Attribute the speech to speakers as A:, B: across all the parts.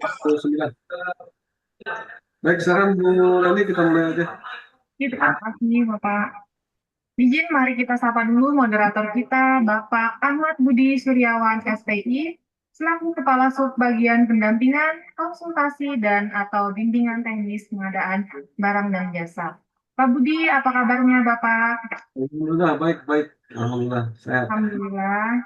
A: 9. Baik, sekarang Bu Lali kita mulai aja.
B: Terima kasih, Bapak. Izin, mari kita sapa dulu moderator kita, Bapak Ahmad Budi Suryawan, SPI, selaku Kepala Subbagian Pendampingan, Konsultasi, dan atau Bimbingan Teknis Pengadaan Barang dan Jasa. Pak Budi, apa kabarnya, Bapak?
A: Alhamdulillah, baik, baik. Alhamdulillah, sehat.
B: Alhamdulillah.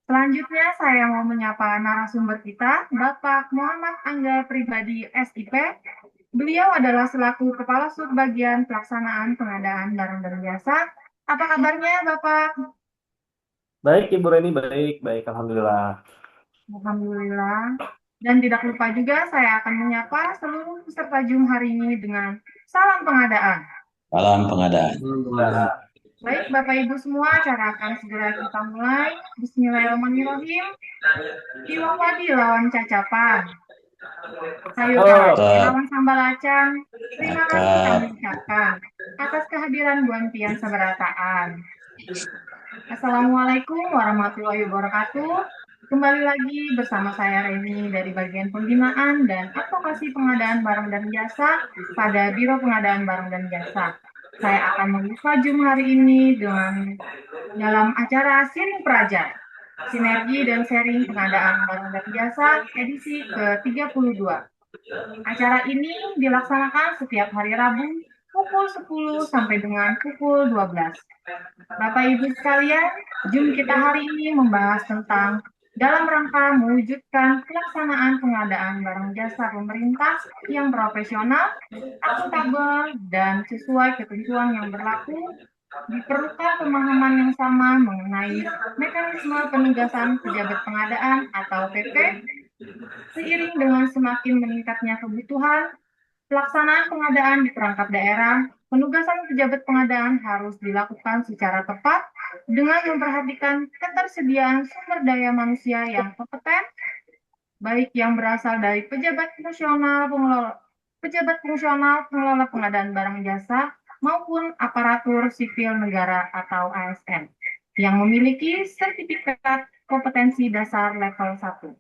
B: Selanjutnya, saya mau menyapa narasumber kita, Bapak Muhammad Angga Pribadi, SIP. Beliau adalah selaku Kepala Subbagian Pelaksanaan Pengadaan Barang dan Jasa. Apa kabarnya, Bapak?
C: Baik, Ibu Reni, baik, baik, Alhamdulillah.
B: Alhamdulillah. Dan tidak lupa juga saya akan menyapa seluruh peserta Zoom hari ini dengan salam pengadaan.
D: Salam pengadaan.
B: Baik, Bapak Ibu semua, acara akan segera kita mulai. Bismillahirrahmanirrahim. Diwawadi lawan cacapan. Sayur lawan sambal acang. Terima kasih kami ucapkan atas kehadiran Bu Antian Sabarataan. Assalamualaikum warahmatullahi wabarakatuh. Kembali lagi bersama saya Reni dari bagian pembinaan dan advokasi pengadaan barang dan jasa pada Biro Pengadaan Barang dan Jasa. Saya akan membuka Zoom hari ini dengan dalam acara Sharing Praja, Sinergi dan Sharing Pengadaan Barang dan Jasa edisi ke-32. Acara ini dilaksanakan setiap hari Rabu pukul 10 sampai dengan pukul 12. Bapak Ibu sekalian, Zoom kita hari ini membahas tentang dalam rangka mewujudkan pelaksanaan pengadaan barang jasa pemerintah yang profesional, akuntabel, dan sesuai ketentuan yang berlaku, diperlukan pemahaman yang sama mengenai mekanisme penugasan pejabat pengadaan atau PP. Seiring dengan semakin meningkatnya kebutuhan, pelaksanaan pengadaan di perangkat daerah, penugasan pejabat pengadaan harus dilakukan secara tepat dengan memperhatikan ketersediaan sumber daya manusia yang kompeten, baik yang berasal dari pejabat fungsional pengelola pengadaan barang jasa maupun aparatur sipil negara atau ASN yang memiliki sertifikat kompetensi dasar level 1.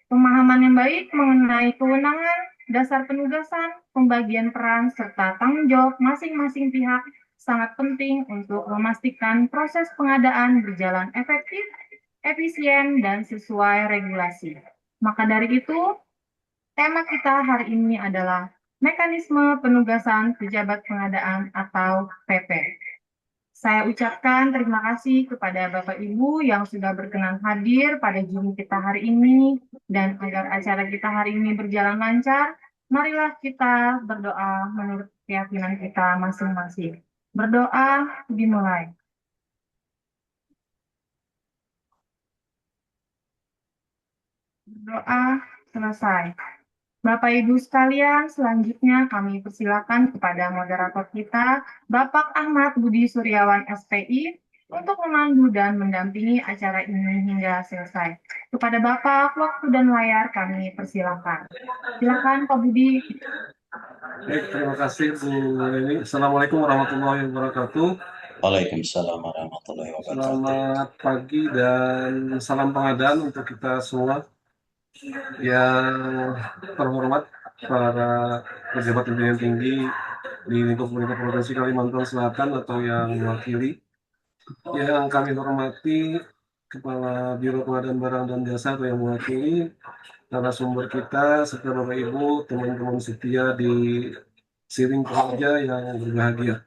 B: Pemahaman yang baik mengenai kewenangan, dasar penugasan, pembagian peran, serta tanggung jawab masing-masing pihak sangat penting untuk memastikan proses pengadaan berjalan efektif, efisien, dan sesuai regulasi. Maka dari itu, tema kita hari ini adalah mekanisme penugasan pejabat pengadaan atau PP. Saya ucapkan terima kasih kepada Bapak Ibu yang sudah berkenan hadir pada Zoom kita hari ini, dan agar acara kita hari ini berjalan lancar, marilah kita berdoa menurut keyakinan kita masing-masing. Berdoa dimulai. Berdoa selesai. Bapak Ibu sekalian, selanjutnya kami persilakan kepada moderator kita, Bapak Ahmad Budi Suryawan SPI, untuk memandu dan mendampingi acara ini hingga selesai. Kepada Bapak, waktu dan layar kami persilakan. Silakan Pak Budi.
A: Baik, terima kasih Bu Leni. Assalamualaikum warahmatullahi wabarakatuh.
D: Waalaikumsalam warahmatullahi wabarakatuh.
A: Selamat pagi dan salam pengadaan untuk kita semua. Yang terhormat para pejabat pimpinan tinggi di lingkup pemerintah Provinsi Kalimantan Selatan atau yang mewakili, yang kami hormati Kepala Biro Pengadaan Barang dan Jasa atau yang mewakili, narasumber kita serta Bapak Ibu, teman-teman setia di Sharing Praja yang berbahagia.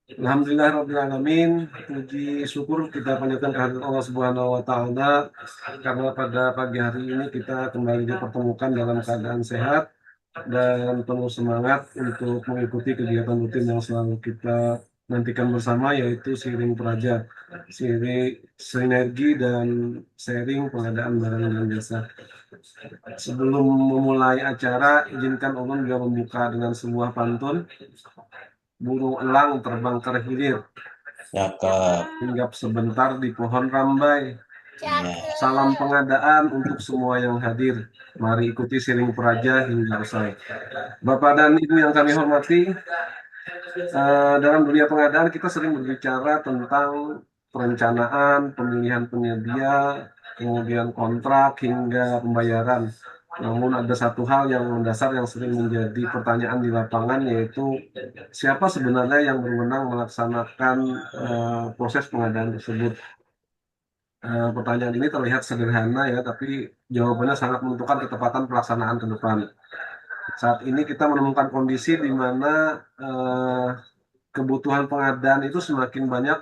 A: Alhamdulillahirrahmanirrahim, puji syukur kita panjatkan kehadirat Allah Subhanahu wa Ta'ala, karena pada pagi hari ini kita kembali dipertemukan dalam keadaan sehat dan penuh semangat untuk mengikuti kegiatan rutin yang selalu kita nantikan bersama, yaitu Sharing Praja, sinergi dan sharing pengadaan barang dan jasa. Sebelum memulai acara, izinkan Ulun juga membuka dengan sebuah pantun. Burung elang terbang terhilir, hinggap sebentar di pohon rambai. Salam pengadaan untuk semua yang hadir. Mari ikuti Sharing Praja hingga usai. Bapak dan Ibu yang kami hormati, dalam dunia pengadaan kita sering berbicara tentang perencanaan, pemilihan penyedia, kemudian kontrak hingga pembayaran. Namun ada satu hal yang mendasar yang sering menjadi pertanyaan di lapangan, yaitu siapa sebenarnya yang berwenang melaksanakan proses pengadaan tersebut. Pertanyaan ini terlihat sederhana ya, tapi jawabannya sangat menentukan ketepatan pelaksanaan ke depan. Saat ini kita menemukan kondisi di mana kebutuhan pengadaan itu semakin banyak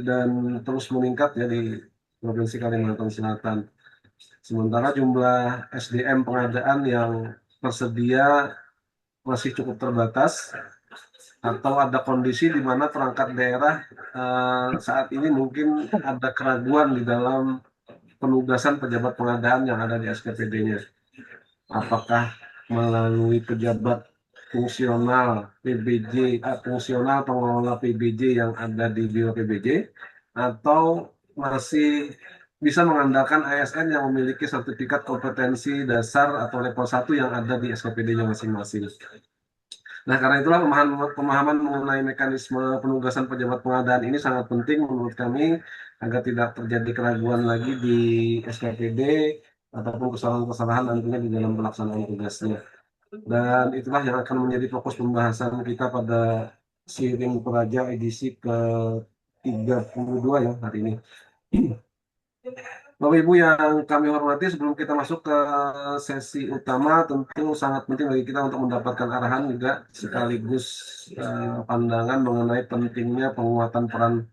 A: dan terus meningkat ya di Provinsi Kalimantan Selatan. Sementara jumlah SDM pengadaan yang tersedia masih cukup terbatas, atau ada kondisi di mana perangkat daerah saat ini mungkin ada keraguan di dalam penugasan pejabat pengadaan yang ada di SKPD-nya. Apakah melalui pejabat fungsional pengelola PBJ yang ada di Biro PBJ, atau masih bisa mengandalkan ASN yang memiliki sertifikat kompetensi dasar atau level 1 yang ada di SKPD-nya masing-masing. Nah, karena itulah pemahaman mengenai mekanisme penugasan pejabat pengadaan ini sangat penting menurut kami agar tidak terjadi keraguan lagi di SKPD ataupun kesalahan-kesalahan nantinya di dalam pelaksanaan tugasnya. Dan itulah yang akan menjadi fokus pembahasan kita pada Siring Peraja edisi ke-32 ya hari ini. Bapak Ibu yang kami hormati, sebelum kita masuk ke sesi utama, tentu sangat penting bagi kita untuk mendapatkan arahan juga sekaligus pandangan mengenai pentingnya penguatan peran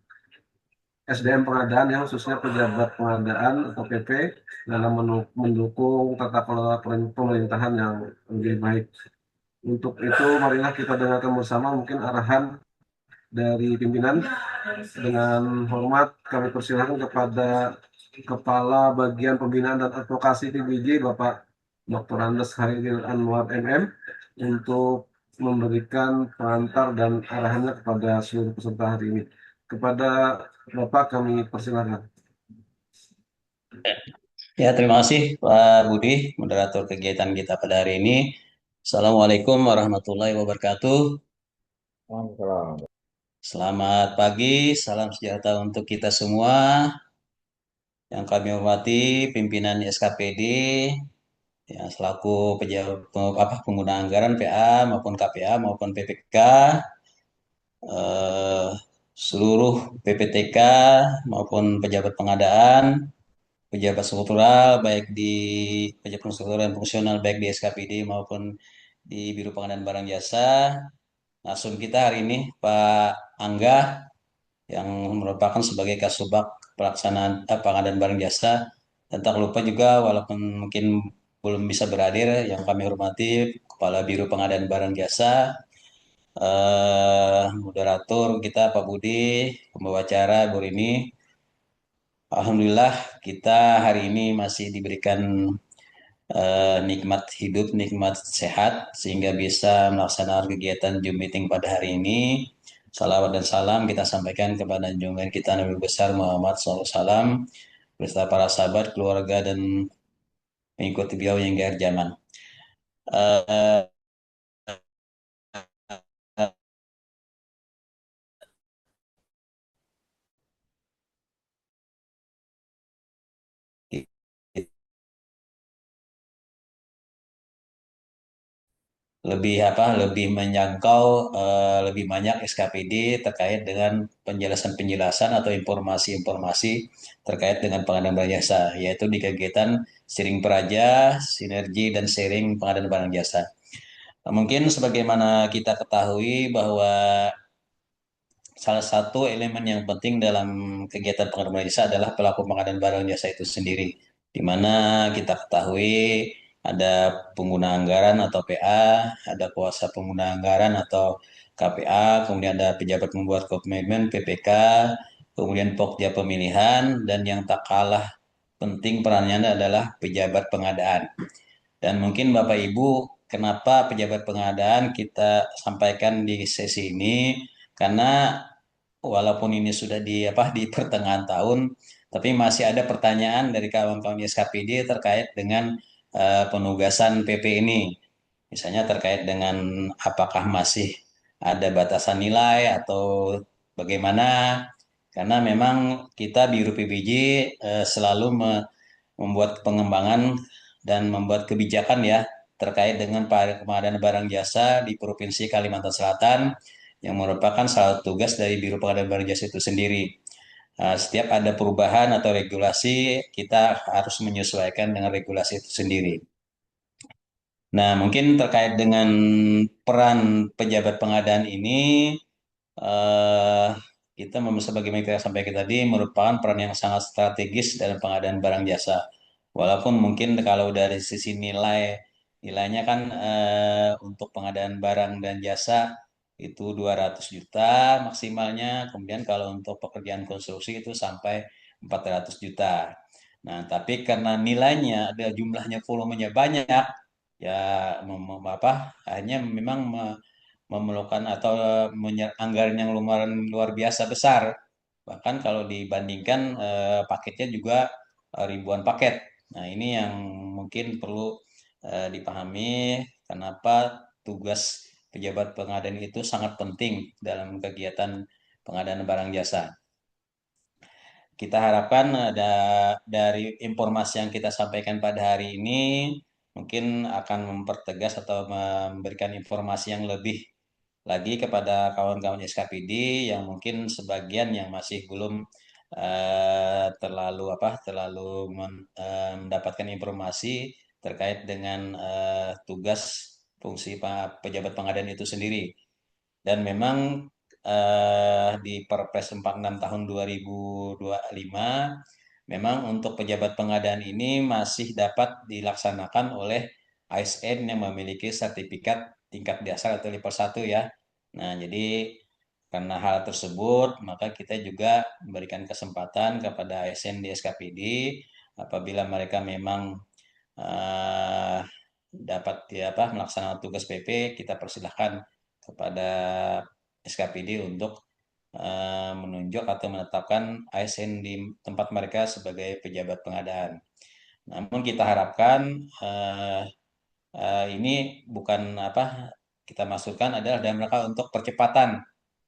A: SDM pengadaan ya, khususnya pejabat pengadaan atau PP dalam mendukung tata kelola pemerintahan yang lebih baik. Untuk itu, marilah kita dengarkan bersama mungkin arahan dari pimpinan. Dengan hormat kami persilahkan kepada Kepala Bagian Pembinaan dan Advokasi PBJ Bapak Dr. Andes Hairil Anwar MM untuk memberikan pengantar dan arahannya kepada seluruh peserta hari ini. Kepada Bapak kami persilahkan.
D: Ya, terima kasih Pak Budi, moderator kegiatan kita pada hari ini. Assalamualaikum warahmatullahi wabarakatuh. Selamat pagi, salam sejahtera untuk kita semua. Yang kami hormati pimpinan SKPD, ya, selaku pengguna anggaran PA maupun KPA maupun PPK, eh, seluruh PPTK maupun pejabat pengadaan, pejabat struktural baik di pejabat struktural dan fungsional baik di SKPD maupun di Biro Pengadaan Barang Jasa. Narsum kita hari ini Pak Angga yang merupakan sebagai Kasubag pelaksanaan pengadaan barang jasa, dan tak lupa juga walaupun mungkin belum bisa berhadir yang kami hormati Kepala Biro Pengadaan Barang Jasa, moderator kita Pak Budi, pembawa acara Bu Rini. Alhamdulillah kita hari ini masih diberikan nikmat hidup, nikmat sehat, sehingga bisa melaksanakan kegiatan Zoom meeting pada hari ini. Salawat dan salam kita sampaikan kepada junjungan kita Nabi besar Muhammad SAW beserta para sahabat, keluarga, dan mengikuti beliau yang akhir zaman. Uh, lebih menjangkau, lebih banyak SKPD terkait dengan penjelasan-penjelasan atau informasi-informasi terkait dengan pengadaan barang jasa, yaitu di kegiatan Siring Peraja, Sinergi dan Sharing Pengadaan Barang Jasa. Mungkin sebagaimana kita ketahui bahwa salah satu elemen yang penting dalam kegiatan pengadaan barang jasa adalah pelaku pengadaan barang jasa itu sendiri, di mana kita ketahui ada pengguna anggaran atau PA, ada kuasa pengguna anggaran atau KPA, kemudian ada pejabat membuat komitmen PPK, kemudian pokja pemilihan, dan yang tak kalah penting perannya adalah pejabat pengadaan. Dan mungkin Bapak Ibu, kenapa pejabat pengadaan kita sampaikan di sesi ini? Karena walaupun ini sudah di pertengahan tahun, tapi masih ada pertanyaan dari kawan-kawan SKPD terkait dengan penugasan PP ini. Misalnya terkait dengan apakah masih ada batasan nilai atau bagaimana? Karena memang kita Biro PBJ selalu membuat pengembangan dan membuat kebijakan ya terkait dengan pengadaan barang jasa di Provinsi Kalimantan Selatan yang merupakan salah satu tugas dari Biro Pengadaan Barang Jasa itu sendiri. Setiap ada perubahan atau regulasi, kita harus menyesuaikan dengan regulasi itu sendiri. Nah, mungkin terkait dengan peran pejabat pengadaan ini, eh, kita sebagaimana kita sampaikan tadi, merupakan peran yang sangat strategis dalam pengadaan barang jasa. Walaupun mungkin kalau dari sisi nilainya kan untuk pengadaan barang dan jasa itu 200 juta maksimalnya. Kemudian kalau untuk pekerjaan konstruksi itu sampai 400 juta. Nah, tapi karena nilainya ada jumlahnya volumenya banyak, ya hanya memang memerlukan atau anggaran yang lumayan luar biasa besar. Bahkan kalau dibandingkan paketnya juga ribuan paket. Nah, ini yang mungkin perlu dipahami kenapa tugas pejabat pengadaan itu sangat penting dalam kegiatan pengadaan barang jasa. Kita harapkan ada dari informasi yang kita sampaikan pada hari ini mungkin akan mempertegas atau memberikan informasi yang lebih lagi kepada kawan-kawan SKPD yang mungkin sebagian yang masih belum terlalu mendapatkan informasi terkait dengan tugas fungsi pejabat pengadaan itu sendiri. Dan memang di Perpres 46 tahun 2025 memang untuk pejabat pengadaan ini masih dapat dilaksanakan oleh ASN yang memiliki sertifikat tingkat dasar atau level 1 ya. Nah, jadi karena hal tersebut, maka kita juga memberikan kesempatan kepada ASN di SKPD apabila mereka memang eh, dapat melaksanakan tugas PP, kita persilahkan kepada SKPD untuk menunjuk atau menetapkan ASN di tempat mereka sebagai pejabat pengadaan. Namun kita harapkan ini bukan kita masukkan adalah dalam rangka untuk percepatan,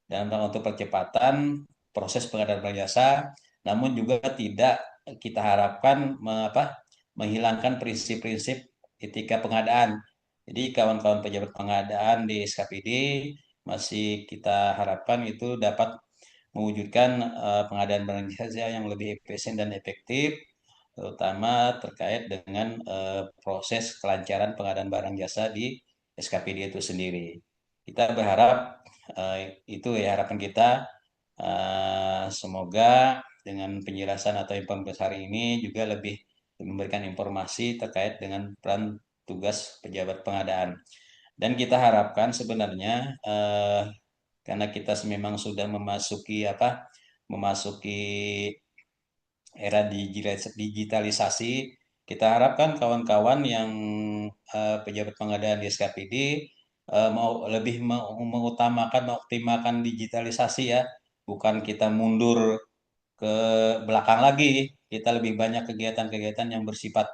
D: dalam rangka untuk percepatan proses pengadaan barang jasa, namun juga tidak kita harapkan menghilangkan prinsip-prinsip etika pengadaan. Jadi kawan-kawan pejabat pengadaan di SKPD masih kita harapkan itu dapat mewujudkan pengadaan barang jasa yang lebih efisien dan efektif, terutama terkait dengan proses kelancaran pengadaan barang jasa di SKPD itu sendiri. Kita berharap itu ya harapan kita. Semoga dengan penjelasan atau informasi hari ini juga lebih memberikan informasi terkait dengan peran tugas pejabat pengadaan. Dan kita harapkan sebenarnya karena kita memang sudah memasuki era digitalisasi, kita harapkan kawan-kawan yang pejabat pengadaan di SKPD mau lebih mengutamakan, mengoptimalkan digitalisasi ya, bukan kita mundur ke belakang lagi. Kita lebih banyak kegiatan-kegiatan yang bersifat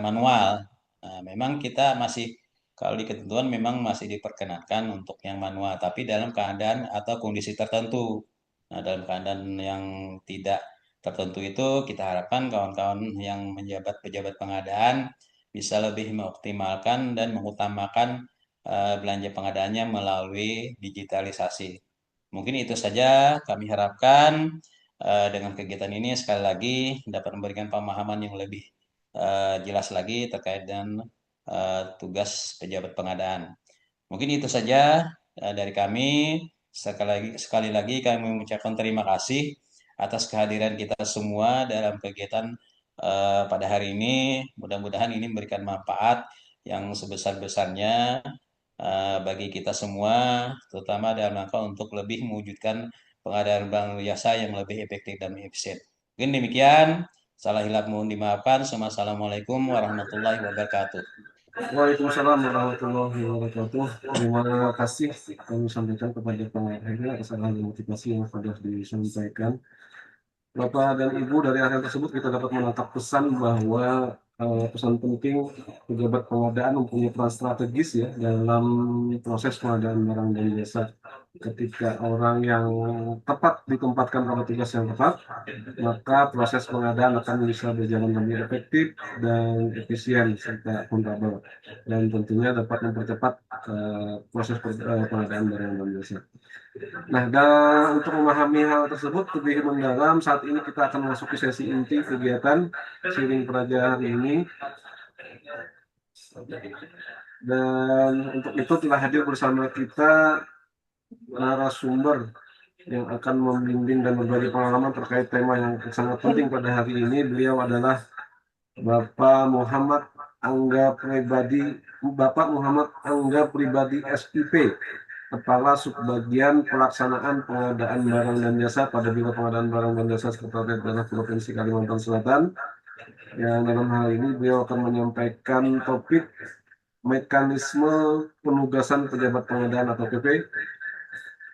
D: manual. Nah, memang kita masih kalau di ketentuan memang masih diperkenankan untuk yang manual, tapi dalam keadaan atau kondisi tertentu. Nah, dalam keadaan yang tidak tertentu itu kita harapkan kawan-kawan yang menjabat pejabat pengadaan bisa lebih mengoptimalkan dan mengutamakan belanja pengadaannya melalui digitalisasi. Mungkin itu saja kami harapkan dengan kegiatan ini sekali lagi dapat memberikan pemahaman yang lebih jelas lagi terkait dengan tugas pejabat pengadaan. Mungkin itu saja dari kami. Sekali lagi kami mengucapkan terima kasih atas kehadiran kita semua dalam kegiatan pada hari ini. Mudah-mudahan ini memberikan manfaat yang sebesar-besarnya bagi kita semua, terutama dalam rangka untuk lebih mewujudkan pengadaan barang jasa yang lebih efektif dan efisien. Mungkin demikian. Salah hilap mohon dimaafkan. Assalamualaikum warahmatullahi wabarakatuh.
A: Waalaikumsalam warahmatullahi wabarakatuh. Terima kasih kami sampaikan kepada pengajarnya atas arahan dan motivasi yang sudah disampaikan. Bapak dan Ibu, dari arahan tersebut kita dapat menangkap pesan bahwa pesan penting pejabat pengadaan mempunyai peran strategis ya dalam proses pengadaan barang dan jasa. Ketika orang yang tepat ditempatkan pada tugas yang tepat, maka proses pengadaan akan bisa berjalan lebih efektif dan efisien serta akuntabel, dan tentunya dapat mempercepat proses pengadaan barang dan jasa. Nah, dan untuk memahami hal tersebut lebih mendalam, saat ini kita akan masuk ke sesi inti kegiatan Siring Praja hari ini. Dan untuk itu telah hadir bersama kita narasumber yang akan membimbing dan berbagi pengalaman terkait tema yang sangat penting pada hari ini. Beliau adalah Bapak Muhammad Angga Pribadi SIP, Kepala Subbagian Pelaksanaan Pengadaan Barang dan Jasa pada Biro Pengadaan Barang dan Jasa Sekretariat Daerah Provinsi Kalimantan Selatan. Yang dalam hal ini beliau akan menyampaikan topik mekanisme penugasan pejabat pengadaan atau PP.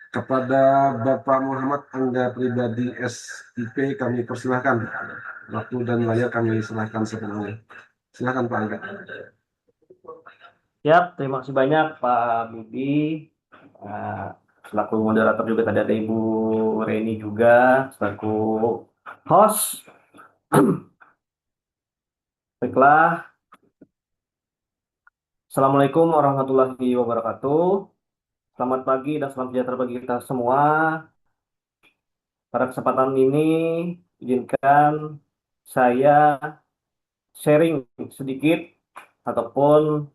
A: Kepada Bapak Muhammad Angga Pribadi SIP kami persilahkan. Waktu dan layar kami serahkan sepenuhnya. Silakan Pak Angga.
C: Siap, terima kasih banyak Pak Budi. Selaku moderator juga tadi ada Ibu Reni juga selaku host. Baiklah, Assalamualaikum warahmatullahi wabarakatuh. Selamat pagi dan salam sejahtera bagi kita semua. Pada kesempatan ini, izinkan saya sharing sedikit ataupun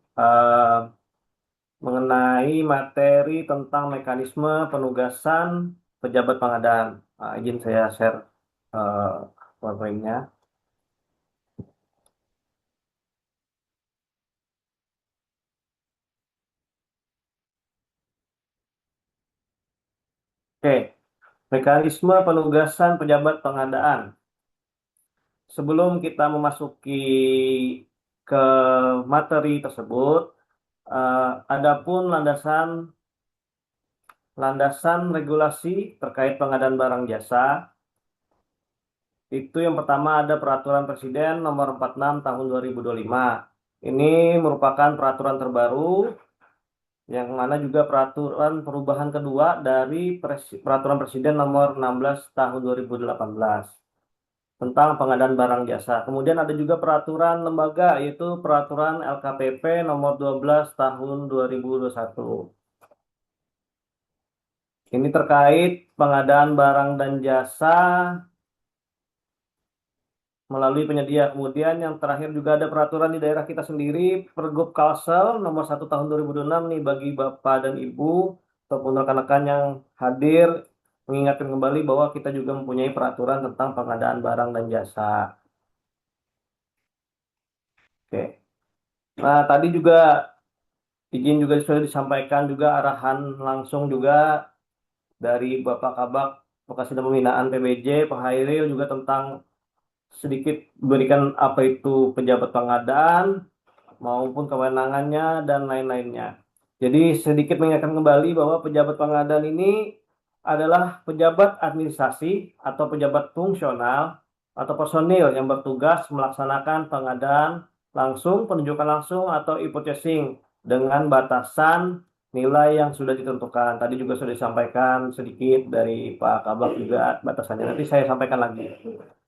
C: mengenai materi tentang mekanisme penugasan pejabat pengadaan. Izin saya share PowerPoint-nya. Oke, mekanisme penugasan pejabat pengadaan. Sebelum kita memasuki ke materi tersebut, adapun landasan regulasi terkait pengadaan barang jasa, itu yang pertama ada Peraturan Presiden Nomor 46 Tahun 2025. Ini merupakan peraturan terbaru, yang mana juga peraturan perubahan kedua dari Peraturan Presiden Nomor 16 Tahun 2018 tentang pengadaan barang jasa. Kemudian ada juga peraturan lembaga, yaitu Peraturan LKPP Nomor 12 Tahun 2021. Ini terkait pengadaan barang dan jasa melalui penyedia. Kemudian yang terakhir juga ada peraturan di daerah kita sendiri, Pergub Kalsel Nomor 1 Tahun 2026 nih, bagi Bapak dan Ibu ataupun rekan-rekan yang hadir, mengingatkan kembali bahwa kita juga mempunyai peraturan tentang pengadaan barang dan jasa. Oke. Nah, tadi juga izin juga sudah disampaikan juga arahan langsung juga dari Bapak Kabak Bekasi dan Pembinaan PBJ, Pak Hairil, juga tentang sedikit berikan apa itu pejabat pengadaan maupun kewenangannya dan lain-lainnya. Jadi sedikit mengingatkan kembali bahwa pejabat pengadaan ini adalah pejabat administrasi atau pejabat fungsional atau personil yang bertugas melaksanakan pengadaan langsung, penunjukan langsung atau e-purchasing dengan batasan nilai yang sudah ditentukan. Tadi juga sudah disampaikan sedikit dari Pak Kabak juga batasannya. Nanti saya sampaikan lagi.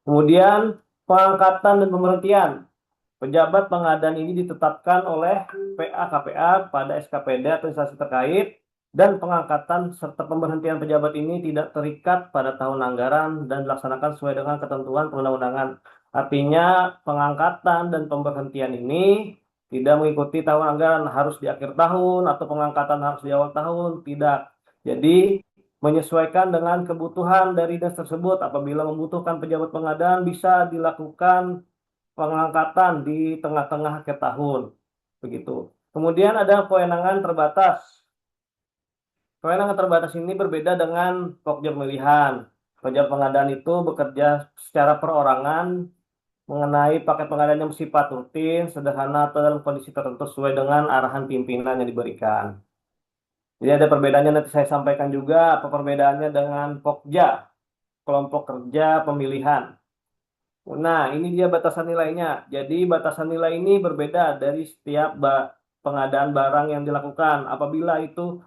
C: Kemudian pengangkatan dan pemberhentian. Pejabat pengadaan ini ditetapkan oleh PA-KPA pada SKPD atau instansi terkait, dan pengangkatan serta pemberhentian pejabat ini tidak terikat pada tahun anggaran dan dilaksanakan sesuai dengan ketentuan perundang-undangan. Artinya pengangkatan dan pemberhentian ini tidak mengikuti tahun anggaran, harus di akhir tahun atau pengangkatan harus di awal tahun, tidak. Jadi menyesuaikan dengan kebutuhan dari dinas tersebut. Apabila membutuhkan pejabat pengadaan, bisa dilakukan pengangkatan di tengah-tengah akhir tahun, begitu. Kemudian ada kewenangan terbatas. Kewenangan terbatas ini berbeda dengan pokja pemilihan. Pejabat pengadaan itu bekerja secara perorangan mengenai paket pengadaan yang bersifat rutin, sederhana, atau dalam kondisi tertentu sesuai dengan arahan pimpinan yang diberikan. Jadi ada perbedaannya, nanti saya sampaikan juga apa perbedaannya dengan pokja, kelompok kerja pemilihan. Nah, ini dia batasan nilainya. Jadi batasan nilai ini berbeda dari setiap pengadaan barang yang dilakukan. Apabila itu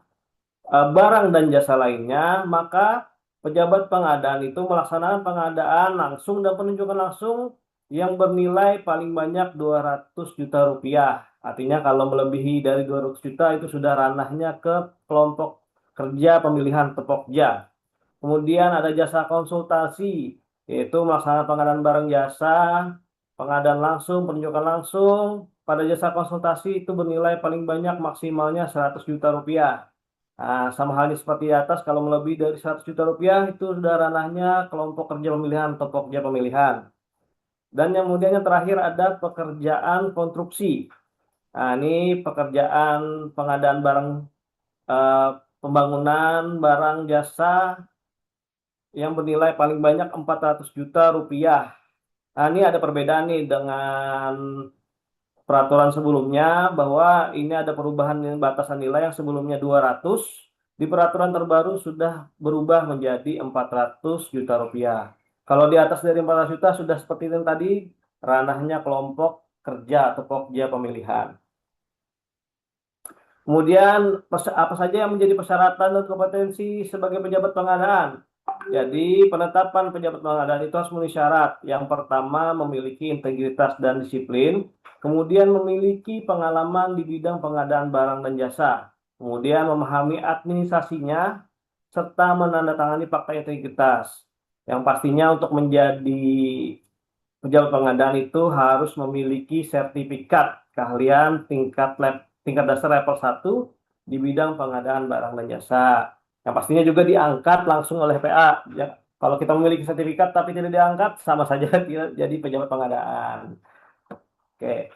C: barang dan jasa lainnya, maka pejabat pengadaan itu melaksanakan pengadaan langsung dan penunjukan langsung yang bernilai paling banyak 200 juta rupiah. Artinya kalau melebihi dari 200 juta itu sudah ranahnya ke kelompok kerja pemilihan Tepokja. Kemudian ada jasa konsultasi, yaitu melaksanakan pengadaan barang jasa, pengadaan langsung, penunjukan langsung. Pada jasa konsultasi itu bernilai paling banyak maksimalnya 100 juta rupiah. Nah, sama halnya seperti di atas, kalau melebihi dari 100 juta rupiah itu sudah ranahnya kelompok kerja pemilihan atau pokja pemilihan. Dan yang kemudian yang terakhir ada pekerjaan konstruksi. Nah, ini pekerjaan pengadaan barang eh, pembangunan barang jasa yang bernilai paling banyak 400 juta rupiah. Nah, ini ada perbedaan nih dengan peraturan sebelumnya bahwa ini ada perubahan batasan nilai yang sebelumnya 200, di peraturan terbaru sudah berubah menjadi 400 juta rupiah. Kalau di atas dari 400 juta sudah seperti yang tadi, ranahnya kelompok kerja atau pokja pemilihan. Kemudian apa saja yang menjadi persyaratan dan kompetensi sebagai pejabat pengadaan? Jadi penetapan pejabat pengadaan itu harus memenuhi syarat. Yang pertama memiliki integritas dan disiplin, kemudian memiliki pengalaman di bidang pengadaan barang dan jasa, kemudian memahami administrasinya, serta menandatangani fakta integritas. Yang pastinya untuk menjadi pejabat pengadaan itu harus memiliki sertifikat keahlian tingkat dasar level 1 di bidang pengadaan barang dan jasa. Yang pastinya juga diangkat langsung oleh PA. Ya, kalau kita memiliki sertifikat tapi tidak diangkat, sama saja tidak jadi pejabat pengadaan. Oke.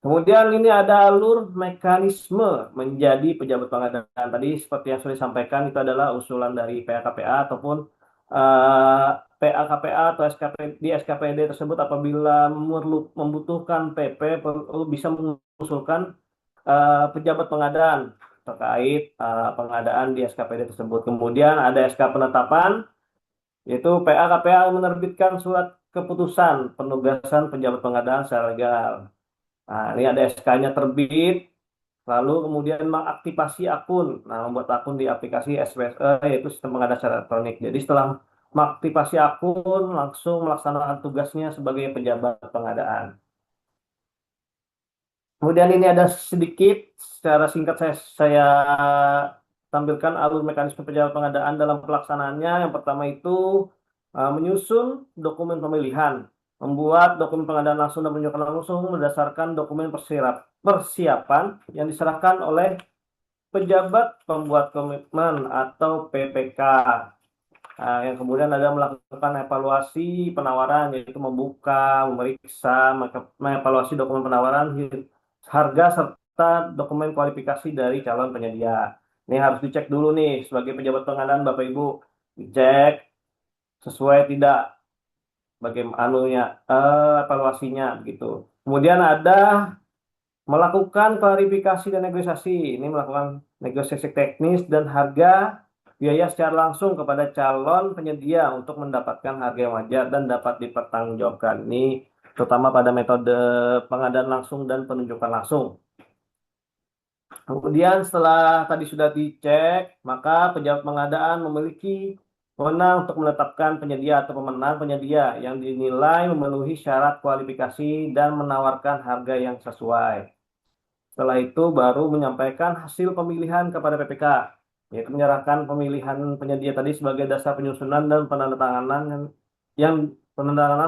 C: Kemudian ini ada alur mekanisme menjadi pejabat pengadaan. Tadi seperti yang sudah disampaikan itu adalah usulan dari PA-KPA ataupun PA-KPA atau di SKPD tersebut apabila membutuhkan PP perlu bisa mengusulkan pejabat pengadaan terkait pengadaan di SKPD tersebut. Kemudian ada SK penetapan, yaitu PA-KPA menerbitkan surat keputusan penugasan pejabat pengadaan secara legal. Nah, ini ada SK-nya terbit, lalu kemudian mengaktifasi akun. Nah, membuat akun di aplikasi SPSE, yaitu sistem pengadaan secara elektronik. Jadi setelah mengaktifasi akun, langsung melaksanakan tugasnya sebagai pejabat pengadaan. Kemudian ini ada sedikit, secara singkat saya tampilkan alur mekanisme pejabat pengadaan dalam pelaksanaannya. Yang pertama itu menyusun dokumen pemilihan, membuat dokumen pengadaan langsung dan penunjukan langsung berdasarkan dokumen persiapan yang diserahkan oleh pejabat pembuat komitmen atau PPK. Nah, yang kemudian ada melakukan evaluasi penawaran, yaitu membuka, memeriksa, mengevaluasi dokumen penawaran, harga, serta dokumen kualifikasi dari calon penyedia. Ini harus dicek dulu nih sebagai pejabat pengadaan Bapak Ibu, dicek sesuai tidak bagaimana evaluasinya begitu. Kemudian ada melakukan klarifikasi dan negosiasi. Ini melakukan negosiasi teknis dan harga biaya secara langsung kepada calon penyedia untuk mendapatkan harga yang wajar dan dapat dipertanggungjawabkan. Ini terutama pada metode pengadaan langsung dan penunjukan langsung. Kemudian setelah tadi sudah dicek, maka pejabat pengadaan memiliki wewenang untuk menetapkan penyedia atau pemenang penyedia yang dinilai memenuhi syarat kualifikasi dan menawarkan harga yang sesuai. Setelah itu baru menyampaikan hasil pemilihan kepada PPK, yaitu menyerahkan pemilihan penyedia tadi sebagai dasar penyusunan dan penandatanganan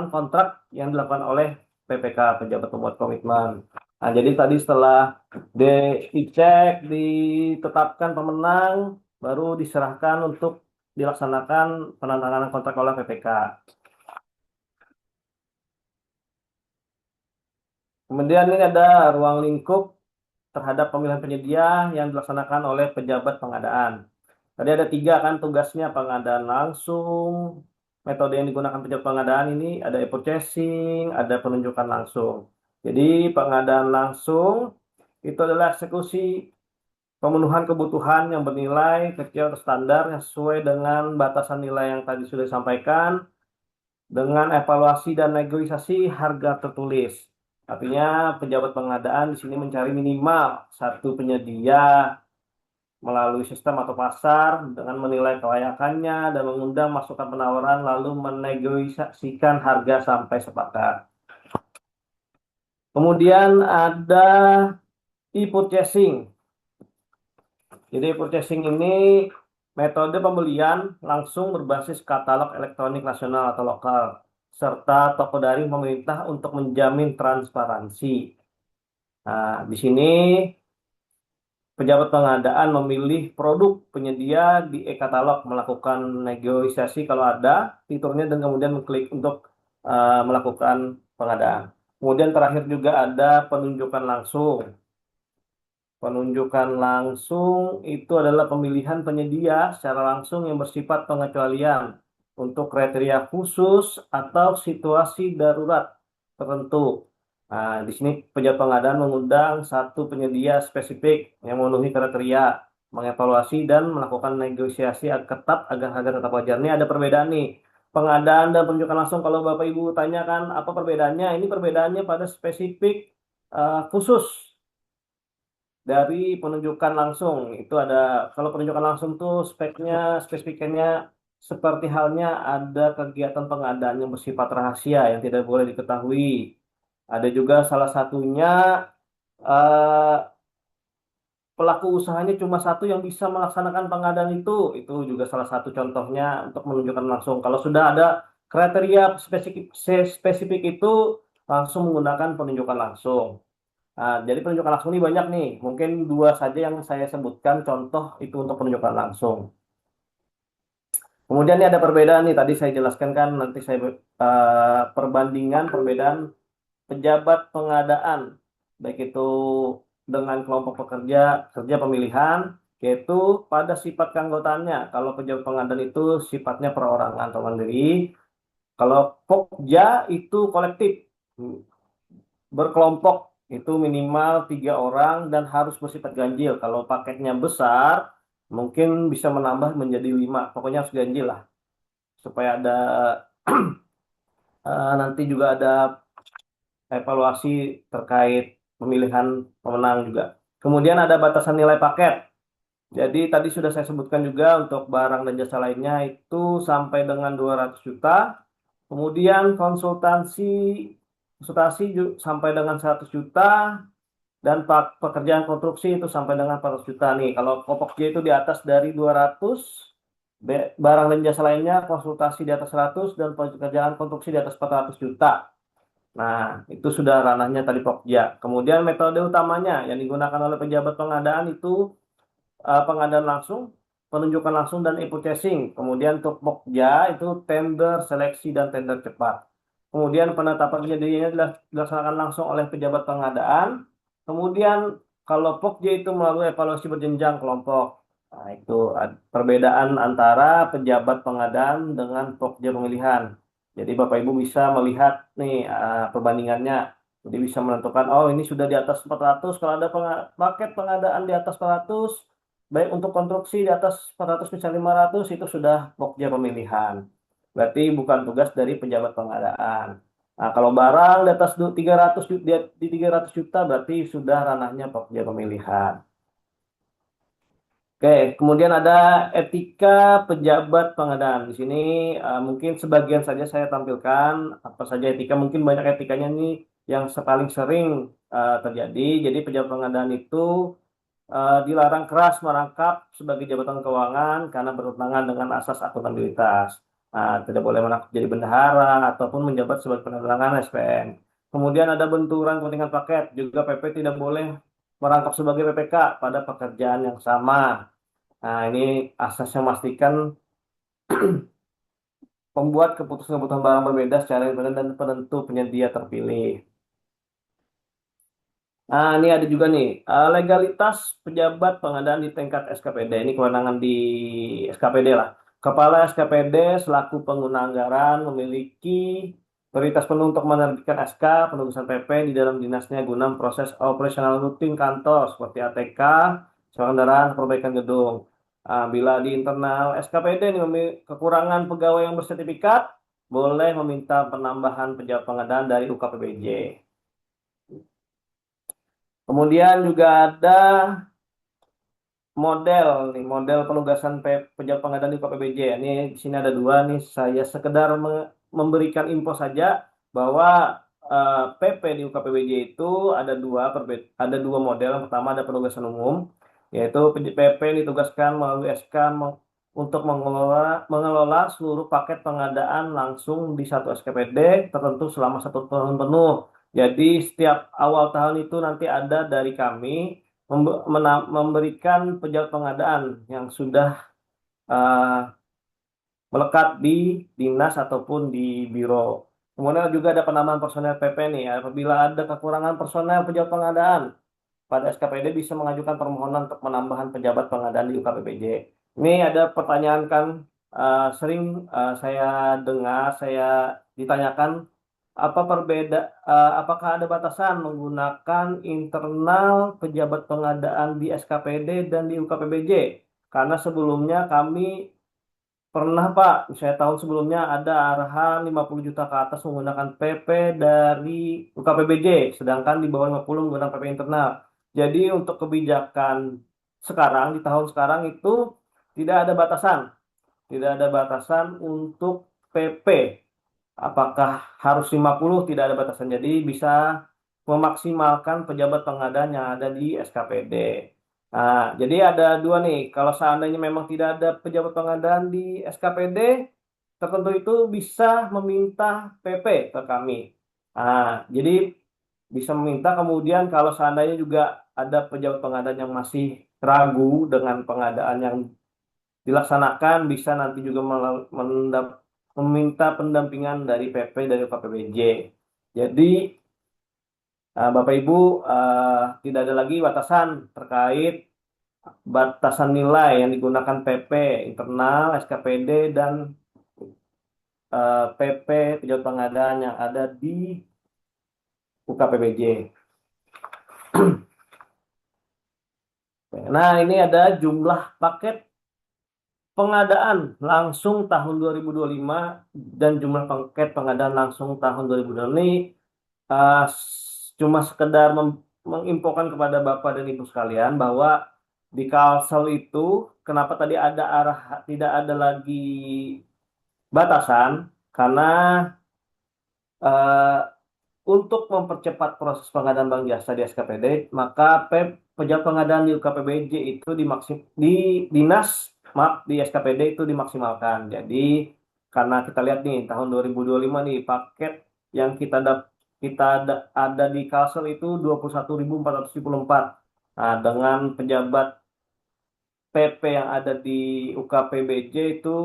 C: kontrak yang dilakukan oleh PPK, pejabat pembuat komitmen. Nah, jadi tadi setelah dicek, ditetapkan pemenang, baru diserahkan untuk dilaksanakan penandatanganan kontrak oleh PPK. Kemudian ini ada ruang lingkup terhadap pemilihan penyedia yang dilaksanakan oleh pejabat pengadaan. Tadi ada 3 kan tugasnya, pengadaan langsung, metode yang digunakan pejabat pengadaan ini ada e-purchasing, ada penunjukan langsung. Jadi pengadaan langsung itu adalah eksekusi pemenuhan kebutuhan yang bernilai kecil atau standar yang sesuai dengan batasan nilai yang tadi sudah disampaikan dengan evaluasi dan negosiasi harga tertulis. Artinya pejabat pengadaan di sini mencari minimal satu penyedia melalui sistem atau pasar dengan menilai kelayakannya dan mengundang masukan penawaran lalu menegosiasikan harga sampai sepakat. Kemudian ada e-purchasing. Jadi purchasing ini metode pembelian langsung berbasis katalog elektronik nasional atau lokal, serta toko daring pemerintah untuk menjamin transparansi. Nah, di sini pejabat pengadaan memilih produk penyedia di e-katalog, melakukan negosiasi kalau ada fiturnya, dan kemudian mengklik untuk melakukan pengadaan. Kemudian terakhir juga ada penunjukan langsung. Penunjukan langsung itu adalah pemilihan penyedia secara langsung yang bersifat pengecualian untuk kriteria khusus atau situasi darurat tertentu. Nah, di sini pejabat pengadaan mengundang satu penyedia spesifik yang memenuhi kriteria, mengevaluasi dan melakukan negosiasi ketat agar harga tetap wajar. Ini ada perbedaan nih. Pengadaan dan penunjukan langsung, kalau Bapak Ibu tanyakan apa perbedaannya, ini perbedaannya pada spesifik khusus dari penunjukan langsung. Itu ada, kalau penunjukan langsung tuh spesifikasinya seperti halnya ada kegiatan pengadaan yang bersifat rahasia yang tidak boleh diketahui. Ada juga salah satunya eh, pelaku usahanya cuma satu yang bisa melaksanakan pengadaan itu juga salah satu contohnya untuk menunjukkan langsung. Kalau sudah ada kriteria spesifik itu, langsung menggunakan penunjukan langsung. Nah, jadi penunjukan langsung ini banyak nih. Mungkin dua saja yang saya sebutkan contoh itu untuk penunjukan langsung. Kemudian ini ada perbedaan nih. Tadi saya jelaskan kan, nanti saya perbedaan pejabat pengadaan, baik itu dengan kelompok pekerja, kerja pemilihan, yaitu pada sifat keanggotaannya. Kalau pejabat pengadaan itu sifatnya perorangan atau mandiri. Kalau Pokja itu kolektif, berkelompok, itu minimal 3 orang dan harus bersifat ganjil. Kalau paketnya besar, mungkin bisa menambah menjadi 5. Pokoknya harus ganjil lah, supaya ada nanti juga ada evaluasi terkait pemilihan pemenang juga. Kemudian ada batasan nilai paket. Jadi tadi sudah saya sebutkan juga untuk barang dan jasa lainnya itu sampai dengan 200 juta. Kemudian konsultasi sampai dengan 100 juta, dan pekerjaan konstruksi itu sampai dengan 400 juta nih. Kalau kelompok J itu di atas dari 200, barang dan jasa lainnya konsultasi di atas 100, dan pekerjaan konstruksi di atas 400 juta. Nah, itu sudah ranahnya tadi Pokja. Kemudian metode utamanya yang digunakan oleh pejabat pengadaan itu pengadaan langsung, penunjukan langsung, dan e-purchasing. Kemudian untuk Pokja itu tender, seleksi, dan tender cepat. Kemudian penetapan penyediaannya dilaksanakan langsung oleh pejabat pengadaan. Kemudian kalau Pokja itu melalui evaluasi berjenjang kelompok. Nah, itu perbedaan antara pejabat pengadaan dengan Pokja pemilihan. Jadi Bapak Ibu bisa melihat nih perbandingannya. Jadi bisa menentukan, oh ini sudah di atas 400, kalau ada paket pengadaan di atas 400, baik untuk konstruksi di atas 400 misalnya 500, itu sudah Pokja pemilihan. Berarti bukan tugas dari pejabat pengadaan. Nah, kalau barang di atas 300 di 300 juta berarti sudah ranahnya Pokja pemilihan. Oke, kemudian ada etika pejabat pengadaan. Di sini mungkin sebagian saja saya tampilkan apa saja etika. Mungkin banyak etikanya nih yang paling sering terjadi. Jadi pejabat pengadaan itu dilarang keras merangkap sebagai jabatan keuangan karena bertentangan dengan asas akuntabilitas. Nah, tidak boleh merangkap jadi bendahara ataupun menjabat sebagai penerangan SPM. Kemudian ada benturan kepentingan paket. Juga PP tidak boleh merangkap sebagai PPK pada pekerjaan yang sama. Nah, ini asas yang memastikan pembuat keputusan-keputusan barang berbeda secara independen dan penentu penyedia terpilih. Nah, ini ada juga nih, legalitas pejabat pengadaan di tingkat SKPD. Ini kewenangan di SKPD lah. Kepala SKPD selaku pengguna anggaran memiliki prioritas penuh untuk menerbitkan SK penugasan PP di dalam dinasnya guna proses operasional rutin kantor seperti ATK, sewa kendaraan, perbaikan gedung. Bila di internal SKPD ini kekurangan pegawai yang bersertifikat, boleh meminta penambahan pejabat pengadaan dari UKPBJ. Kemudian juga ada model nih, model penugasan pejabat pengadaan di UKPBJ. Ini di sini ada dua nih. Saya sekedar memberikan info saja bahwa PP di UKPBJ itu ada dua model. Yang pertama ada penugasan umum, yaitu PP ditugaskan melalui SK untuk mengelola seluruh paket pengadaan langsung di satu SKPD tertentu selama 1 tahun penuh. Jadi setiap awal tahun itu nanti ada dari kami memberikan pejabat pengadaan yang sudah uh, melekat di dinas ataupun di biro. Kemudian juga ada penambahan personel PP nih. Apabila ada kekurangan personel pejabat pengadaan, pada SKPD bisa mengajukan permohonan untuk penambahan pejabat pengadaan di UKPPJ. Ini ada pertanyaan kan sering saya dengar, saya ditanyakan apakah ada batasan menggunakan internal pejabat pengadaan di SKPD dan di UKPBJ? Karena sebelumnya kami pernah Pak, saya tahun sebelumnya ada arahan 50 juta ke atas menggunakan PP dari UKPBJ, sedangkan di bawah 50 menggunakan PP internal. Jadi untuk kebijakan sekarang, di tahun sekarang itu tidak ada batasan. Tidak ada batasan untuk PP. Apakah harus 50? Tidak ada batasan. Jadi bisa memaksimalkan pejabat pengadaan yang ada di SKPD. Nah, jadi ada dua nih. Kalau seandainya memang tidak ada pejabat pengadaan di SKPD, tertentu itu bisa meminta PP ke kami. Nah, jadi bisa meminta kemudian kalau seandainya juga ada pejabat pengadaan yang masih ragu dengan pengadaan yang dilaksanakan, bisa nanti juga meminta pendampingan dari PP dari KPBJ. Jadi Bapak Ibu tidak ada lagi batasan terkait batasan nilai yang digunakan PP internal, SKPD dan PP pejabat pengadaan yang ada di UKPBJ. Nah, ini ada jumlah paket pengadaan langsung tahun 2025 dan jumlah paket pengadaan langsung tahun 2025 ini uh, cuma sekedar menginfokan kepada Bapak dan Ibu sekalian bahwa di Kalsel itu kenapa tadi ada tidak ada lagi batasan karena uh, untuk mempercepat proses pengadaan bank jasa di SKPD, maka pejabat pengadaan di UKPBJ itu di dinas, maaf, di SKPD itu dimaksimalkan. Jadi karena kita lihat nih tahun 2025 nih paket yang ada di Kalsel itu 21.474. Nah, dengan pejabat PP yang ada di UKPBJ itu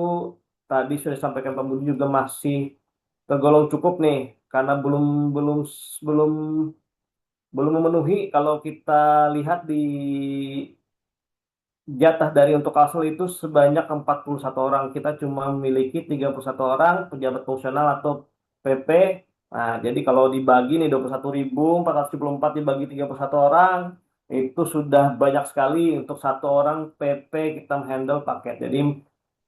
C: tadi sudah disampaikan Pak Budi juga masih tergolong cukup nih karena belum belum belum belum memenuhi kalau kita lihat di jatah dari untuk Kalsel itu sebanyak 41 orang. Kita cuma memiliki 31 orang pejabat fungsional atau PP. Nah, jadi kalau dibagi nih 21.474 dibagi 31 orang itu sudah banyak sekali untuk satu orang PP kita handle paket. Jadi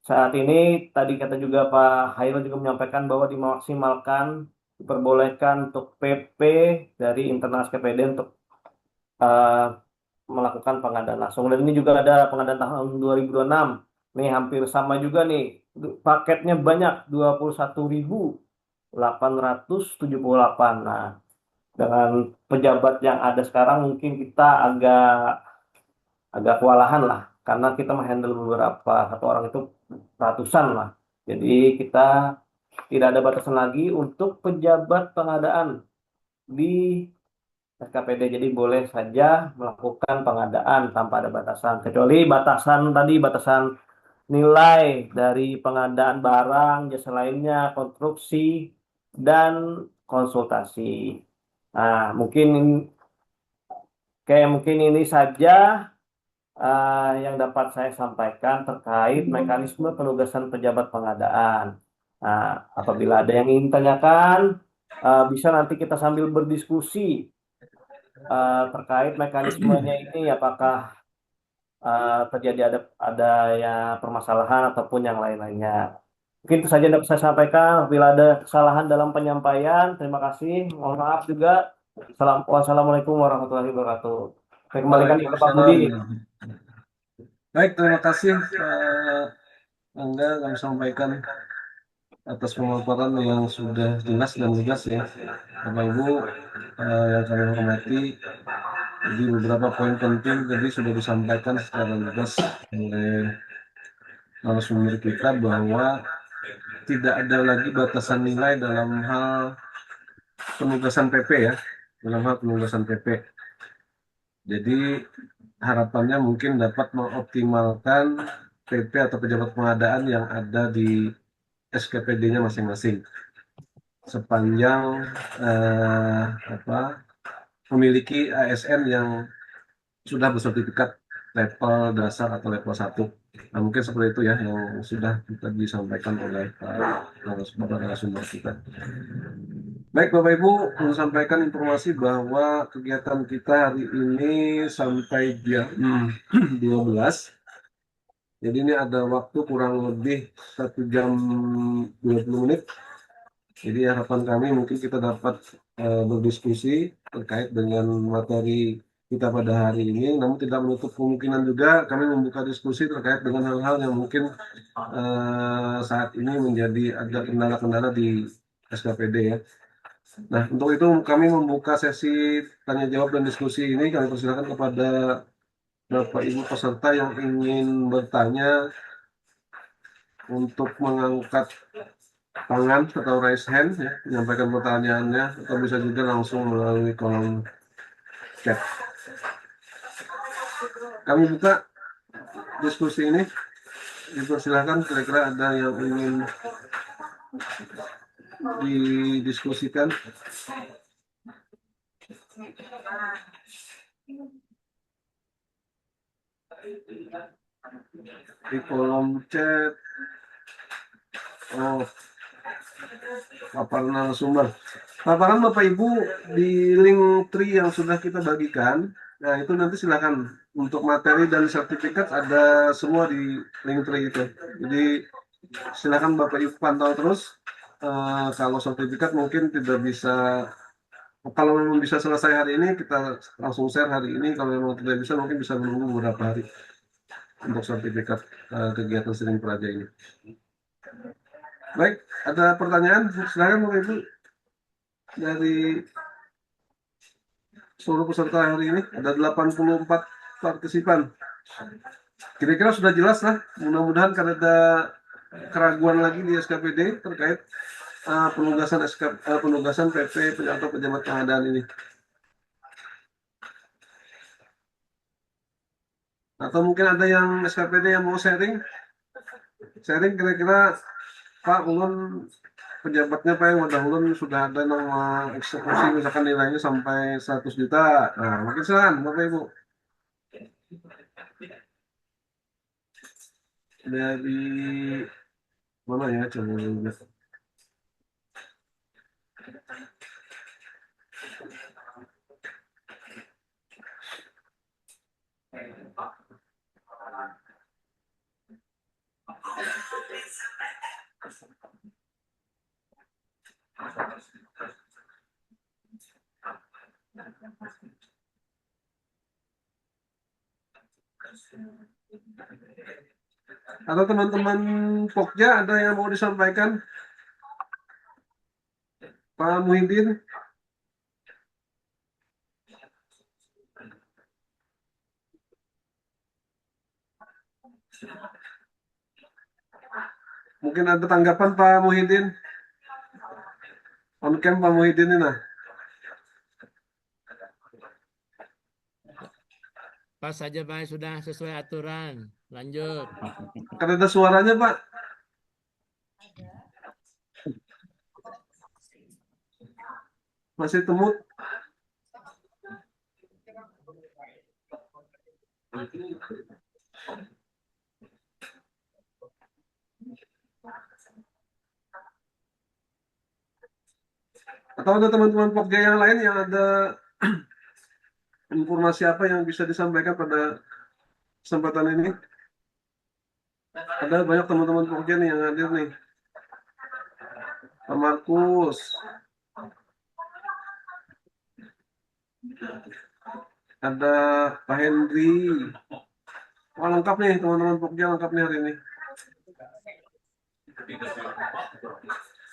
C: saat ini tadi kata juga Pak Hairul juga menyampaikan bahwa dimaksimalkan diperbolehkan untuk PP dari internal SKPD untuk uh, melakukan pengadaan langsung. Dan ini juga ada pengadaan tahun 2026. Nih hampir sama juga nih. Paketnya banyak 21.878. Nah, dengan pejabat yang ada sekarang mungkin kita agak agak kewalahan lah karena kita menghandle beberapa satu orang itu ratusan lah. Jadi kita tidak ada batasan lagi untuk pejabat pengadaan di SKPD. Jadi boleh saja melakukan pengadaan tanpa ada batasan. Kecuali batasan nilai dari pengadaan barang, jasa lainnya, konstruksi, dan konsultasi. Nah, mungkin ini saja yang dapat saya sampaikan terkait mekanisme penugasan pejabat pengadaan. Nah, apabila ada yang ingin tanyakan, bisa nanti kita sambil berdiskusi terkait mekanismenya ini, apakah terjadi ada ya permasalahan ataupun yang lain-lainnya. Mungkin itu saja yang dapat saya sampaikan. Bila ada kesalahan dalam penyampaian, terima kasih. Mohon maaf juga. Wassalamualaikum warahmatullahi wabarakatuh. Saya kembalikan ke Pak Budi.
A: Waalaikumsalam. Baik, terima kasih Angga kami sampaikan atas pemaparan yang sudah jelas dan lugas ya. Bapak Ibu yang kami hormati, jadi beberapa poin penting tadi sudah disampaikan secara lugas oleh narasumber kita bahwa tidak ada lagi batasan nilai dalam hal penugasan PP ya, dalam hal penugasan PP. Jadi harapannya mungkin dapat mengoptimalkan PP atau pejabat pengadaan yang ada di SKPD-nya masing-masing sepanjang memiliki ASN yang sudah bersertifikat level dasar atau level 1. Nah, mungkin seperti itu ya yang sudah kita disampaikan oleh narasumber kita. Baik Bapak Ibu, saya sampaikan informasi bahwa kegiatan kita hari ini sampai jam 12. Jadi ini ada waktu kurang lebih 1 jam 20 menit. Jadi harapan kami mungkin kita dapat berdiskusi terkait dengan materi kita pada hari ini, namun tidak menutup kemungkinan juga kami membuka diskusi terkait dengan hal-hal yang mungkin saat ini menjadi ada kendala-kendala di SKPD ya. Nah, untuk itu kami membuka sesi tanya jawab dan diskusi ini. Kami persilakan kepada Bapak Ibu peserta yang ingin bertanya untuk mengangkat tangan atau raise hand ya, menyampaikan pertanyaannya, atau bisa juga langsung melalui kolom chat. Kami buka diskusi ini. Dipersilakan kira-kira ada yang ingin didiskusikan. Di kolom chat. Oh, paparan narasumber. Paparan Bapak Ibu di link tree yang sudah kita bagikan. Nah, itu nanti silakan untuk materi dan sertifikat ada semua di link tree itu. Jadi silakan Bapak Ibu pantau terus. Kalau sertifikat mungkin tidak bisa, kalau memang bisa selesai hari ini kita langsung share hari ini. Kalau memang tidak bisa mungkin bisa menunggu beberapa hari untuk sertifikat kegiatan sering peraja ini. Baik, ada pertanyaan? Silakan Bapak Ibu dari seluruh peserta hari ini. Ada 84 partisipan. Kira-kira sudah jelas lah. Mudah-mudahan karena ada keraguan lagi di SKPD terkait penugasan PP atau pejabat pengadaan ini. Atau mungkin ada yang SKPD yang mau sharing kira-kira Pak Ulun pejabatnya Pak yang udah Ulun sudah ada nama eksekusi misalkan nilainya sampai 100 juta. Nah, mungkin silakan Bapak Ibu. Dari mana ya coba lihat. Atau teman-teman Pokja ada yang mau disampaikan? Pak Muhyiddin? Mungkin ada tanggapan Pak Muhyiddin? On cam Pak Muhyiddin ini nah.
E: Pas saja Pak, sudah sesuai aturan. Lanjut.
A: Kan ada suaranya Pak. Masih temut. Atau ada teman-teman Pokja yang lain yang ada informasi apa yang bisa disampaikan pada kesempatan ini? Ada banyak teman-teman Pokja nih yang hadir nih. Pak Markus. Ada Pak Henry. Oh, lengkap nih teman-teman, Pokja lengkap nih hari ini.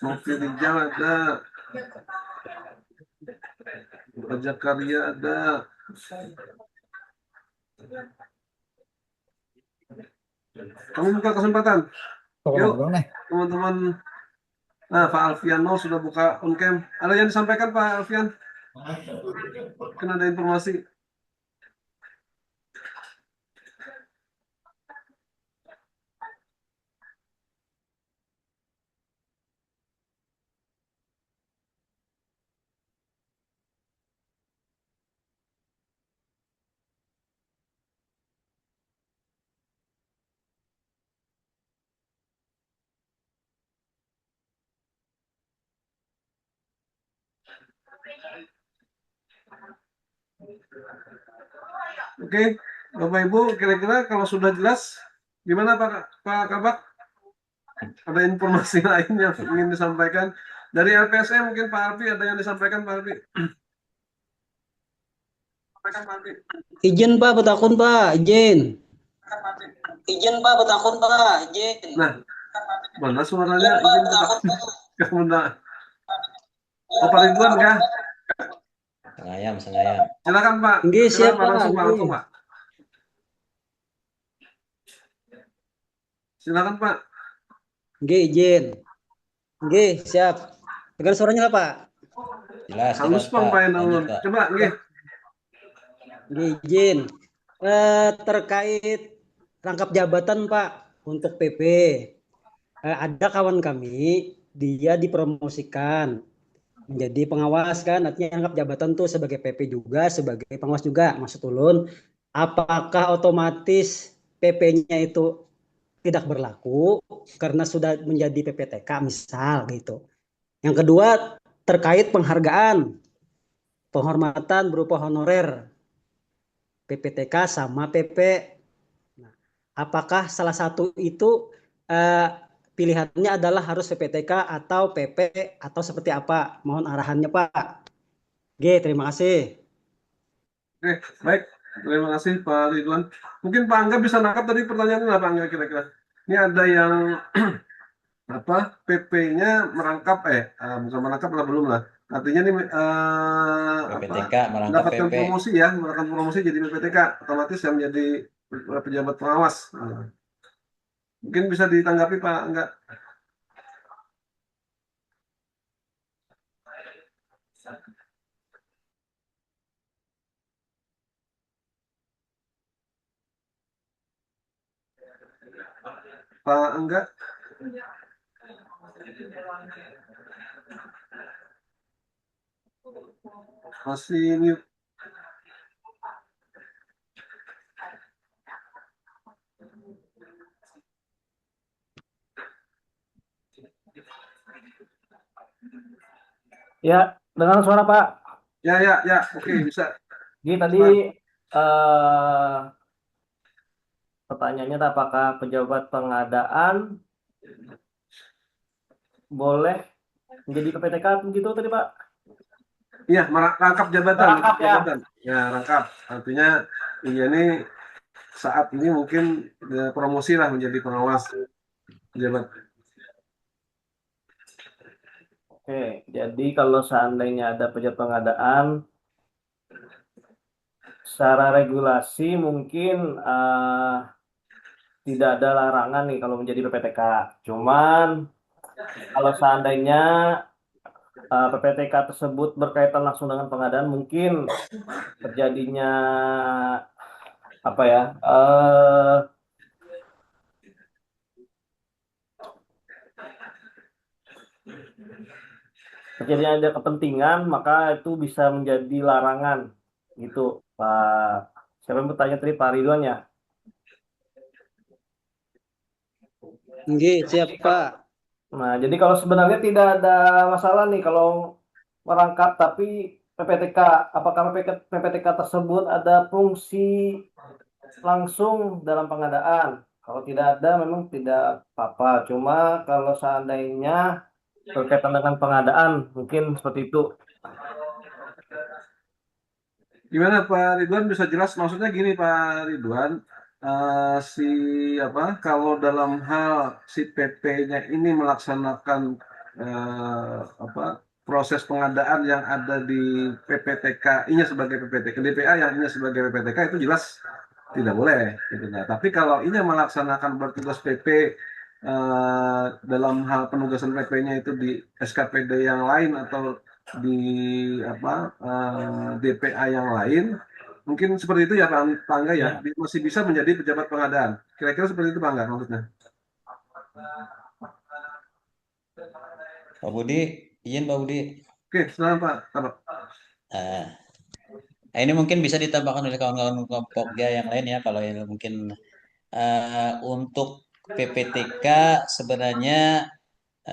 A: Novi Rijal ada, Raja Karya ada. Kami buka kesempatan. Yuk, teman-teman. Nah, Pak Alfiano sudah buka on cam. Ada yang disampaikan Pak Alfian? Mungkin ada informasi. Oke, Bapak Ibu, kira-kira kalau sudah jelas, gimana Pak Kabak? Ada informasi lain yang ingin disampaikan dari LPSM? Mungkin Pak Arfi ada yang disampaikan Pak Arfi? Sampaikan Pak Arfi.
F: Izin Pak, betakun Pak, izin. Izin Pak, betakun Pak, izin.
A: Nah, mana suaranya? Izin Pak. Kemudian, oh Pak Ridwan kah?
D: Sengayam, sengayam.
A: Silakan Pak.
F: Nggih, siap,
A: Silakan
F: Pak.
A: langsung Pak. Silakan Pak.
F: Nggih, izin. Nggih, siap. Dengar suaranya nggak, Pak?
D: Jelas,
A: Halus
D: jelas
A: Pak,
D: Pak.
A: Pak
D: Lanjut
A: Endaun.
D: Pak.
A: Coba, nggih.
F: Nggih, izin. Terkait rangkap jabatan, Pak, untuk PP. Ada kawan kami, dia dipromosikan menjadi pengawas kan, artinya rangkap jabatan tuh sebagai PP juga, sebagai pengawas juga, maksud ulun. Apakah otomatis PP-nya itu tidak berlaku karena sudah menjadi PPTK misal gitu. Yang kedua terkait penghargaan, penghormatan berupa honorer PPTK sama PP. Nah, apakah salah satu itu pilihannya adalah harus PPTK atau PP atau seperti apa? Mohon arahannya Pak. Oke, terima kasih.
A: Oke, baik. Terima kasih Pak Ridwan. Mungkin Pak Angga bisa nangkap tadi pertanyaannya apa Angga kira-kira? Ini ada yang apa PP-nya merangkap bukan merangkap lah belum lah. Artinya nih
D: PPTK merangkap
A: mendapatkan
D: PP.
A: promosi ya, mendapatkan promosi jadi PPTK, otomatis yang menjadi pejabat pengawas. Mungkin bisa ditanggapi Pak Angga. Pak Angga. Masih mute.
C: Ya, dengar suara Pak.
A: Ya, oke, bisa.
C: Jadi tadi pertanyaannya apakah pejabat pengadaan boleh menjadi PPTK begitu tadi Pak?
A: Iya, rangkap jabatan.
C: Rangkap ya.
A: Ya, rangkap. Artinya iya nih saat ini mungkin promosi lah menjadi pengawas pejabat.
C: Oke, jadi kalau seandainya ada pejabat pengadaan, secara regulasi mungkin tidak ada larangan nih kalau menjadi PPTK. Cuman kalau seandainya PPTK tersebut berkaitan langsung dengan pengadaan, mungkin terjadinya apa ya? Terjadinya ada kepentingan, maka itu bisa menjadi larangan gitu, Pak. Siapa yang bertanya tadi, Pak Ridwan ya?
F: Nggih, siap Pak.
C: Nah, jadi kalau sebenarnya tidak ada masalah nih kalau merangkap, tapi PPTK, apakah PPTK tersebut ada fungsi langsung dalam pengadaan? Kalau tidak ada, memang tidak apa-apa. Cuma kalau seandainya berkaitan dengan pengadaan, mungkin seperti itu.
A: Gimana Pak Ridwan bisa jelas? Maksudnya gini Pak Ridwan, si apa kalau dalam hal si PP-nya ini melaksanakan apa proses pengadaan yang ada di PPTK-nya sebagai PPTK, DPA yang ini sebagai PPTK itu jelas tidak boleh gitu. Nah, tapi kalau ini melaksanakan bertugas PP dalam hal penugasan PP-nya itu di SKPD yang lain atau di apa DPA yang lain. Mungkin seperti itu ya Pak Angga ya,
C: Ya,
A: masih bisa menjadi pejabat pengadaan. Kira-kira seperti itu Pak Angga maksudnya.
D: Pak Budi, izin Pak Budi.
A: Oke, silakan Pak. Kalau
D: Nah, ini mungkin bisa ditambahkan oleh kawan-kawan Pokja yang lain ya, kalau yang mungkin untuk PPTK sebenarnya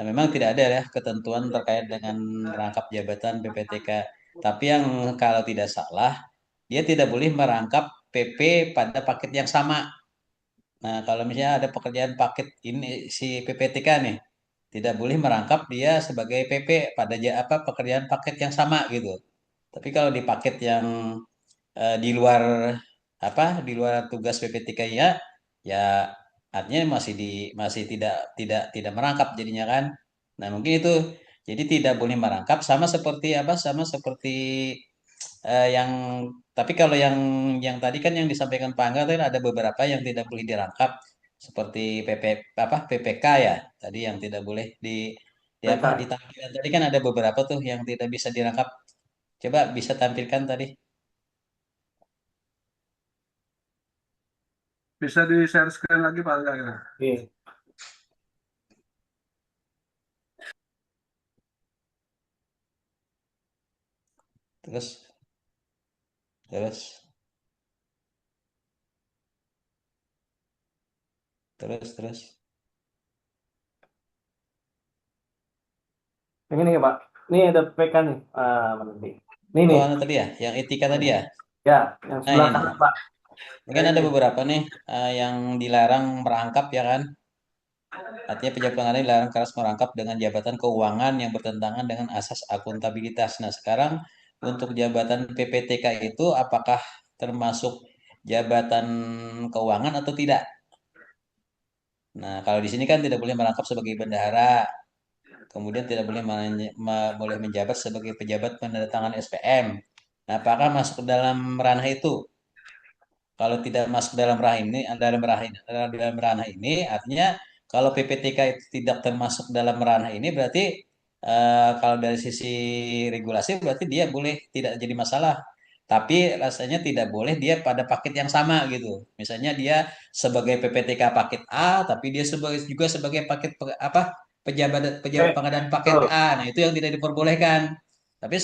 D: memang tidak ada ya ketentuan terkait dengan rangkap jabatan PPTK. Tapi yang kalau tidak salah, dia tidak boleh merangkap PP pada paket yang sama. Nah, kalau misalnya ada pekerjaan paket ini si PPTK nih, tidak boleh merangkap dia sebagai PP pada pekerjaan paket yang sama gitu. Tapi kalau di paket yang di luar di luar tugas PPTK ya, ya artinya masih tidak merangkap jadinya kan. Nah, mungkin itu jadi tidak boleh merangkap sama seperti yang tapi kalau yang tadi kan yang disampaikan Pak Angga tadi ada beberapa yang tidak boleh dirangkap seperti PPK ya. Tadi yang tidak boleh
C: PK.
D: ditampilkan. Tadi kan ada beberapa tuh yang tidak bisa dirangkap. Coba bisa tampilkan tadi.
A: bisa di share screen lagi Pak Angga ya.
C: Oke.
D: Terus terus terus.
C: Yang ini ya Pak. Ini ada PK nih. Mana nih? Ini nih.
D: Oh, anu tadi ya, yang etika tadi ya.
C: Ya, yang
D: Nah,
C: sebelah
D: ini nih.
C: kanan Pak.
D: Ini
C: Nah,
D: kan ada
C: ini.
D: beberapa nih yang dilarang merangkap ya kan. Artinya pejabat pengadaan dilarang keras merangkap dengan jabatan keuangan yang bertentangan dengan asas akuntabilitas. Nah, sekarang untuk jabatan PPTK itu apakah termasuk jabatan keuangan atau tidak? Nah, kalau di sini kan tidak boleh merangkap sebagai bendahara, kemudian tidak boleh boleh menjabat sebagai pejabat penandatangan SPM. Nah, apakah masuk ke dalam ranah itu? Kalau tidak masuk dalam ranah ini, dalam ranah ini, artinya kalau PPTK itu tidak termasuk dalam ranah ini, berarti kalau dari sisi regulasi berarti dia boleh tidak jadi masalah. Tapi rasanya tidak boleh dia pada paket yang sama gitu. Misalnya dia sebagai PPTK paket A, tapi dia juga sebagai pejabat pejabat
C: Oke.
D: pengadaan paket
C: Betul.
D: A. Nah, itu yang tidak diperbolehkan. Tapi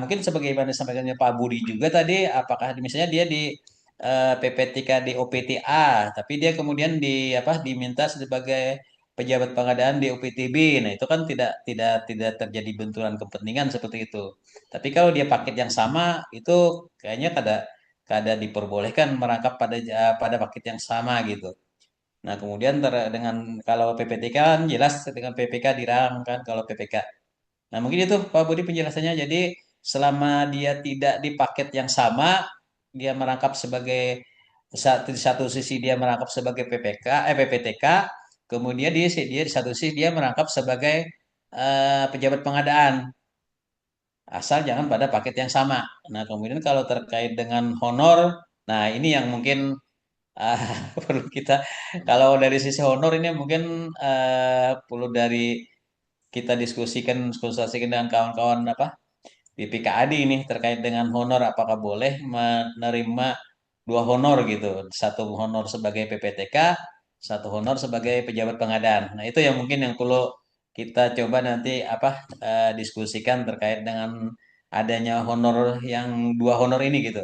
D: mungkin sebagaimana disampaikannya Pak Budi juga tadi, apakah misalnya dia di PPTK di OPTA, tapi dia kemudian diminta sebagai pejabat pengadaan di OPTB. Nah, itu kan tidak terjadi benturan kepentingan seperti itu. Tapi kalau dia paket yang sama, itu kayaknya kada kada diperbolehkan merangkap pada paket yang sama gitu. Nah, kemudian dengan kalau PPTK kan jelas dengan PPK dirang kan kalau PPK. Nah, mungkin itu Pak Budi penjelasannya. Jadi, selama dia tidak di paket yang sama, dia merangkap sebagai di satu sisi dia merangkap sebagai PPTK, kemudian dia di satu sisi dia merangkap sebagai pejabat pengadaan, asal jangan pada paket yang sama. Nah, kemudian kalau terkait dengan honor, nah ini yang mungkin ah, perlu kita kalau dari sisi honor ini mungkin perlu kita diskusikan dengan kawan-kawan di PKAD ini terkait dengan honor apakah boleh menerima dua honor gitu, satu honor sebagai PPTK, satu honor sebagai pejabat pengadaan. Nah, itu yang mungkin yang perlu kita coba nanti diskusikan terkait dengan adanya honor yang dua honor ini gitu.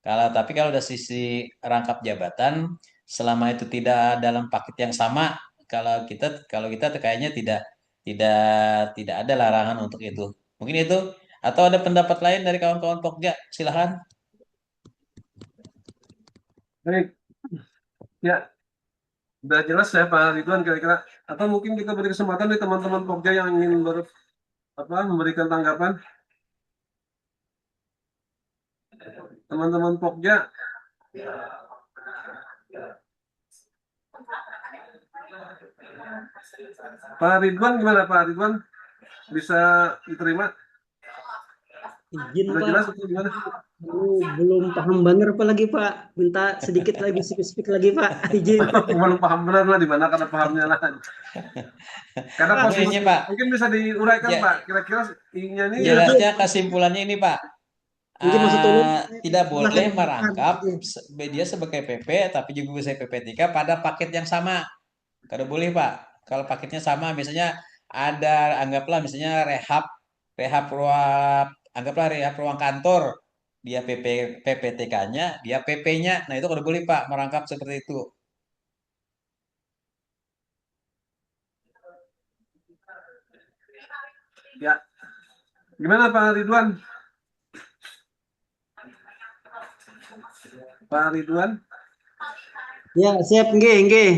D: Tapi kalau dari sisi rangkap jabatan, selama itu tidak dalam paket yang sama, kalau kita kayaknya tidak tidak ada larangan untuk itu. Mungkin itu atau ada pendapat lain dari kawan-kawan Pokja? Silahkan.
A: Baik, ya udah jelas ya Pak Ridwan kira-kira. Atau mungkin kita beri kesempatan nih teman-teman Pokja yang ingin memberikan tanggapan. Teman-teman Pokja Pak Ridwan gimana Pak Ridwan? Bisa diterima?
F: Izin
A: Sudah
F: Pak,
A: jelas atau gimana?
F: belum paham bener Pak lagi Pak. Minta sedikit lagi spesifik lagi Pak. Izin.
A: Belum paham benar lah di mana kata pahamnya lah. Karena
F: Pak,
A: posisi
D: Ini Pak,
A: mungkin bisa diuraikan
D: ya,
A: Pak. Kira-kira ininya nih
F: iya, izin.
D: jelasnya kesimpulannya ini Pak.
F: Mungkin maksud tolong
D: Tidak
F: jelaskan
D: boleh
F: ke depan.
D: merangkap
F: Izin.
D: dia sebagai PP tapi juga bisa PPTK pada paket yang sama. Kalau boleh Pak, kalau paketnya sama, misalnya ada anggaplah misalnya rehab rehab ruang anggaplah rehab ruang kantor, dia PPTK-nya, dia PP-nya. Nah, itu kalau boleh Pak merangkap seperti itu.
A: ya. Gimana Pak Ridwan? Pak Ridwan
F: Ya, siap nggih, nggih.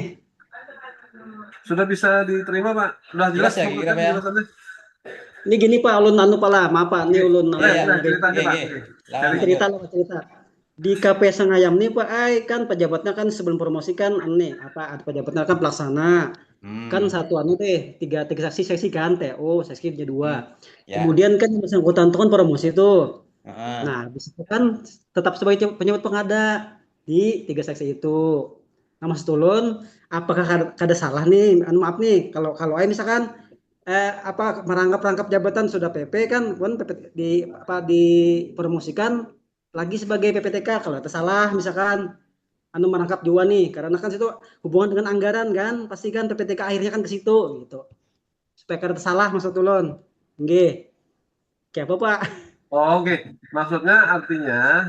A: sudah bisa diterima Pak? Sudah jelas
D: Jelas ya
A: maksudnya
D: kira Pak ya?
A: penjelasannya?
F: Ini gini Pak, ulun anu Pak lah, maaf Pak, ini
A: Oke.
F: ulun
D: Iya, iya,
A: Udah cerita aja
D: iya,
A: Pak.
D: iya.
A: Oke.
D: Lawan
A: Sharing.
F: cerita
D: lanjut.
F: lah cerita. Di KP Sangayam nih Pak, kan pejabatnya kan sebelum promosi kan nih apa ada pejabatnya kan pelaksana. Kan
D: Hmm,
F: satu anu teh tiga saksi seksi kan TO seksi punya dua.
D: hmm, ya.
F: Kemudian kan yang bersangkutan itu kan promosi tuh.
D: Heeh.
F: Nah, habis itu kan tetap sebagai penyebut pengada di tiga seksi itu. Nah, Mas Tulun, apakah kada salah nih? Anu maaf nih, kalau kalau misalkan apa merangkap-rangkap jabatan sudah PP kan, kan PP, dipromosikan lagi sebagai PPTK kalau ada salah misalkan anu merangkap dua nih, karena kan situ hubungan dengan anggaran kan, pasti kan PPTK akhirnya kan ke situ gitu. Supaya kada salah Mas Tulun. Nggih. Kayak apa, Pak?
A: Oh, oke. Maksudnya artinya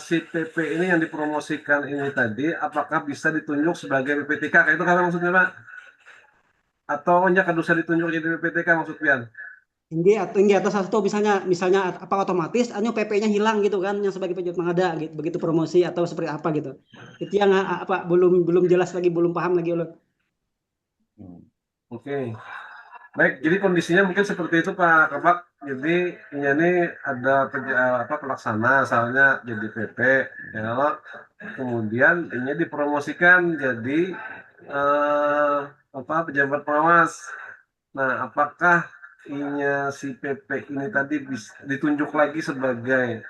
A: si PP ini yang dipromosikan ini tadi apakah bisa ditunjuk sebagai PPTK? Kayak itu kan maksudnya Pak? Atau hanya kan bisa ditunjuk jadi PPTK maksudnya?
F: Tinggi atas satu misalnya misalnya apa otomatis anu PP-nya hilang gitu kan yang sebagai penjut mengada gitu begitu promosi atau seperti apa gitu. Itu yang apa belum belum jelas lagi belum paham lagi ulun.
D: Hmm.
A: Oke. Baik, jadi kondisinya mungkin seperti itu Pak Kabak. Jadi ini ada pelaksana, asalnya jadi PP, ya. Kemudian ini dipromosikan jadi pejabat pengawas. Nah, apakah si PP ini tadi ditunjuk lagi sebagai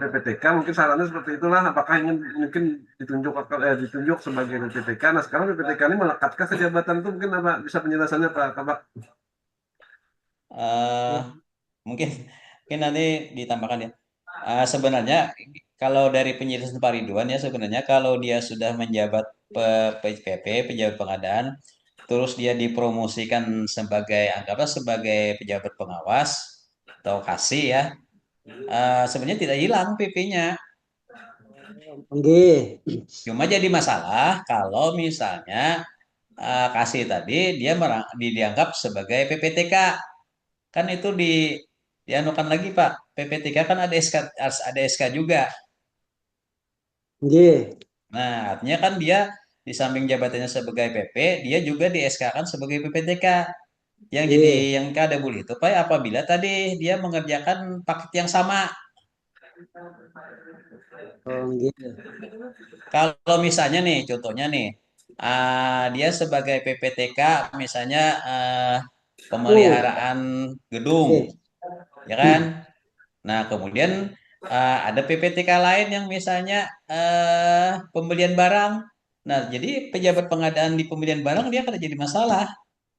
A: PPTK? Mungkin sarannya seperti itulah. Apakah ingin mungkin ditunjuk sebagai PPTK? Nah, sekarang PPTK ini melekatkan ke jabatan itu mungkin apa? Bisa penjelasannya Pak Kabak?
D: Eh,
F: Ya.
D: mungkin mungkin nanti ditambahkan ya. Sebenarnya kalau dari penjelasan Pak Ridwan ya, sebenarnya kalau dia sudah menjabat PPP, pejabat pengadaan, terus dia dipromosikan sebagai anggaplah sebagai pejabat pengawas atau kasih ya, sebenarnya tidak hilang PP-nya.
F: Nggih.
D: Cuma jadi masalah kalau misalnya kasih tadi dia dianggap sebagai PPTK, kan itu dianukan lagi Pak. PPTK kan ada SK, harus ada SK juga.
F: Nggih.
D: Nah, artinya kan dia di samping jabatannya sebagai PP, dia juga di SK kan sebagai PPTK. Yang jadi
F: Nggih.
D: yang kada boleh itu Pak apabila tadi dia mengerjakan paket yang sama.
F: Oh, nggih.
D: Kalau misalnya nih, contohnya nih, dia sebagai PPTK misalnya
F: Oh,
D: pemeliharaan gedung,
F: oke.
D: ya kan? Nah, kemudian ada PPTK lain yang misalnya pembelian barang. Nah, jadi pejabat pengadaan di pembelian barang dia akan jadi masalah.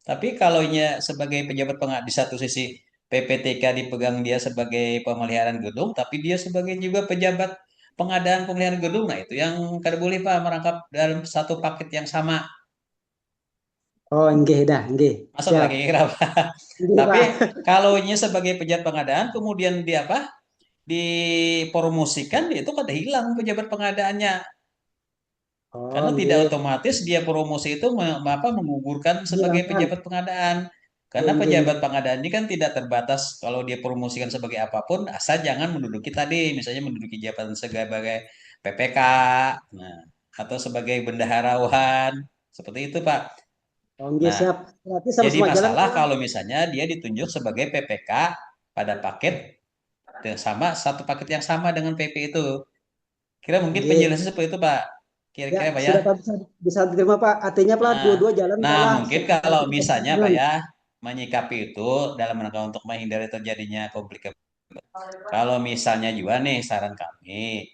D: Tapi kalau sebagai pejabat pengadaan di satu sisi PPTK dipegang dia sebagai pemeliharaan gedung, tapi dia sebagai juga pejabat pengadaan pemeliharaan gedung. Nah, itu yang kada boleh Pak merangkap dalam satu paket yang sama.
F: Oh, nggih dah, nggih.
D: Masuk
F: Siap.
D: lagi kira Pak.
F: Nggih,
D: Tapi
F: Pak.
D: kalau sebagai pejabat pengadaan kemudian dia apa? Dipromosikan itu kada hilang pejabat pengadaannya.
F: Oh,
D: Karena tidak
F: nggih.
D: otomatis dia promosi itu menggugurkan sebagai
F: Hilangkan.
D: pejabat pengadaan.
F: Nggih,
D: Karena
F: nggih,
D: pejabat
F: nggih.
D: pengadaan ini kan tidak terbatas kalau dia promosikan sebagai apapun, asal jangan menduduki tadi, misalnya menduduki jabatan sebagai PPK, nah, atau sebagai bendaharawan, seperti itu Pak.
F: Oh, nggih,
D: Nah,
F: siap. Berarti
D: jadi
F: sama-sama jalan,
D: masalah
F: Pak.
D: kalau misalnya dia ditunjuk sebagai PPK pada paket sama satu paket yang sama dengan PP itu. Kira mungkin
F: Nggih.
D: penjelasan seperti itu Pak. Kira-kira
F: Ya,
D: Pak ya.
F: sudah Pak, bisa diterima Pak. Artinya Pak,
D: Nah,
F: dua-dua jalan Pak
D: nah
F: lah.
D: mungkin kalau misalnya Pak ya menyikapi itu dalam rangka untuk menghindari terjadinya konflik. Kalau misalnya juga nih saran kami,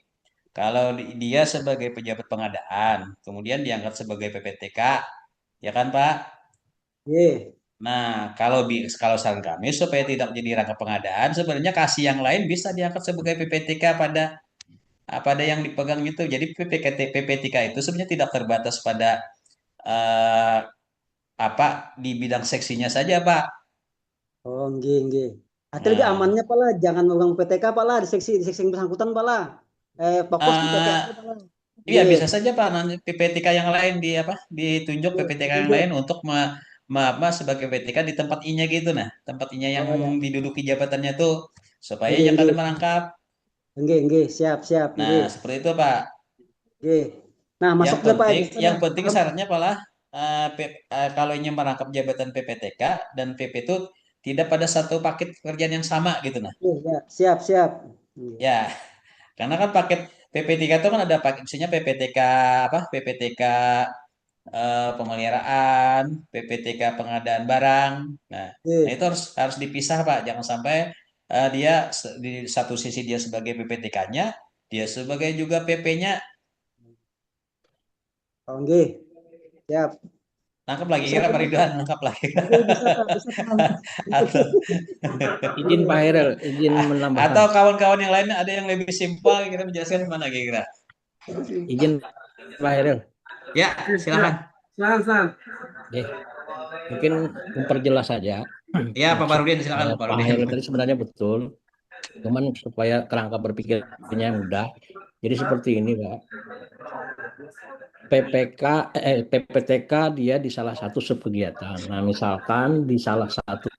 D: kalau dia sebagai pejabat pengadaan, kemudian diangkat sebagai PPTK, ya kan Pak?
F: Ye.
D: Nah, kalau saran kami supaya tidak jadi rangka pengadaan, sebenarnya kasih yang lain bisa diangkat sebagai PPTK pada yang dipegang itu. Jadi PPTK itu sebenarnya tidak terbatas pada eh, apa di bidang seksinya saja, Pak.
F: Oh, nggih, nggih. Artinya lebih
D: Nah,
F: amannya Pak lah, jangan megang PTK Pak lah, di seksi yang bersangkutan Pak lah. Fokus di PT
D: eh
F: aja Pak lah.
D: iya
F: Nggih.
D: bisa saja Pak nanti PPTK yang lain ditunjuk
F: Nggih,
D: PPTK yang
F: ditunjuk.
D: lain untuk sebagai PPTK di tempat I-nya gitu nah, tempat I-nya yang
F: Oh ya.
D: diduduki jabatannya tuh supaya
F: Nggih,
D: yang kada
F: nggih.
D: merangkap.
F: Nggih, nggih, siap, siap,
D: Nah,
F: nggih.
D: seperti itu Pak.
F: Nggih. Nah,
D: Yang
F: masuk deh Pak,
D: penting,
F: gimana?
D: yang penting syaratnya adalah kalau ingin merangkap jabatan PPTK dan PP itu tidak pada satu paket pekerjaan yang sama gitu nah.
F: Nggih, ya, siap, siap. Nggih.
D: Ya, karena kan paket PP3 itu kan ada paket misalnya PPTK apa? PPTK pemeliharaan, PPTK pengadaan barang. Nah,
F: Nggih.
D: itu harus harus dipisah Pak. Jangan sampai dia di satu sisi dia sebagai PPTK-nya, dia sebagai juga PP-nya.
F: Oh, nggih. Siap.
D: Nangkap lagi
F: Bisa
D: kira Pak
F: paham Pak.
D: Ridwan, nangkap lagi.
F: Nggih, bisa Pak, bisa paham.
D: Atau
E: Izin Pak Hairil, izin menambahkan.
D: atau kawan-kawan yang lain ada yang lebih simpel kira menjelaskan mana kira.
E: Izin Pak Hairil.
D: Ya,
A: Oke, siap.
D: silakan.
A: Silakan.
E: Oke, mungkin memperjelas saja.
D: Ya, Pak
E: Maksud
D: Parudin silakan Pak
E: Pak
D: Parudin.
E: Hairil tadi sebenarnya betul, cuman supaya kerangka berpikirnya mudah. Jadi seperti ini, Pak. PPTK dia di salah satu subkegiatan. Nah, misalkan di salah satu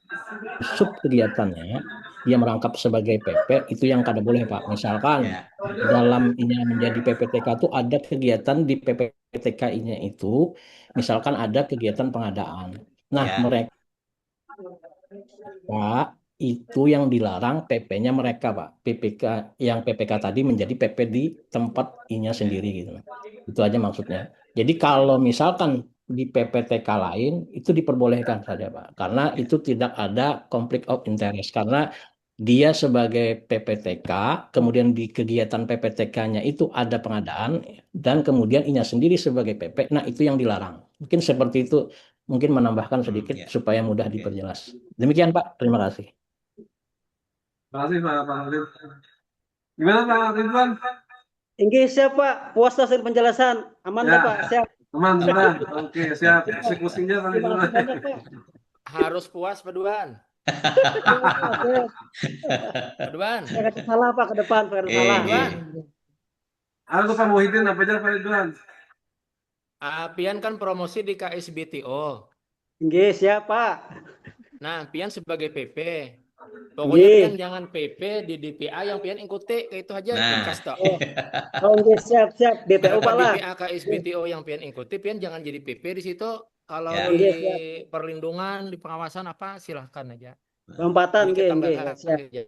E: subkegiatannya dia merangkap sebagai PP, itu yang kada boleh, Pak. Misalkan
D: Ya,
E: dalam ini menjadi PPTK itu ada kegiatan di PPTK-nya itu, misalkan ada kegiatan pengadaan. Nah,
D: ya,
E: mereka Pak, itu yang dilarang PP-nya mereka, Pak. PPK yang PPK tadi menjadi PP di tempat I-nya
D: ya,
E: sendiri gitu. Itu aja maksudnya. Jadi kalau misalkan di PPTK lain itu diperbolehkan saja, Pak. Karena
D: ya.
E: itu tidak ada conflict of interest karena dia sebagai PPTK, kemudian di kegiatan PPTK-nya itu ada pengadaan dan kemudian I-nya sendiri sebagai PP. Nah, itu yang dilarang. Mungkin seperti itu, mungkin menambahkan sedikit
D: Ya.
E: supaya mudah
D: Oke.
E: diperjelas. Demikian Pak, terima kasih.
A: Terima kasih Pak Halil. Gimana Pak Ridwan?
F: Nggih, siap Pak. Puas hasil penjelasan. Aman dah
A: Ya,
F: Pak, siap.
A: aman sudah. Oke, siap.
F: Siap.
A: Eksekusinya Pak
F: Terima
A: Ridwan.
F: kasih banyak Pak.
E: Harus puas, Pak Duan.
F: Siap, Pak, siap.
E: Pak Duan.
F: Saya kata salah Pak ke depan, saya kata salah.
D: Oke.
A: Halo Pak Muhyiddin, apa aja Pak Ridwan?
E: Pian kan promosi di KSBTO.
F: Nggih, siap Pak.
E: Nah, Pian sebagai PP. Pokoknya
F: Nggih.
E: Pian jangan PP di DPA yang Pian ikuti, kayak itu aja
D: Nah,
E: tegas toh.
F: Oh, oh nggih, siap, siap. DPO Pak lah.
E: DPA KSBTO yang Pian ikuti, Pian jangan jadi PP di situ. Kalau
D: Ya.
E: di
F: Nggih, siap.
E: perlindungan, di pengawasan apa silahkan aja.
F: Lompatan
E: Jadi
F: nggih, nggih,
E: ketambahan
F: siap.
E: aja.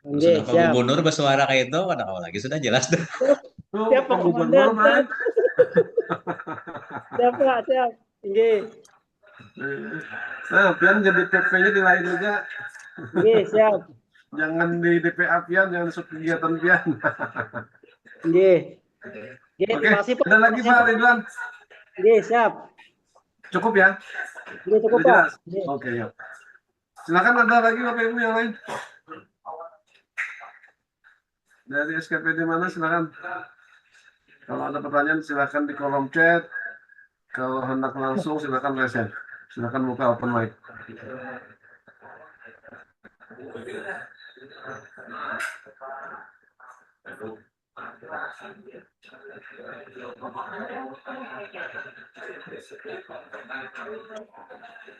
F: Nggih,
D: sudah Pak
F: siap.
D: Gubernur bersuara kayak itu, pada awal lagi sudah jelas tuh.
A: Tuh,
F: Siap Pak
A: Pak
F: Komandan.
A: Gubernur, Pak.
F: Siap Pak, siap. Nggih.
A: Nah, Pian jadi PP-nya di lain juga.
F: Nggih, siap.
A: Jangan di DPA Pian, jangan masuk kegiatan Pian.
F: Nggih. Nggih,
A: Oke,
F: terima kasih Pak.
A: ada lagi Pak Ridwan.
F: Nggih, siap.
A: Cukup ya?
F: Nggih, cukup
A: Sudah
F: Pak.
A: jelas?
F: Nggih.
A: Oke, ya. Silakan ada lagi Bapak Ibu yang lain. Dari SKPD mana silakan. Kalau ada pertanyaan silakan di kolom chat. Kalau hendak langsung silakan raise hand. Silakan buka open mic.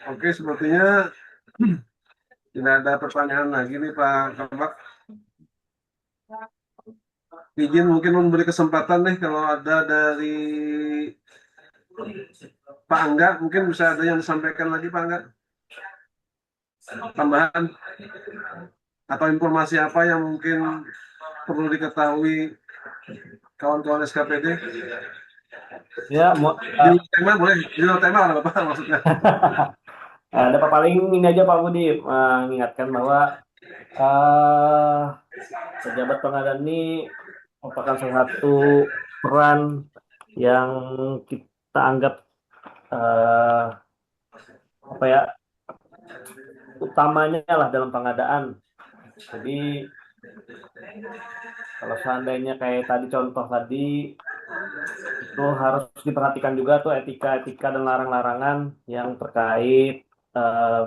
A: Oke, sepertinya tidak ada pertanyaan lagi nih Pak Kabak. Izin mungkin memberi kesempatan nih kalau ada dari Pak Angga, mungkin bisa ada yang disampaikan lagi Pak Angga? Tambahan atau informasi apa yang mungkin perlu diketahui kawan-kawan SKPD?
C: Ya,
A: Di luar tema boleh, di luar tema apa Bapak maksudnya?
C: dapat paling ini aja Pak Budi mengingatkan bahwa eh pejabat pengadaan ini merupakan salah satu peran yang kita anggap eh, apa ya utamanya lah dalam pengadaan. Jadi kalau seandainya kayak tadi contoh tadi itu harus diperhatikan juga tuh etika-etika dan larang-larangan yang terkait eh,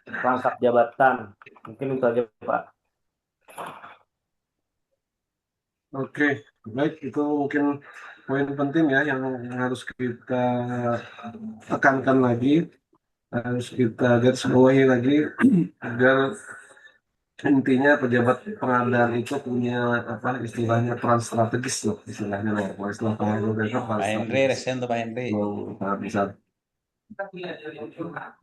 C: rangkap jabatan. Mungkin itu aja Pak.
A: Oke, baik, itu mungkin poin penting ya yang harus kita tekankan lagi, harus kita garis bawahi lagi agar intinya pejabat pengadaan itu punya apa istilahnya peran strategis loh, istilahnya loh, kalau istilah Pak Heru itu peran
D: Pak Henry,
A: strategis.
D: resen tuh Pak Henry.
A: Sangat besar.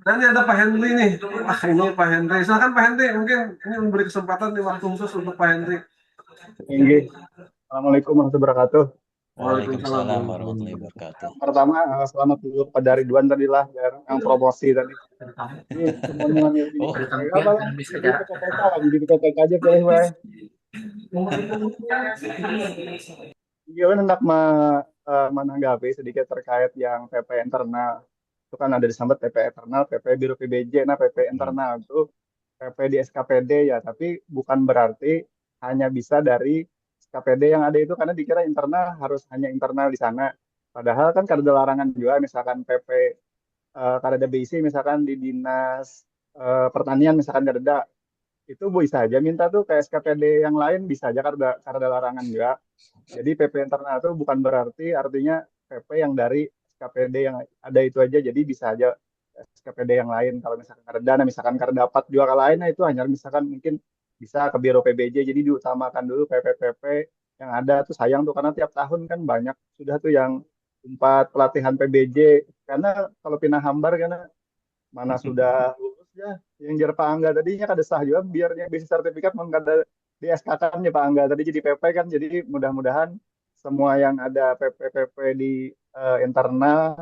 A: Nah, ini ada Pak Henry nih. Wah, ini Pak Henry. Silakan Pak Henry, mungkin ini memberi kesempatan di waktu khusus untuk Pak Henry.
G: Tinggi. Assalamualaikum warahmatullahi wabarakatuh.
A: Waalaikumsalam
D: Waalaikumsalam
A: warahmatullahi
D: warahmatullahi
A: wabarakatuh.
D: wabarakatuh.
G: Pertama, selamat dulu kepada Ridwan tadi lah yang promosi tadi. Ini semuanya ini
D: Oh,
G: apa lah? Jadi PPTK lah, jadi PPTK aja pilih wae. Iya, hendak menanggapi sedikit terkait yang PP internal. Itu kan ada disambat PP internal, PP Biro PBJ, nah PP internal itu PP di SKPD ya, tapi bukan berarti hanya bisa dari SKPD yang ada itu karena dikira internal harus hanya internal di sana. Padahal kan kada ada larangan juga misalkan PP kada ada BIC misalkan di dinas pertanian misalkan kada ada itu bisa aja minta tuh ke SKPD yang lain bisa aja karena ada larangan juga. Jadi PP internal itu bukan berarti artinya PP yang dari SKPD yang ada itu aja. Jadi bisa aja SKPD yang lain. Kalau misalkan karena dana, misalkan karena dapat juga ke lainnya itu hanya misalkan mungkin bisa ke Biro PBJ. Jadi diutamakan dulu PP-PP yang ada tuh sayang tuh karena tiap tahun kan banyak sudah tuh yang tempat pelatihan PBJ. Karena kalau pindah hambar karena mana sudah lulus ya yang jar Pak Angga tadinya kada sah juga biarnya bisa sertifikat mau kada di SK kan ya Pak Angga tadi jadi PP kan jadi mudah-mudahan semua yang ada PP di internal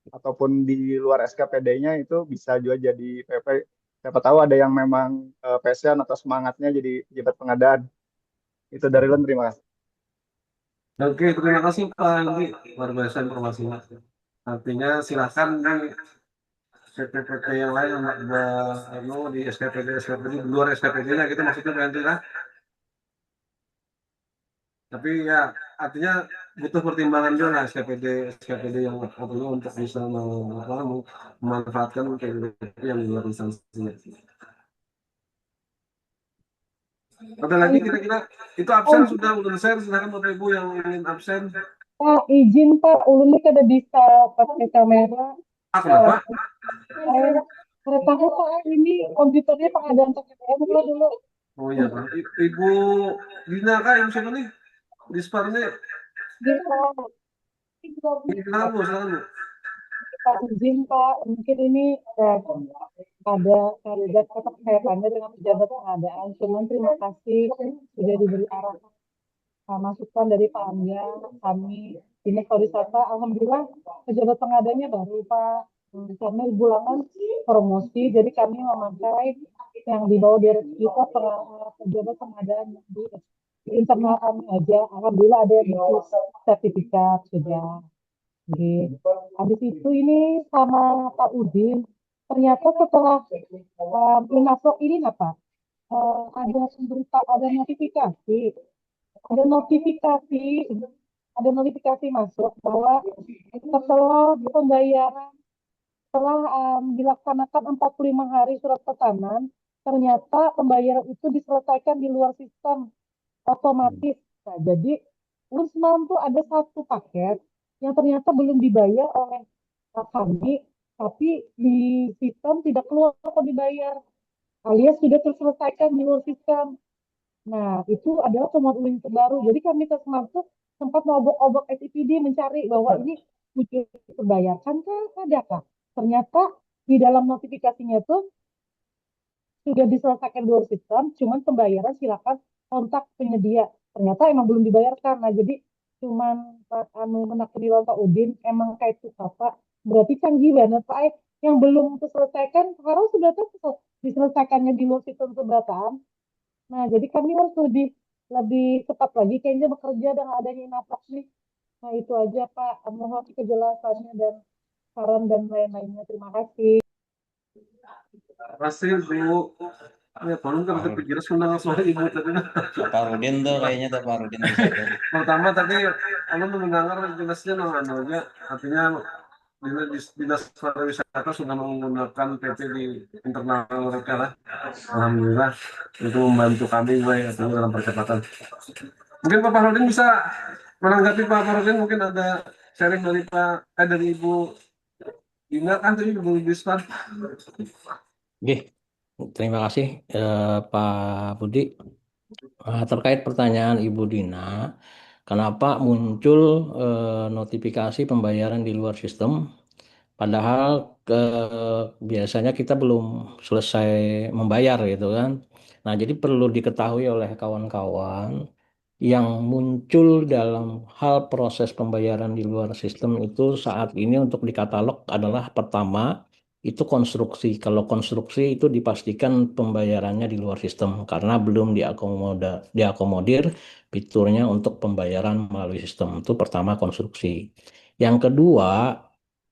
G: ataupun di luar SKPD-nya itu bisa juga jadi PP siapa tahu ada yang memang passion atau semangatnya jadi pejabat pengadaan itu dari Len terima kasih.
A: Oke, terima kasih Pak Henry. Luar biasa informasinya. Artinya silakan di PT-PT yang lain di SKPD di luar SKPD-nya gitu maksudnya Pak Henry lah. Tapi ya artinya butuh pertimbangan juga lah SKPD yang artinya untuk bisa memanfaatkan PPT yang di luar instansinya. Ada lagi kira-kira itu absen sudah share silakan Bapak Ibu yang ingin absen.
H: Pak, izin Pak, ulunnya kada bisa pakai kamera.
A: Kenapa?
H: Saya tahu Pak, ini komputernya pengadaan pakai kamera dulu.
A: Oh iya Pak. Ibu Dina kah yang siapa nih? Disparnya.
H: Bisa.
A: Silakan Bu, silakan Bu.
H: Pak, izin Pak, mungkin ini ada kandidat tetap saya tanya dengan pejabat pengadaan. Cuman terima kasih sudah diberi arahan masukan dari Pak Angga, kami Dinas Pariwisata, alhamdulillah pejabat pengadanya baru Pak, karena Ibu Langan promosi, jadi kami memakai yang di bawah direksi kita pejabat pengadaan di internal kami aja, alhamdulillah ada yang sertifikat sudah. Gitu. Habis itu ini sama Pak Udin, ternyata setelah Inasok ini apa? Ada pemberita, ada notifikasi masuk bahwa setelah pembayaran setelah dilaksanakan 45 hari surat pesanan, ternyata pembayaran itu diselesaikan di luar sistem otomatis. Nah, jadi Unsmam tuh ada satu paket yang ternyata belum dibayar oleh kami, tapi di sistem tidak keluar atau dibayar, alias sudah terselesaikan di luar sistem. Nah, itu adalah temuan ulin terbaru. Jadi kami termasuk sempat mengobok-obok SIPD mencari bahwa ini sudah terbayarkan kah, ada kah? Ternyata di dalam notifikasinya itu sudah diselesaikan di luar sistem, cuman pembayaran silakan kontak penyedia. Ternyata emang belum dibayarkan. Nah, jadi cuman Pak anu kena di Pak Udin emang kayak itu Pak. Berarti canggih banget Pak. Yang belum terselesaikan sekarang sudah diselesaikannya di luar sistem keberatan. Nah, jadi kami harus lebih lebih cepat lagi kayaknya bekerja dengan adanya Inaprox nih. Nah, itu aja Pak. Mohon kejelasannya dan saran dan lain-lainnya. Terima kasih.
A: Pasti Bu, ya Pak kan kepikiran sudah soal ibu tadi.
D: Pak Rudin tuh kayaknya tuh Pak Rudin bisa tuh.
A: Pertama tadi aku mendengar jelasnya namanya, artinya dinas pariwisata sudah menggunakan PT di internal mereka lah. Alhamdulillah itu membantu kami dalam percepatan. Mungkin Pak Farudin bisa menanggapi Pak Farudin, mungkin ada sharing dari dari Ibu Dina kan tadi Ibu Bisman.
E: Oke, terima kasih Pak Budi. Terkait pertanyaan Ibu Dina, kenapa muncul notifikasi pembayaran di luar sistem, padahal biasanya kita belum selesai membayar gitu kan. Nah, jadi perlu diketahui oleh kawan-kawan yang muncul dalam hal proses pembayaran di luar sistem itu saat ini untuk di katalog adalah pertama itu konstruksi. Kalau konstruksi itu dipastikan pembayarannya di luar sistem karena belum diakomodir fiturnya untuk pembayaran melalui sistem. Itu pertama konstruksi. Yang kedua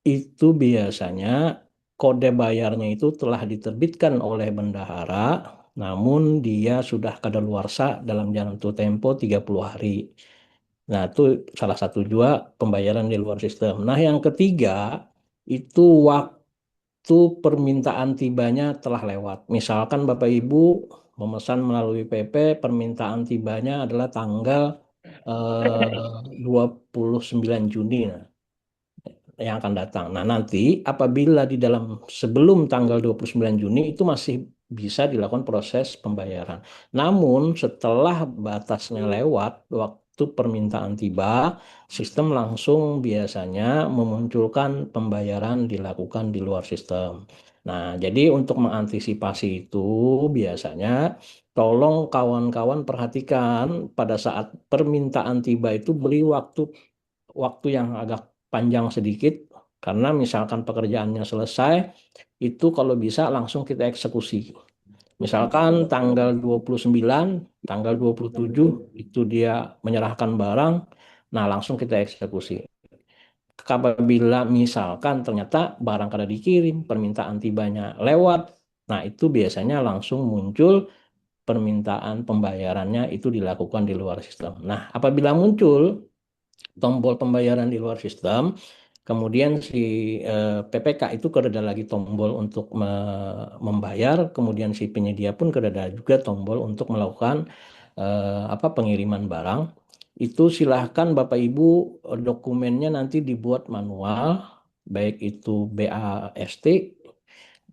E: itu biasanya kode bayarnya itu telah diterbitkan oleh bendahara namun dia sudah kadaluarsa dalam jangka tempo 30 hari. Nah, itu salah satu juga pembayaran di luar sistem. Nah, yang ketiga itu waktu permintaan tibanya telah lewat. Misalkan Bapak Ibu memesan melalui PP, permintaan tibanya adalah tanggal 29 Juni. Nah, yang akan datang. Nah, nanti apabila di dalam sebelum tanggal 29 Juni itu masih bisa dilakukan proses pembayaran. Namun setelah batasnya lewat, waktu permintaan tiba, sistem langsung biasanya memunculkan pembayaran dilakukan di luar sistem. Nah, jadi untuk mengantisipasi itu biasanya tolong kawan-kawan perhatikan pada saat permintaan tiba itu beri waktu yang agak panjang sedikit karena misalkan pekerjaannya selesai itu kalau bisa langsung kita eksekusi. Misalkan tanggal 29, tanggal 27 itu dia menyerahkan barang, nah langsung kita eksekusi. Apabila misalkan ternyata barang kada dikirim, permintaan tibanya lewat, nah itu biasanya langsung muncul permintaan pembayarannya itu dilakukan di luar sistem. Nah, apabila muncul tombol pembayaran di luar sistem, kemudian si PPK itu ada lagi tombol untuk membayar, kemudian si penyedia pun ada juga tombol untuk melakukan pengiriman barang. Itu silahkan Bapak Ibu dokumennya nanti dibuat manual, baik itu BAST,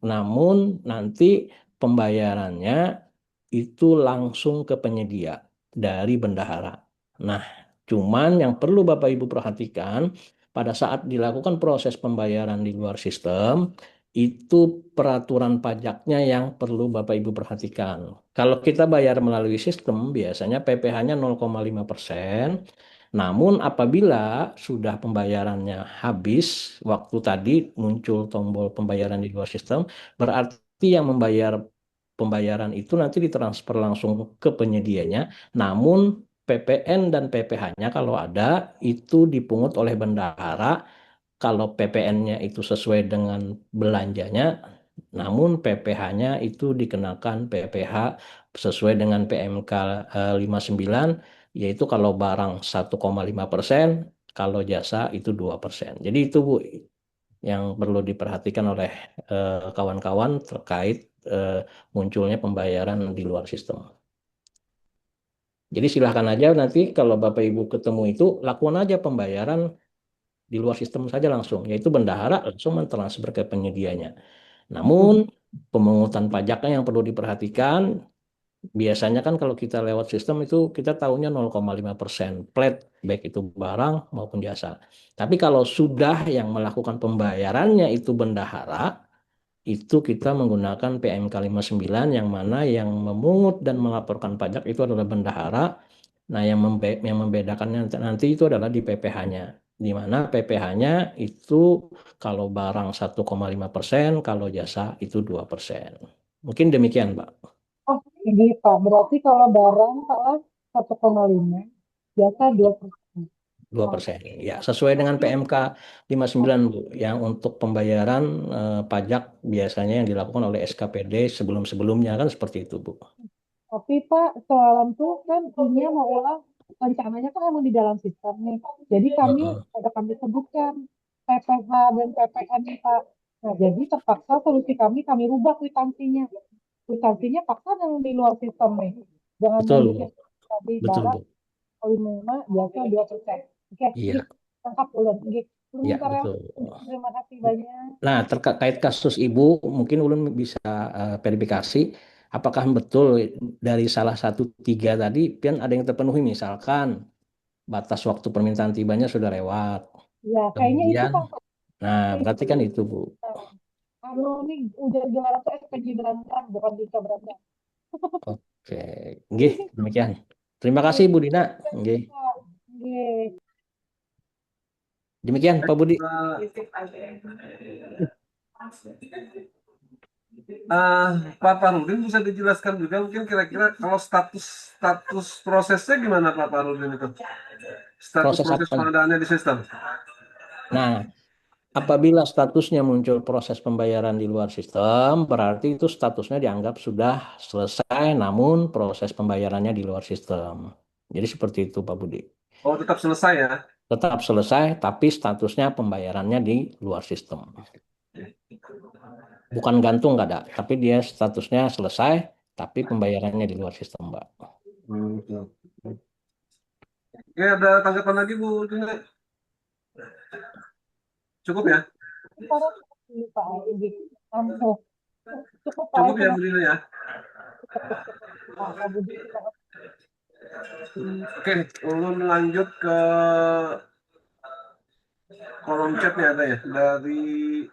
E: namun nanti pembayarannya itu langsung ke penyedia dari bendahara. Nah, cuman yang perlu Bapak Ibu perhatikan pada saat dilakukan proses pembayaran di luar sistem, itu peraturan pajaknya yang perlu Bapak Ibu perhatikan. Kalau kita bayar melalui sistem, biasanya PPh-nya 0,5%. Namun apabila sudah pembayarannya habis, waktu tadi muncul tombol pembayaran di luar sistem, berarti yang membayar pembayaran itu nanti ditransfer langsung ke penyedianya, namun PPN dan PPh-nya kalau ada itu dipungut oleh bendahara kalau PPN-nya itu sesuai dengan belanjanya, namun PPh-nya itu dikenakan PPh sesuai dengan PMK 59, yaitu kalau barang 1,5%, kalau jasa itu 2%. Jadi itu Bu yang perlu diperhatikan oleh kawan-kawan terkait munculnya pembayaran di luar sistem. Jadi silahkan aja nanti kalau Bapak Ibu ketemu itu lakukan aja pembayaran di luar sistem saja langsung, yaitu bendahara langsung mentransfer ke penyedianya. Namun pemungutan pajaknya yang perlu diperhatikan, biasanya kan kalau kita lewat sistem itu kita tahunya 0,5% flat, baik itu barang maupun jasa. Tapi kalau sudah yang melakukan pembayarannya itu bendahara, itu kita menggunakan PMK 59 yang mana yang memungut dan melaporkan pajak itu adalah bendahara Nah, yang membedakannya nanti itu adalah di PPh-nya. Di mana PPh-nya itu kalau barang 1,5%, kalau jasa itu 2%. Mungkin demikian, Pak.
H: Oh, ini Pak. Berarti kalau barang Pak 1,5, jasa 2%.
E: 2%. Ya, sesuai dengan PMK 59, Bu. Yang untuk pembayaran pajak biasanya yang dilakukan oleh SKPD sebelum-sebelumnya kan seperti itu, Bu.
H: Tapi Pak, soalan tuh kan ini mau ulang rencananya kan emang di dalam sistem nih. Jadi
E: Heeh.
H: kami sebutkan PPh dan PPN nih, Pak. Nah, jadi terpaksa solusi kami rubah kwitansinya. Kwitansinya paksa yang di luar sistem nih. Jangan yang
E: Betul,
H: di
E: Bu.
H: sistem tadi
E: Betul,
H: barang
E: Bu.
H: 5, biasa 2%. Oke,
E: Iya,
H: ini tangkap ulun. Ulun
E: iya,
H: minta
E: betul.
H: terima kasih banyak.
E: Nah, terkait kasus Ibu, mungkin Ulun bisa verifikasi apakah betul dari salah satu tiga tadi kan ada yang terpenuhi, misalkan batas waktu permintaan tibanya sudah lewat.
H: Ya, kayaknya itu
E: Kemudian,
H: Pak.
E: nah
H: Kayaknya
E: berarti kan itu, Bu.
H: Anu nih udah gimana tuh SPG berantem bukan Dika berantem.
E: Oke, nggih, demikian. Terima kasih Bu Dina. Nggih.
H: Oke.
E: Demikian Pak Budi.
A: Pak Parudin bisa dijelaskan juga mungkin kira-kira kalau status prosesnya gimana Pak Parudin itu? Status
E: Proses
A: proses
E: apa?
A: pengadaannya di sistem.
E: Nah, apabila statusnya muncul proses pembayaran di luar sistem, berarti itu statusnya dianggap sudah selesai, namun proses pembayarannya di luar sistem. Jadi seperti itu Pak Budi.
A: Oh, tetap selesai ya?
E: Tetap selesai, tapi statusnya pembayarannya di luar sistem. Bukan gantung nggak ada, tapi dia statusnya selesai, tapi pembayarannya di luar sistem, Mbak.
A: Betul. Oke, ada tanggapan lagi Bu Dina? Cukup ya?
H: Pak Edi. Cukup Pak
A: Cukup
H: Edi.
A: ya Bu Dina ya?
H: Pak Budi.
A: Oke, ulun lanjut ke kolom chat ya ada ya dari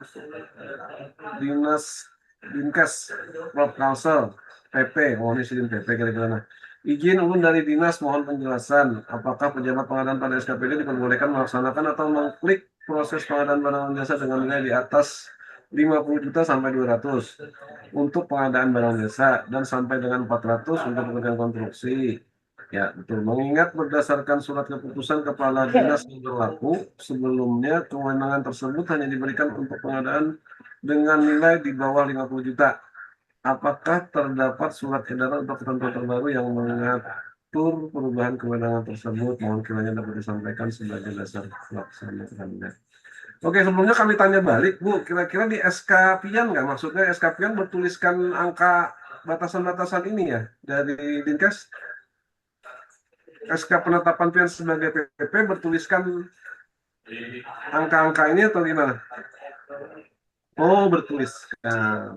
A: Dinas Dinkes Prof Kalsel PP. Oh ini sidin PP kira-kira. Nah, izin ulun dari dinas mohon penjelasan apakah pejabat pengadaan pada SKPD diperbolehkan melaksanakan atau mengklik proses pengadaan barang dan jasa dengan nilai di atas 50 juta sampai 200 untuk pengadaan barang jasa dan sampai dengan 400 untuk pekerjaan konstruksi. Ya, betul. Mengingat berdasarkan surat keputusan kepala dinas yang berlaku, sebelumnya kewenangan tersebut hanya diberikan untuk pengadaan dengan nilai di bawah 50 juta. Apakah terdapat surat edaran atau ketentuan terbaru yang mengatur perubahan kewenangan tersebut? Mohon kiranya dapat disampaikan sebagai dasar pelaksanaannya. Oke, sebelumnya kami tanya balik, Bu. Kira-kira di SK Pian nggak? Maksudnya SK Pian bertuliskan angka batasan-batasan ini ya dari Dinkes? SK penetapan pian sebagai PPP bertuliskan angka-angka ini atau gimana? Oh, bertulis. Nah,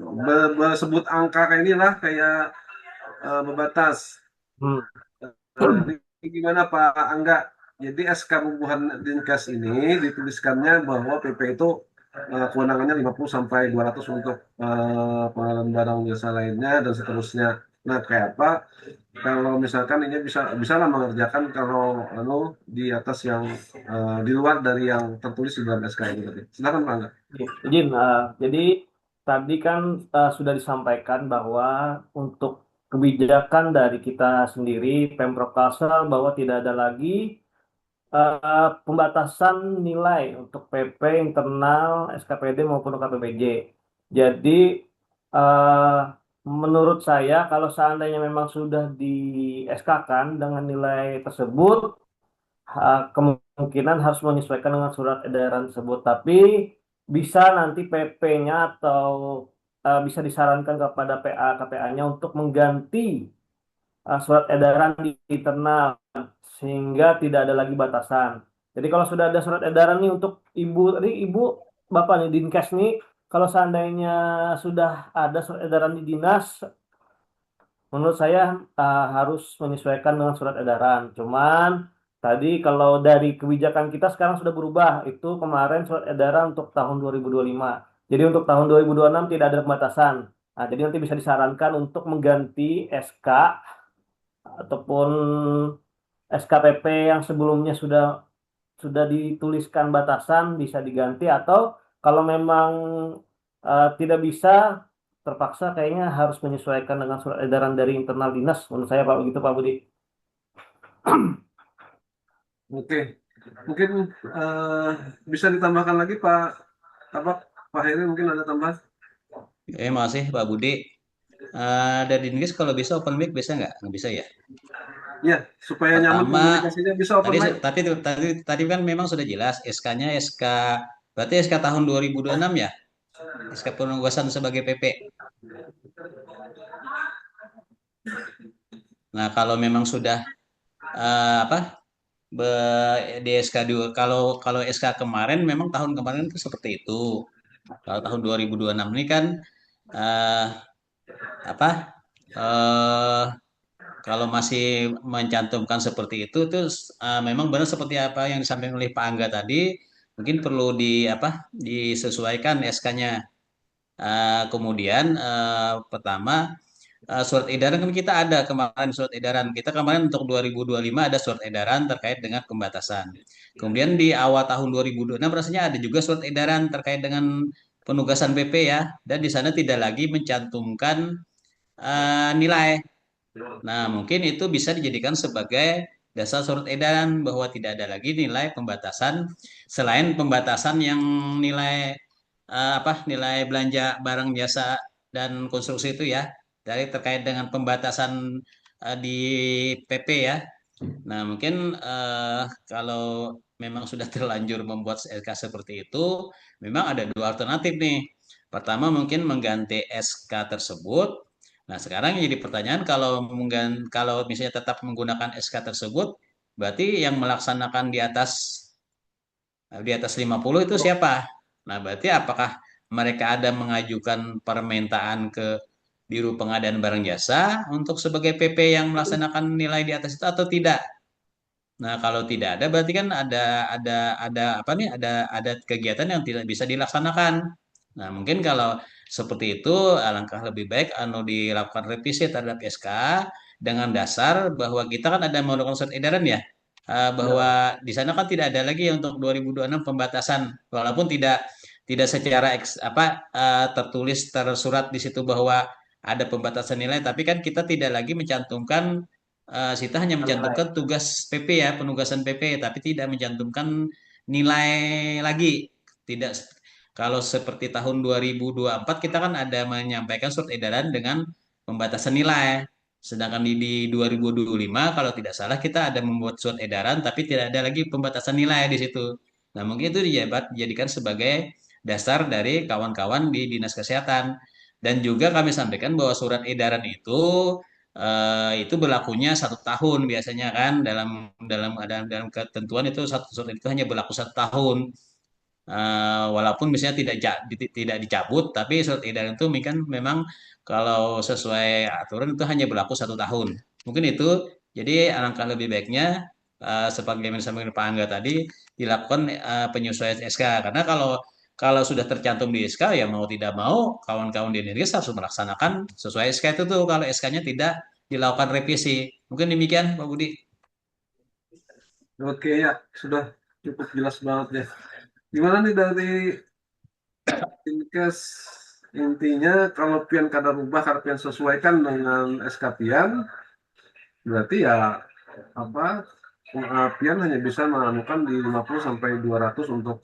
A: sebut angka kayak inilah kayak membatas. Ini gimana Pak Angga? Jadi SK Pembuahan Dinkes ini dituliskannya bahwa PP itu kewenangannya 50 sampai 200 untuk pengadaan barang jasa lainnya dan seterusnya. Nah, kayak apa? Kalau misalkan ini bisa lah mengerjakan kalau di atas yang di luar dari yang tertulis di dalam SK ini tadi. Silakan Pak Angga.
C: Izin, jadi tadi kan sudah disampaikan bahwa untuk kebijakan dari kita sendiri, Pemprov Kalsel, bahwa tidak ada lagi pembatasan nilai untuk PP internal SKPD maupun KPBJ. Jadi eh, menurut saya kalau seandainya memang sudah di SK-kan dengan nilai tersebut, kemungkinan harus menyesuaikan dengan surat edaran tersebut. Tapi bisa nanti PP-nya atau bisa disarankan kepada PA KPA-nya untuk mengganti surat edaran di internal sehingga tidak ada lagi batasan. Jadi kalau sudah ada surat edaran nih untuk ibu, bapak nih Dinkes nih, kalau seandainya sudah ada surat edaran di dinas, menurut saya harus menyesuaikan dengan surat edaran. Cuman tadi kalau dari kebijakan kita sekarang sudah berubah, itu kemarin surat edaran untuk tahun 2025. Jadi untuk tahun 2026 tidak ada pembatasan. Nah, jadi nanti bisa disarankan untuk mengganti SK ataupun SKPP yang sebelumnya sudah dituliskan batasan bisa diganti, atau kalau memang tidak bisa, terpaksa kayaknya harus menyesuaikan dengan surat edaran dari internal dinas, menurut saya Pak, begitu Pak Budi.
A: Oke, mungkin bisa ditambahkan lagi Pak apa Pak Heri, mungkin ada tambahan?
D: Makasih Pak Budi. Dari Inggris kalau bisa open mic bisa nggak? Nggak bisa ya.
A: Ya, supaya nyaman
D: Pertama,
A: komunikasinya bisa open
D: tadi
A: mic.
D: tadi kan memang sudah jelas SK-nya berarti SK tahun 2026 ya, SK penugasan sebagai PP. Nah kalau memang sudah apa di SK kalau SK kemarin memang tahun kemarin itu seperti itu. Kalau tahun 2026 ini kan eh, apa eh, kalau masih mencantumkan seperti itu, terus memang benar seperti apa yang disampaikan oleh Pak Angga tadi, mungkin perlu disesuaikan SK-nya. Kemudian pertama surat edaran kan kita ada kemarin surat edaran kita kemarin untuk 2025 ada surat edaran terkait dengan pembatasan. Kemudian di awal tahun 2026 rasanya ada juga surat edaran terkait dengan penugasan PP ya, dan di sana tidak lagi mencantumkan nilai. Nah, mungkin itu bisa dijadikan sebagai dasar surat edaran bahwa tidak ada lagi nilai pembatasan selain pembatasan yang nilai nilai belanja barang jasa dan konstruksi itu ya, dari terkait dengan pembatasan di PP ya. Nah, mungkin kalau memang sudah terlanjur membuat SK seperti itu, memang ada dua alternatif nih. Pertama mungkin mengganti SK tersebut. Nah, sekarang yang jadi pertanyaan kalau misalnya tetap menggunakan SK tersebut, berarti yang melaksanakan di atas 50 itu siapa? Nah, berarti apakah mereka ada mengajukan permintaan ke Biro Pengadaan Barang Jasa untuk sebagai PP yang melaksanakan nilai di atas itu atau tidak? Nah, kalau tidak ada berarti kan ada apa nih? Ada kegiatan yang tidak bisa dilaksanakan. Nah, mungkin kalau seperti itu alangkah lebih baik dilakukan revisi terhadap SK dengan dasar bahwa kita kan ada melakukan surat edaran ya, bahwa di sana kan tidak ada lagi untuk 2026 pembatasan, walaupun tidak secara tertulis tersurat di situ bahwa ada pembatasan nilai, tapi kan kita tidak lagi mencantumkan kita hanya mencantumkan tugas PP ya, penugasan PP, tapi tidak mencantumkan nilai lagi. Tidak, kalau seperti tahun 2024 kita kan ada menyampaikan surat edaran dengan pembatasan nilai. Sedangkan di 2025 kalau tidak salah kita ada membuat surat edaran tapi tidak ada lagi pembatasan nilai di situ. Nah, mungkin itu dijadikan sebagai dasar dari kawan-kawan di Dinas Kesehatan. Dan juga kami sampaikan bahwa surat edaran itu berlakunya 1 tahun biasanya kan, dalam dalam ketentuan itu satu surat itu hanya berlaku 1 tahun. Walaupun misalnya tidak dicabut, tapi surat edaran itu kan memang kalau sesuai aturan itu hanya berlaku 1 tahun. Mungkin itu, jadi alangkah lebih baiknya seperti yang disampaikan Pak Angga tadi dilakukan penyesuaian SK, karena kalau sudah tercantum di SK ya mau tidak mau kawan-kawan di Indonesia harus melaksanakan sesuai SK itu tuh kalau SK-nya tidak dilakukan revisi. Mungkin demikian Pak Budi.
A: Oke ya, sudah cukup jelas banget ya. Gimana nih dari Dinkes, intinya kalau pian kadar ubah kalau pian sesuaikan dengan SK pian, berarti ya apa pian hanya bisa menganukan di 50 sampai 200 untuk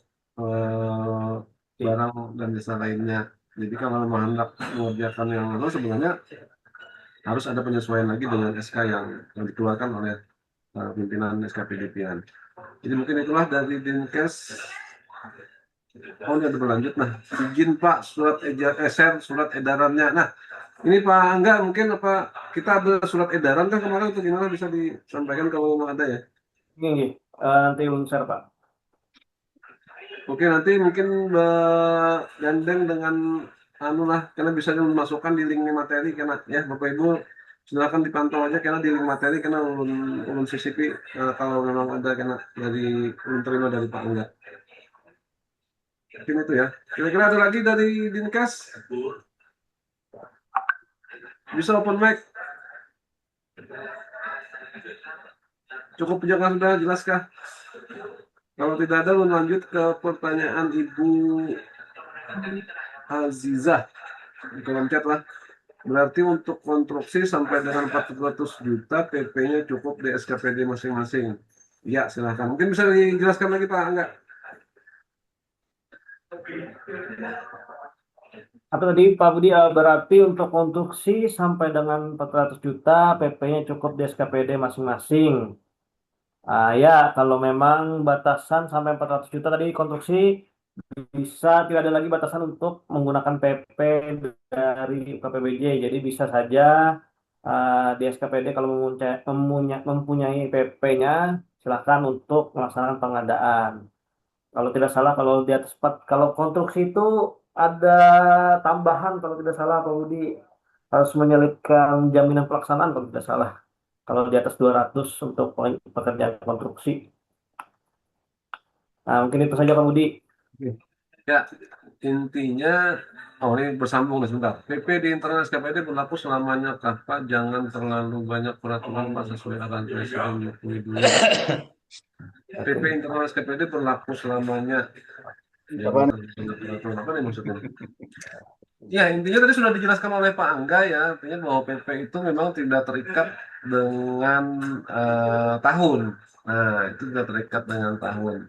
A: barang dan jasa lainnya. Jadi kalau memang hendak mengerjakan yang lalu sebenarnya harus ada penyesuaian lagi dengan SK yang dikeluarkan oleh pimpinan SKPD pian. Jadi mungkin itulah dari Dinkes. Oh, ini ada berlanjut. Nah, izin Pak, surat edarannya. Nah, ini Pak Angga, mungkin apa kita ada surat edaran kan kemarin atau gimana, bisa disampaikan kalau memang ada ya?
C: Ini nanti share Pak.
A: Oke, nanti mungkin gandeng dengan karena bisa dimasukkan di link materi karena ya Bapak Ibu silakan dipantau aja karena di link materi karena ulun CCP kalau memang ada karena ulun terima dari Pak Angga. Mungkin itu ya. Kira-kira ada lagi dari Dinkes? Bisa open mic. Cukup penjelasan sudah jelaskah? Kalau tidak ada, lanjut ke pertanyaan Ibu Azizah di kolom chat lah. Berarti untuk konstruksi sampai dengan 400 juta PP-nya cukup di SKPD masing-masing. Ya, silahkan. Mungkin bisa dijelaskan lagi Pak Angga.
C: Apa tadi Pak Budi, berarti untuk konstruksi sampai dengan 400 juta PP-nya cukup di SKPD masing-masing. Ya, kalau memang batasan sampai 400 juta tadi konstruksi bisa tidak ada lagi batasan untuk menggunakan PP dari UKPBJ. Jadi bisa saja di SKPD kalau mempunyai PP-nya silahkan untuk melaksanakan pengadaan. Kalau tidak salah kalau di atas kalau konstruksi itu ada tambahan kalau tidak salah Pak Budi harus menyelipkan jaminan pelaksanaan kalau tidak salah. Kalau di atas 200 untuk pekerjaan konstruksi. Nah, mungkin itu saja Pak Budi.
A: Ya, intinya, ini bersambung nih sebentar. PP di internal SKPD berlaku selamanya kah Pak? Jangan terlalu banyak peraturan Pak sesuai arahan Presiden Jokowi dulu. PP internal SKPD berlaku selamanya. Jangan terlalu banyak peraturan. Apa nih maksudnya? Ya, intinya tadi sudah dijelaskan oleh Pak Angga ya, artinya bahwa PP itu memang tidak terikat dengan tahun. Nah, itu tidak terikat dengan tahun.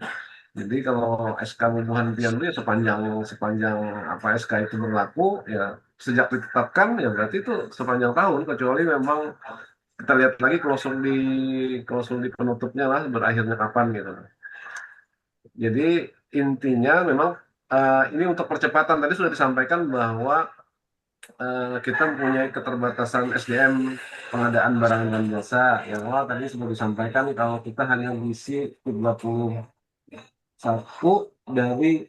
A: Jadi kalau SK pembuatan itu ya sepanjang sepanjang apa SK itu berlaku ya sejak ditetapkan ya berarti itu sepanjang tahun kecuali memang kita lihat lagi klausul di penutupnya lah berakhirnya kapan gitu. Jadi intinya memang ini untuk percepatan tadi sudah disampaikan bahwa kita mempunyai keterbatasan SDM pengadaan barang dan jasa. Yang awal tadi sudah disampaikan kalau kita hanya mengisi 21 dari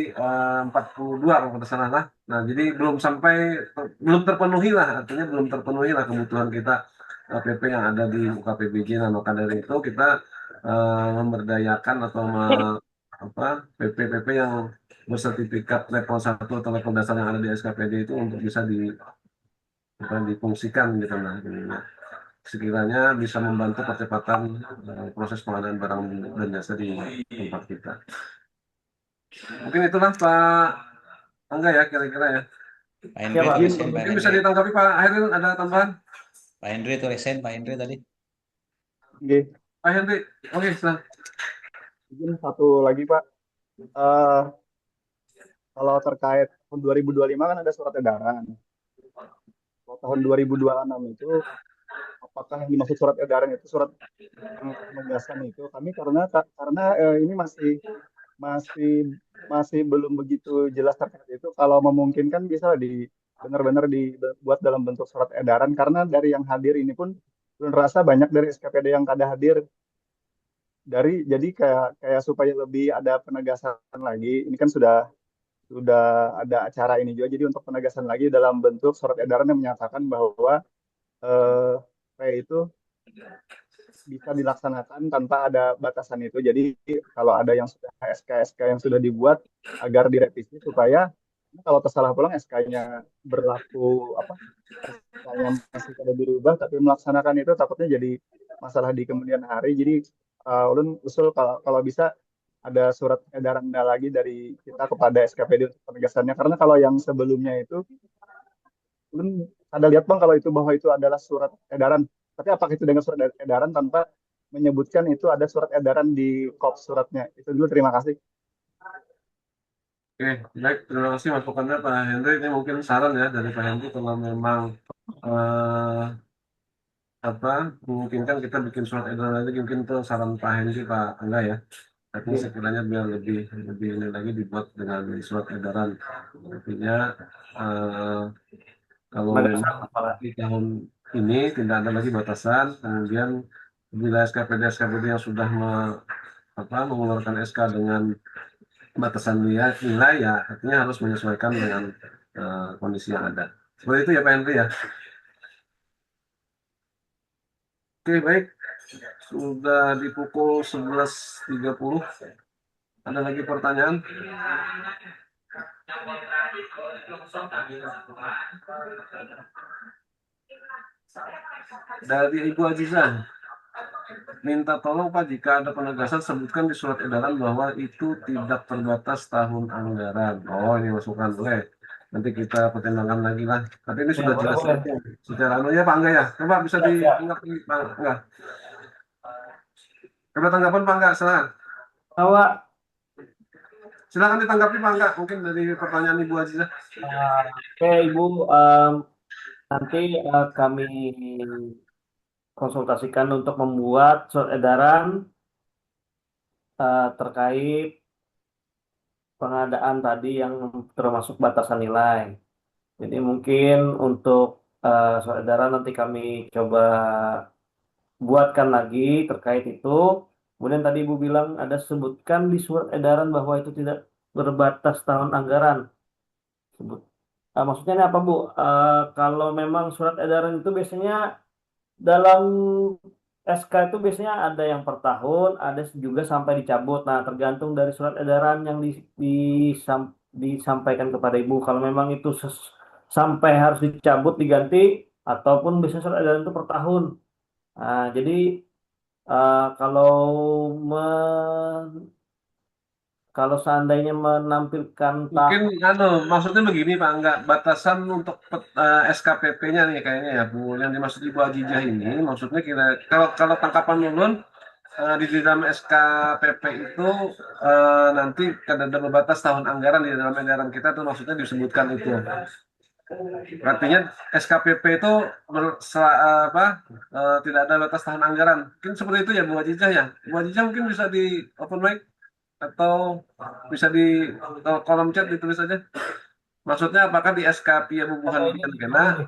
A: 42 kalau tidak salah lah. Nah, jadi belum terpenuhi lah, artinya belum terpenuhi lah kebutuhan kita PP yang ada di UKPBJ. Nah, maka dari itu kita memberdayakan atau PP yang bersertifikat level 1 atau level dasar yang ada di SKPD itu untuk bisa difungsikan gitu nah. Sekiranya bisa membantu percepatan proses pengadaan barang dan jasa di tempat kita. Mungkin itulah Pak Angga ya kira-kira ya.
D: Pak Hendri
C: Pak.
D: tulisin, Pak
A: Mungkin
D: Hendri.
A: bisa ditanggapi Pak Heril, ada tambahan?
D: Pak Hendri tulisin, Pak Hendri tadi.
G: Oke,
A: Pak Hendri, oke silahkan.
G: mungkin satu lagi Pak. Eh, Kalau terkait tahun 2025 kan ada surat edaran. Kalau tahun 2026 itu apakah yang dimaksud surat edaran itu surat penugasan itu? Kami karena ini masih masih belum begitu jelas terkait itu. Kalau memungkinkan bisa benar-benar dibuat dalam bentuk surat edaran karena dari yang hadir ini pun belum rasa banyak dari SKPD yang kada hadir jadi kayak supaya lebih ada penegasan lagi. Ini kan sudah ada acara ini juga. Jadi untuk penegasan lagi dalam bentuk surat edaran yang menyatakan bahwa P itu bisa dilaksanakan tanpa ada batasan itu. Jadi kalau ada yang sudah SK-SK yang sudah dibuat agar direvisi supaya kalau tersalah pulang SK-nya berlaku SK-nya masih ada dirubah tapi melaksanakan itu takutnya jadi masalah di kemudian hari. Jadi ulun usul kalau bisa ada surat edaran lagi dari kita kepada SKPD untuk penegasannya karena kalau yang sebelumnya itu ulun ada lihat Bang kalau itu bahwa itu adalah surat edaran. Tapi apakah itu dengan surat edaran tanpa menyebutkan itu ada surat edaran di kop suratnya? Itu dulu, terima kasih.
A: Oke, baik. Terima kasih masukannya Pak Hendri. Ini mungkin saran ya dari Pak Hendri kalau memang memungkinkan kita bikin surat edaran lagi mungkin itu saran Pak Hendri Pak Angga ya. Tapi sekiranya biar lebih ini lagi dibuat dengan surat edaran. Artinya kalau memang di tahun ini tidak ada lagi batasan, kemudian bila SKPD yang sudah mengeluarkan SK dengan batasan nilai ya artinya harus menyesuaikan dengan kondisi yang ada. Seperti itu ya Pak Henry ya. Oke baik, sudah di pukul 11.30. Ada lagi pertanyaan? Dari Ibu Azizah. minta tolong Pak, jika ada penegasan sebutkan di surat edaran bahwa itu tidak terbatas tahun anggaran. Oh, ini masukan boleh. Nanti kita pertimbangkan lagi lah. Tapi ini
C: Ya,
A: sudah
C: boleh,
A: jelas
C: boleh.
A: secara anunya Pak Angga ya. Coba bisa
C: Siap, siap.
A: ditanggapi Pak Angga. Coba tanggapan Pak Angga, silakan.
C: Bahwa
A: Silakan ditanggapi Pak Angga. Mungkin dari pertanyaan Ibu Azizah.
C: oke Ibu, nanti kami konsultasikan untuk membuat surat edaran terkait pengadaan tadi yang termasuk batasan nilai. Jadi mungkin untuk surat edaran nanti kami coba buatkan lagi terkait itu. Kemudian tadi Ibu bilang ada sebutkan di surat edaran bahwa itu tidak berbatas tahun anggaran. Sebut, maksudnya ini apa Bu? Kalau memang surat edaran itu biasanya dalam SK itu biasanya ada yang per tahun, ada juga sampai dicabut. Nah, tergantung dari surat edaran yang disampaikan kepada Ibu. Kalau memang itu sampai harus dicabut, diganti, ataupun biasanya surat edaran itu per tahun. Nah, jadi kalau kalau seandainya menampilkan
A: Mungkin
C: tahun,
A: maksudnya begini Pak, enggak batasan untuk SKPP-nya nih kayaknya ya Bu. Yang dimaksud Ibu Ajijah ini maksudnya kira kalau kalau tangkapan Nunun di dalam SKPP itu nanti ada batas tahun anggaran di dalam anggaran kita tuh maksudnya disebutkan itu. Artinya SKPP itu tidak ada batas tahun anggaran. Mungkin seperti itu ya Bu Ajijah ya. Bu Ajijah mungkin bisa di open mic atau bisa di kolom chat ditulis aja. Maksudnya apakah di SKP Bubuhan Bikin Kena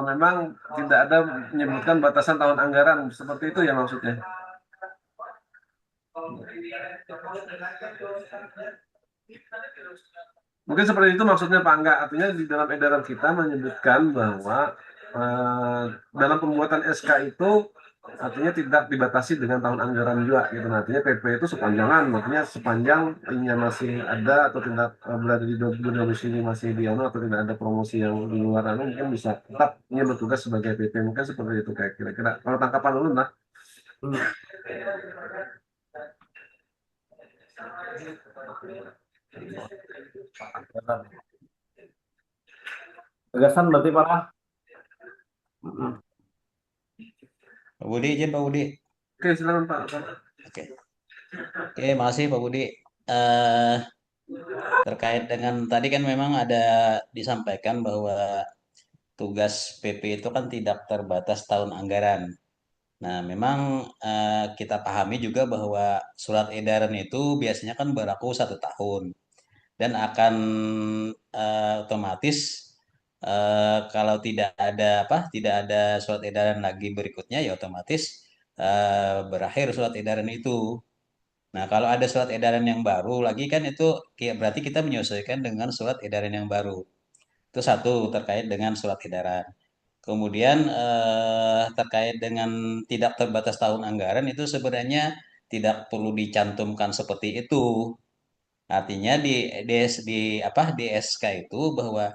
A: memang tidak ada menyebutkan batasan tahun anggaran seperti itu ya maksudnya. Mungkin seperti itu maksudnya Pak Angga. Artinya di dalam edaran kita menyebutkan bahwa dalam pembuatan SK itu artinya tidak dibatasi dengan tahun anggaran juga gitu. Nah, artinya PP itu sepanjangan, makanya sepanjang ini masih ada atau tidak berada di domisili masih di anu atau tidak ada promosi yang di luar anu mungkin bisa tetap ini bertugas sebagai PP mungkin seperti itu kayak kira-kira. Kalau tangkapan dulu nah.
C: gagasan berarti Pak.
D: Pak Budi, izin Pak Budi.
A: Oke, silakan Pak.
D: Oke, oke, makasih Pak Budi. Terkait dengan tadi kan memang ada disampaikan bahwa tugas PP itu kan tidak terbatas tahun anggaran. Nah, memang kita pahami juga bahwa surat edaran itu biasanya kan berlaku 1 tahun dan akan otomatis kalau tidak ada surat edaran lagi berikutnya ya otomatis berakhir surat edaran itu. Nah, kalau ada surat edaran yang baru lagi kan itu berarti kita menyesuaikan dengan surat edaran yang baru. Itu satu terkait dengan surat edaran. Kemudian terkait dengan tidak terbatas tahun anggaran itu sebenarnya tidak perlu dicantumkan seperti itu. Artinya di SK itu bahwa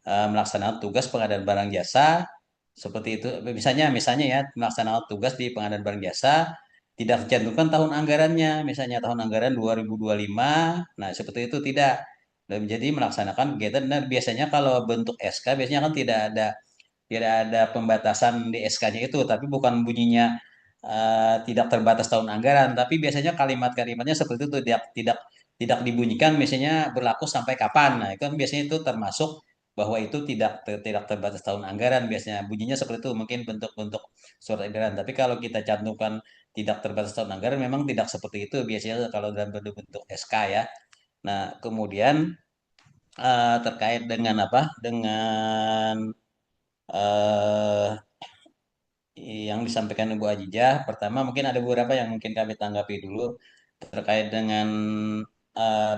D: melaksanakan tugas pengadaan barang jasa seperti itu. Misalnya ya melaksanakan tugas di pengadaan barang jasa tidak tercantumkan tahun anggarannya, misalnya tahun anggaran 2025. Nah, seperti itu tidak. Dan jadi melaksanakan kegiatan dan biasanya kalau bentuk SK biasanya kan tidak ada pembatasan di SK-nya itu, tapi bukan bunyinya tidak terbatas tahun anggaran, tapi biasanya kalimat-kalimatnya seperti itu tidak tidak tidak dibunyikan, misalnya berlaku sampai kapan. Nah, itu kan biasanya itu termasuk bahwa itu tidak terbatas tahun anggaran, biasanya bunyinya seperti itu, mungkin bentuk-bentuk surat edaran. Tapi kalau kita cantumkan tidak terbatas tahun anggaran, memang tidak seperti itu biasanya kalau dalam bentuk-bentuk SK ya. Nah, kemudian terkait dengan dengan eh, yang disampaikan Ibu Ajijah. Pertama, mungkin ada beberapa yang mungkin kami tanggapi dulu terkait dengan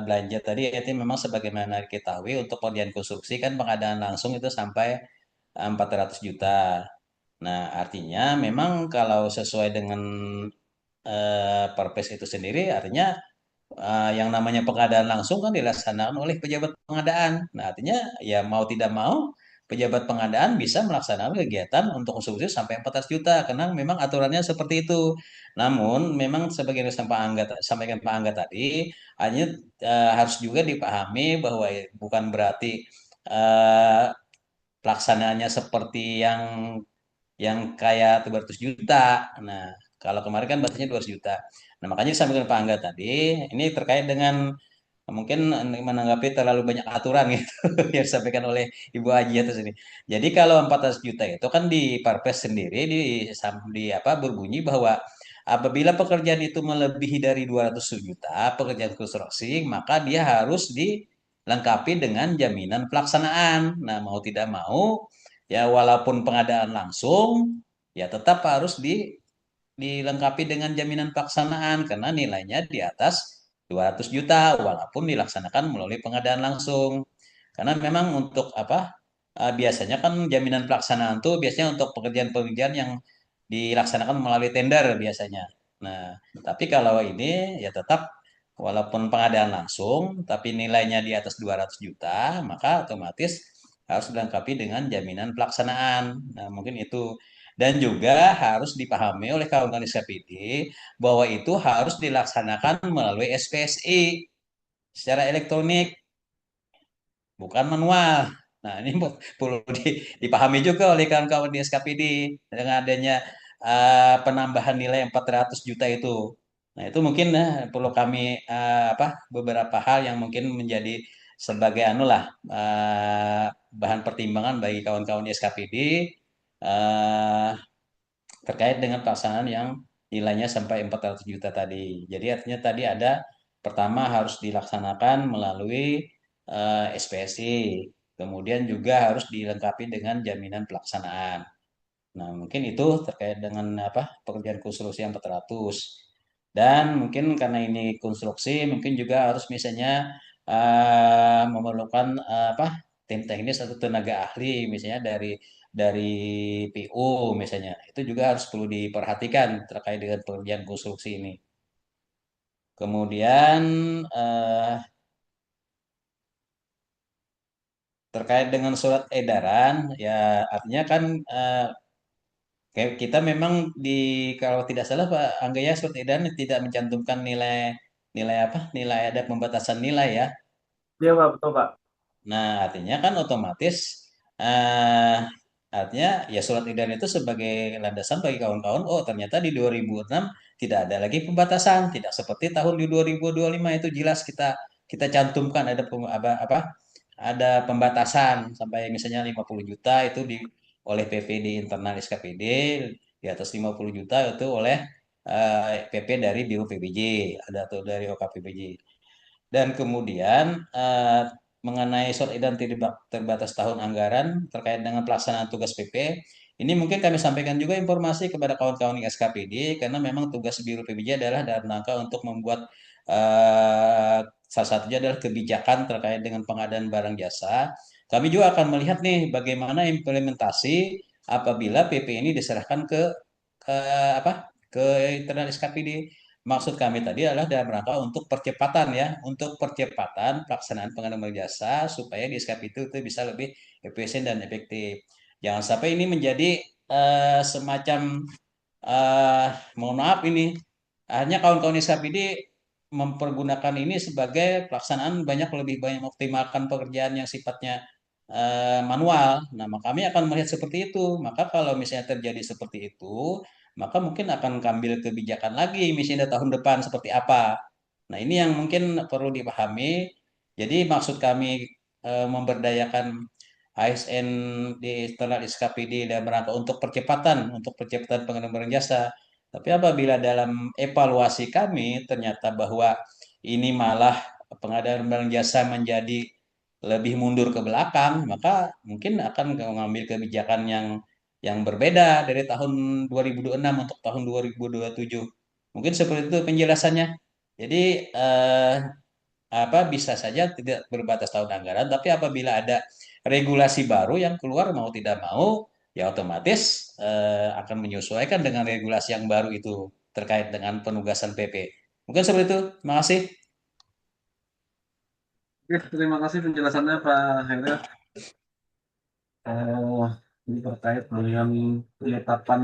D: belanja tadi. Itu memang sebagaimana diketahui untuk pekerjaan konstruksi kan pengadaan langsung itu sampai 400 juta. Nah, artinya memang kalau sesuai dengan Perpres itu sendiri, artinya yang namanya pengadaan langsung kan dilaksanakan oleh pejabat pengadaan. Nah, artinya ya mau tidak mau pejabat pengadaan bisa melaksanakan kegiatan untuk konstruksi sampai 14 juta karena memang aturannya seperti itu. Namun memang sebagai yang sampaikan Pak Angga tadi, hanya harus juga dipahami bahwa bukan berarti eh, pelaksanaannya seperti yang kayak 200 juta. Nah, kalau kemarin kan batasnya 200 juta. Nah, makanya disampaikan Pak Angga tadi, ini terkait dengan mungkin menanggapi terlalu banyak aturan gitu yang disampaikan oleh Ibu Haji atas ini. Jadi kalau 14 juta itu kan di Perpres sendiri di apa berbunyi bahwa apabila pekerjaan itu melebihi dari 200 juta pekerjaan konstruksi, maka dia harus dilengkapi dengan jaminan pelaksanaan. Nah, mau tidak mau ya walaupun pengadaan langsung ya tetap harus dilengkapi dengan jaminan pelaksanaan karena nilainya di atas 200 juta walaupun dilaksanakan melalui pengadaan langsung. Karena memang untuk apa biasanya kan jaminan pelaksanaan tuh biasanya untuk pekerjaan-pekerjaan yang dilaksanakan melalui tender biasanya. Nah, tapi kalau ini ya tetap walaupun pengadaan langsung tapi nilainya di atas 200 juta, maka otomatis harus dilengkapi dengan jaminan pelaksanaan. Nah, mungkin itu dan juga harus dipahami oleh kawan-kawan SKPD bahwa itu harus dilaksanakan melalui SPSI secara elektronik, bukan manual. Nah, ini perlu dipahami juga oleh kawan-kawan di SKPD dengan adanya penambahan nilai 400 juta itu. Nah, itu mungkin perlu kami apa beberapa hal yang mungkin menjadi sebagai anu lah bahan pertimbangan bagi kawan-kawan di SKPD terkait dengan pelaksanaan yang nilainya sampai 400 juta tadi. Jadi artinya tadi ada pertama harus dilaksanakan melalui SPSI, kemudian juga harus dilengkapi dengan jaminan pelaksanaan. Nah, mungkin itu terkait dengan apa pekerjaan konstruksi yang 400. Dan mungkin karena ini konstruksi, mungkin juga harus misalnya memerlukan apa tim teknis atau tenaga ahli, misalnya dari PU misalnya. Itu juga harus perlu diperhatikan terkait dengan pekerjaan konstruksi ini. Kemudian eh, terkait dengan surat edaran, ya artinya kan kayak kita memang kalau tidak salah Pak Angga ya surat edaran tidak mencantumkan nilai nilai apa? Nilai ada pembatasan nilai ya.
C: Iya Pak, betul Pak.
D: Nah, artinya kan otomatis eh artinya ya surat edaran itu sebagai landasan bagi kawan-kawan oh ternyata di 2006 tidak ada lagi pembatasan, tidak seperti tahun di 2025 itu jelas kita kita cantumkan ada apa ada pembatasan sampai misalnya 50 juta itu oleh PP di internal SKPD, di atas 50 juta itu oleh PP dari Biro PBJ, ada atau dari OKPBJ. Dan kemudian mengenai surat edaran terbatas tahun anggaran terkait dengan pelaksanaan tugas PP, ini mungkin kami sampaikan juga informasi kepada kawan-kawan di SKPD karena memang tugas Biro PBJ adalah dalam rangka untuk membuat salah satunya adalah kebijakan terkait dengan pengadaan barang jasa. Kami juga akan melihat nih bagaimana implementasi apabila PP ini diserahkan ke apa ke internal SKPD. Maksud kami tadi adalah dalam rangka untuk percepatan ya, untuk percepatan pelaksanaan pengadaan jasa supaya di SKP itu bisa lebih efisien dan efektif. Jangan sampai ini menjadi semacam eh mohon maaf ini hanya kawan-kawan SKPD mempergunakan ini sebagai pelaksanaan lebih banyak mengoptimalkan pekerjaan yang sifatnya manual. Nah, maka kami akan melihat seperti itu. Maka kalau misalnya terjadi seperti itu, maka mungkin akan ambil kebijakan lagi misalnya tahun depan seperti apa. Nah, ini yang mungkin perlu dipahami. Jadi maksud kami memberdayakan ASN di internal SKPD dalam rangka untuk percepatan pengadaan jasa. Tapi apabila dalam evaluasi kami ternyata bahwa ini malah pengadaan barang jasa menjadi lebih mundur ke belakang, maka mungkin akan mengambil kebijakan yang berbeda dari tahun 2026 untuk tahun 2027. Mungkin seperti itu penjelasannya. Jadi apa bisa saja tidak berbatas tahun anggaran, tapi apabila ada regulasi baru yang keluar mau tidak mau, ya otomatis akan menyesuaikan dengan regulasi yang baru itu terkait dengan penugasan PP. Mungkin seperti itu. Terima kasih.
A: Oke, terima kasih penjelasannya Pak Hendra. Oh, ini terkait dengan penetapan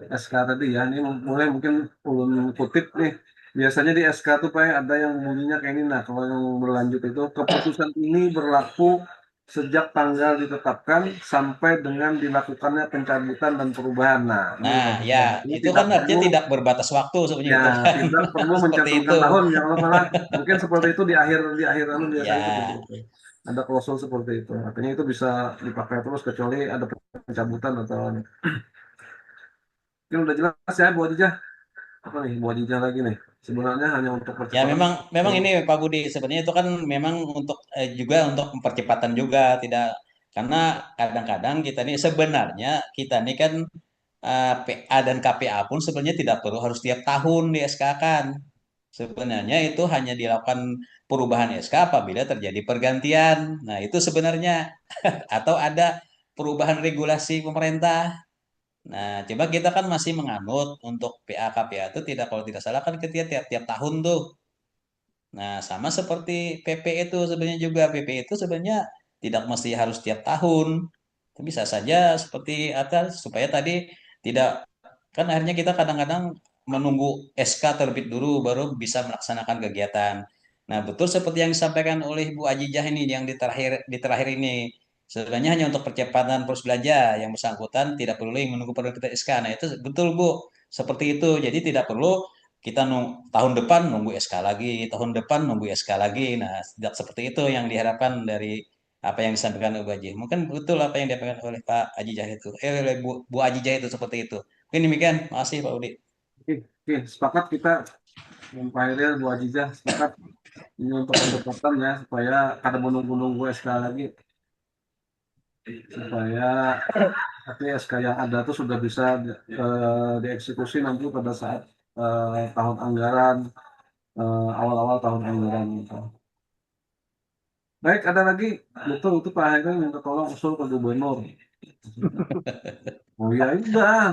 A: SK tadi ya. Ini mulai mungkin ulun kutip nih. Biasanya di SK tuh Pak ada yang bunyinya kayak ini. Nah, kalau yang berlanjut itu keputusan ini berlaku sejak tanggal ditetapkan sampai dengan dilakukannya pencabutan dan perubahan. Nah, ini
D: Nah,
A: bagus
D: ya,
A: banget. Ini
D: itu
A: tidak
D: kan artinya
A: perlu
D: tidak berbatas waktu sebenarnya
A: ya
D: itu kan.
A: tidak perlu
D: Seperti itu.
A: mencantumkan tahun ya kalau salah. Mungkin seperti itu di akhir anu biasanya seperti
D: Ya,
A: itu. Ada klausul seperti itu. Artinya itu bisa dipakai terus kecuali ada pencabutan atau ini udah jelas ya Bu Adijah. Apa nih Bu Adijah lagi nih? Sebenarnya hanya untuk
D: ya
A: percepatan.
D: memang ini Pak Budi sebenarnya itu kan memang untuk juga untuk percepatan juga tidak karena kadang-kadang kita nih sebenarnya kita nih kan PA dan KPA pun sebenarnya tidak perlu harus tiap tahun di SK kan. Sebenarnya itu hanya dilakukan perubahan SK apabila terjadi pergantian. Nah, itu sebenarnya atau ada perubahan regulasi pemerintah. Nah, coba kita kan masih menganut untuk PA KPA itu tidak kalau tidak salah kan ketika tiap-tiap tahun tuh. Nah, sama seperti PP itu sebenarnya juga PP itu sebenarnya tidak mesti harus tiap tahun. Bisa saja seperti atas supaya tadi tidak kan akhirnya kita kadang-kadang menunggu SK terbit dulu baru bisa melaksanakan kegiatan. Nah, betul seperti yang disampaikan oleh Bu Ajijah ini yang di terakhir ini. Sebenarnya hanya untuk percepatan proses belajar yang bersangkutan tidak perlu menunggu penerbit SK. Nah, itu betul Bu. Seperti itu. Jadi tidak perlu kita tahun depan nunggu SK lagi, tahun depan nunggu SK lagi. Nah, tidak seperti itu yang diharapkan dari apa yang disampaikan oleh Bu Haji. Mungkin betul apa yang disampaikan oleh Pak Haji Jahid itu. Oleh Bu Haji Jahid itu seperti itu. Mungkin demikian. Makasih Pak Budi.
A: Oke, oke, sepakat kita Pak Hairil, Bu Adijah sepakat ini untuk percepatan ya supaya kada menunggu-nunggu SK lagi supaya tapi SK yang ada tuh sudah bisa dieksekusi nanti pada saat tahun anggaran awal-awal tahun anggaran gitu. Baik, ada lagi betul itu Pak Hairil minta tolong usul ke gubernur. Oh ya,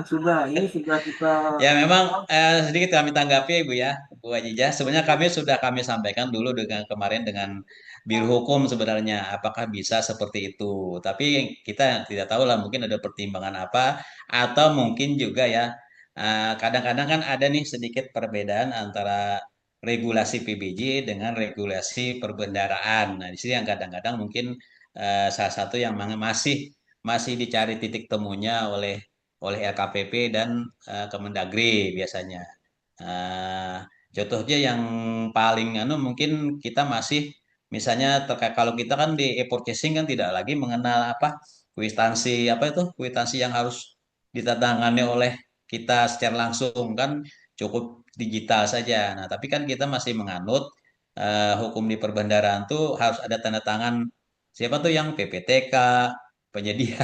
A: sudah. Ini sudah kita
D: Ya memang sedikit kami tanggapi Ibu ya, Bu Ajijah. Sebenarnya kami sampaikan dulu dengan kemarin dengan Biro Hukum sebenarnya apakah bisa seperti itu. Tapi kita tidak tahu lah mungkin ada pertimbangan apa atau mungkin juga ya kadang-kadang kan ada nih sedikit perbedaan antara regulasi PBJ dengan regulasi perbendaraan. Nah, di sini yang kadang-kadang mungkin salah satu yang masih masih dicari titik temunya oleh LKPP dan Kemendagri biasanya. Eh, Contohnya yang paling mungkin kita masih misalnya terkait kalau kita kan di e-purchasing kan tidak lagi mengenal apa kwitansi apa itu kwitansi yang harus ditandatangani oleh kita secara langsung kan cukup digital saja. Nah, tapi kan kita masih menganut hukum di perbendaraan tuh harus ada tanda tangan siapa tuh yang PPTK penyedia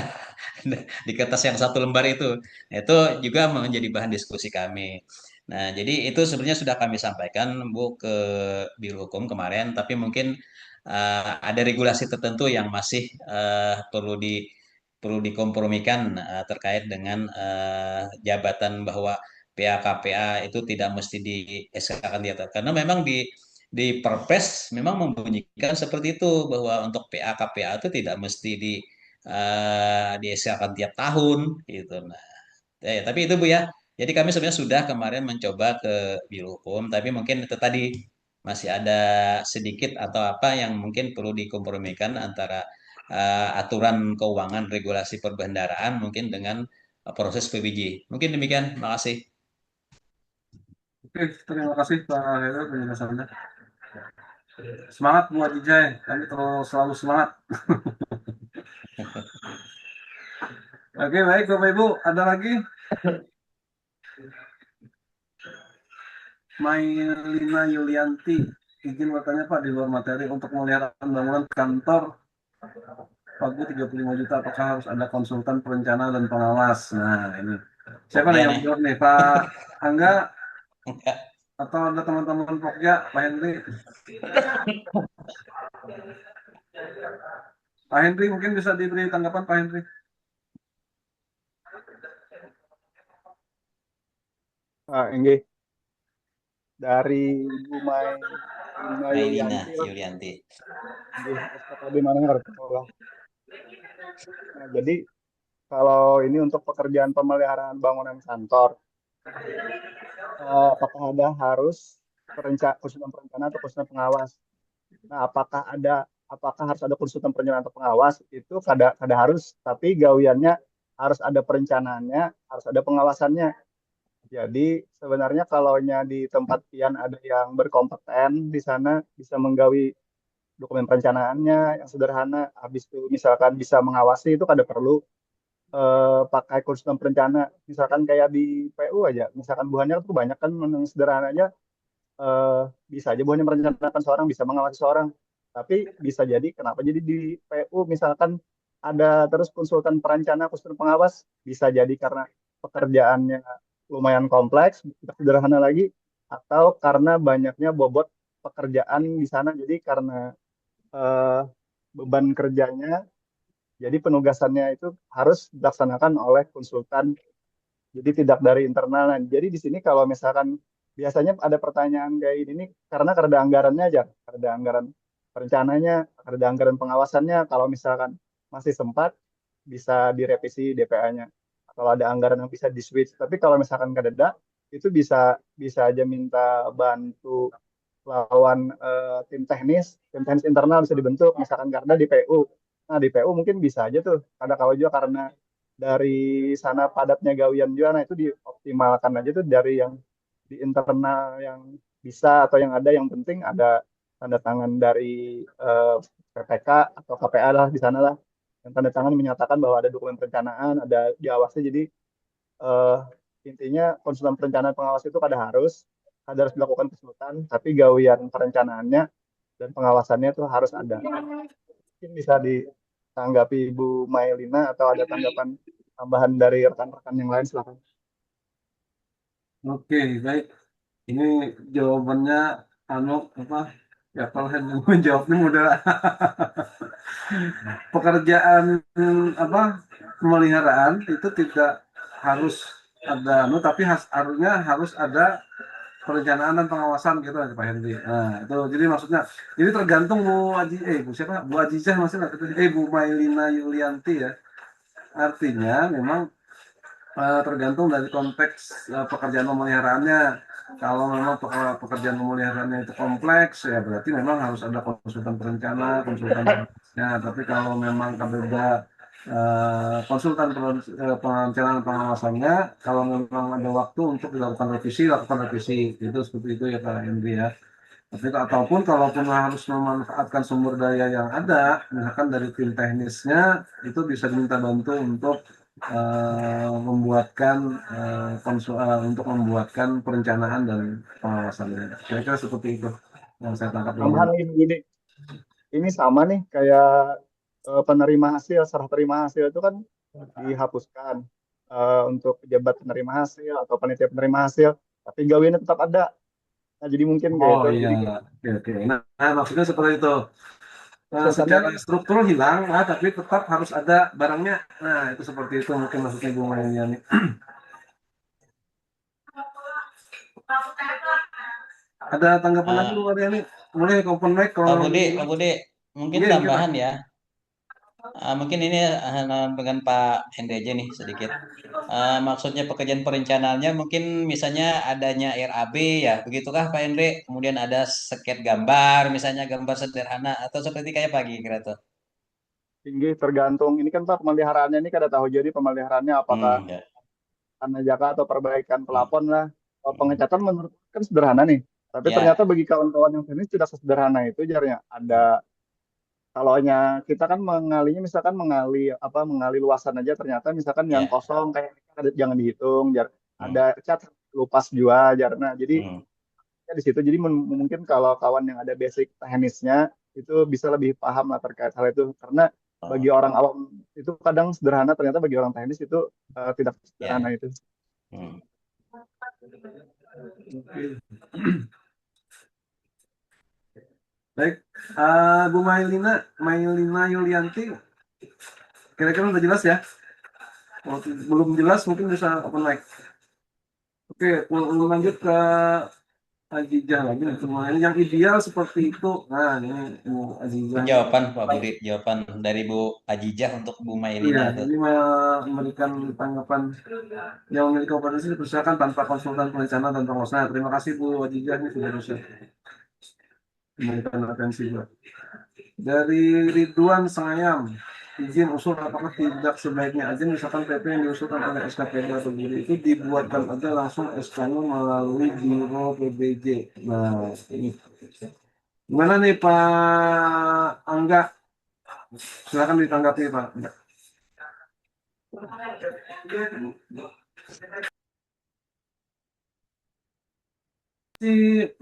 D: di kertas yang satu lembar itu. Nah, itu juga menjadi bahan diskusi kami. Nah, jadi itu sebenarnya sudah kami sampaikan Bu ke Biro Hukum kemarin, tapi mungkin ada regulasi tertentu yang masih perlu dikompromikan terkait dengan jabatan bahwa PA-KPA itu tidak mesti di SK-kan di atas. Karena memang di Perpres memang membunyikan seperti itu bahwa untuk PA-KPA itu tidak mesti di SK-kan tiap tahun gitu. Nah, tapi itu Bu ya. Jadi kami sebenarnya sudah kemarin mencoba ke Biro Hukum, tapi mungkin itu tadi masih ada sedikit atau apa yang mungkin perlu dikompromikan antara aturan keuangan regulasi perbendaraan mungkin dengan proses PBJ. Mungkin demikian. Makasih.
A: oke, terima kasih Pak Hairil penjelasannya. Semangat Bu Adijah, kami terus selalu semangat. Oke, baik Bapak Ibu, ada lagi? Mailina Yulianti, izin bertanya Pak di luar materi untuk melihat bangunan kantor pagu 35 juta, apakah harus ada konsultan perencana dan pengawas? Nah, ini. Siapa nih
D: Pokja
A: yang
D: nih.
A: jawab nih? Pak Angga
D: Enggak.
A: atau ada teman-teman Pokja, Pak Henry? Pak Henry mungkin bisa diberi tanggapan Pak Henry.
G: Enggih, dari Ibu Lina
D: Mailina
G: Yulianti lah.
D: Yulianti.
G: Enggih, SKPD mana ngerti lah. Nah, jadi kalau ini untuk pekerjaan pemeliharaan bangunan kantor, apakah ada harus konsultan perencana atau konsultan pengawas? Nah, apakah harus ada konsultan perencanaan atau pengawas? Itu kada harus, tapi gawiannya harus ada perencanaannya, harus ada pengawasannya. Jadi sebenarnya kalau di tempat pian ada yang berkompeten di sana bisa menggawi dokumen perencanaannya yang sederhana, habis itu misalkan bisa mengawasi itu kada perlu pakai konsultan perencana. Misalkan kayak di PU aja, misalkan buahnya tuh banyak kan yang sederhananya eh, bisa aja buahnya merencanakan seorang, bisa mengawasi seorang. Tapi bisa jadi kenapa jadi di PU misalkan ada terus konsultan perencana, konsultan pengawas, bisa jadi karena pekerjaannya lumayan kompleks, tidak sederhana lagi, atau karena banyaknya bobot pekerjaan di sana. Jadi karena eh, beban kerjanya, jadi penugasannya itu harus dilaksanakan oleh konsultan, jadi tidak dari internal. Nah, jadi di sini kalau misalkan biasanya ada pertanyaan kayak ini nih, karena ada anggarannya aja, ada anggaran perencananya, ada anggaran pengawasannya. Kalau misalkan masih sempat, bisa direvisi DPA-nya. Kalau ada anggaran yang bisa di-switch. Tapi kalau misalkan nggak ada, itu bisa bisa aja minta bantu lawan tim teknis internal bisa dibentuk, misalkan karena di PU. Nah, di PU mungkin bisa aja tuh, ada kalau juga karena dari sana padatnya gawian juga, nah itu dioptimalkan aja tuh dari yang di internal yang bisa atau yang ada, yang penting ada tanda tangan dari PPK atau KPA lah di sana lah, yang tanda tangan menyatakan bahwa ada dokumen perencanaan, ada diawasi. Jadi eh, intinya konsultan perencanaan pengawas itu ada harus dilakukan konsultan, tapi gawian perencanaannya dan pengawasannya itu harus ada. Mungkin bisa ditanggapi Ibu Mailina atau ada tanggapan tambahan dari rekan-rekan yang lain, silakan.
A: Oke, baik. Ini jawabannya anu apa? Ya kalau saya menjawabnya mudah. Pekerjaan apa pemeliharaan itu tidak harus ada anu, tapi harusnya harus ada perencanaan dan pengawasan gitu Pak Hendy. Nah, itu jadi maksudnya ini tergantung Bu siapa? Bu Ajijah maksudnya Bu Mailina Yulianti ya. Artinya memang tergantung dari konteks pekerjaan pemeliharaannya. Kalau memang pekerjaan pemeliharaannya itu kompleks, ya berarti memang harus ada konsultan perencana, konsultan ya. Tapi kalau memang berbeda perencanaan pengawasannya, kalau memang ada waktu untuk dilakukan revisi, lakukan revisi. Itu seperti itu ya Pak Henry ya. Tapi ataupun kalaupun harus memanfaatkan sumber daya yang ada, misalkan dari tim teknisnya, itu bisa diminta bantu untuk untuk membuatkan perencanaan dan pengawasannya. Kira-kira seperti itu yang saya tangkap dari
G: Tambahan lagi begini, ini sama nih kayak penerima hasil, serah terima hasil itu kan dihapuskan untuk pejabat penerima hasil atau panitia penerima hasil, tapi gawiannya tetap ada. Nah, jadi mungkin kayak
A: Oh
G: itu.
A: iya,
G: Jadi
A: oke, oke. Nah, maksudnya seperti itu.
G: konsultannya
A: Secara struktur hilang, tapi tetap harus ada barangnya. Nah, itu seperti itu mungkin maksudnya Bu Mayani. Ada tanggapan lagi Bu
D: Eh,
A: Mariani? Boleh open mic kalau
D: Pak Budi, mungkin
A: iya, iya, Pak.
D: tambahan ya. Mungkin ini dengan Pak Henry aja nih sedikit. Maksudnya pekerjaan perencanaannya mungkin misalnya adanya RAB ya, begitukah Pak Henry? Kemudian ada sket gambar, misalnya gambar sederhana atau seperti kayak pagi kira tuh.
G: tinggi tergantung ini kan Pak, pemeliharaannya ini kada tahu jadi pemeliharaannya apakah
D: Ya.
G: karena jaka atau perbaikan
D: Hmm,
G: pelapon lah. Kalau
D: hmm.
G: pengecatan menurut kan sederhana nih, tapi ternyata
D: Ya.
G: bagi kawan-kawan yang teknis tidak sesederhana itu jarnya. Ada kalau kita kan mengalinya misalkan mengali luasan aja, ternyata misalkan yang
D: Ya.
G: kosong kayak jangan dihitung, jar
D: Hmm,
G: ada cat lupas jua jarna. Jadi
D: hmm.
G: ya di situ jadi mungkin kalau kawan yang ada basic teknisnya itu bisa lebih paham lah terkait hal itu, karena bagi
D: Oh,
G: orang awam itu kadang sederhana, ternyata bagi orang teknis itu tidak sederhana
D: ya.
G: itu.
D: Hmm.
A: Oke. Baik, Bu Mailina Yulianti, kira-kira udah jelas ya? Kalau belum jelas mungkin bisa open mic. Oke, lanjut ke Azizah lagi nih, semuanya yang ideal seperti itu. Nah, ini Azizah.
D: Jawaban Pak Budi, jawaban dari Bu Ajijah untuk Bu
A: Iya,
D: Mailina tuh.
A: ini memberikan tanggapan yang memiliki kompetensi dipersilakan tanpa konsultan perencanaan dan pengusaha. Terima kasih Bu Azizah, ini sudah bisa memberikan atensi juga. Dari Ridwan Sangayam, izin usul apakah tidak sebaiknya aja misalkan PP yang diusulkan oleh SKPD atau Biro itu dibuatkan aja langsung SK-nya melalui Biro PBJ. Nah, ini gimana nih Pak Angga? Silakan ditanggapi Pak.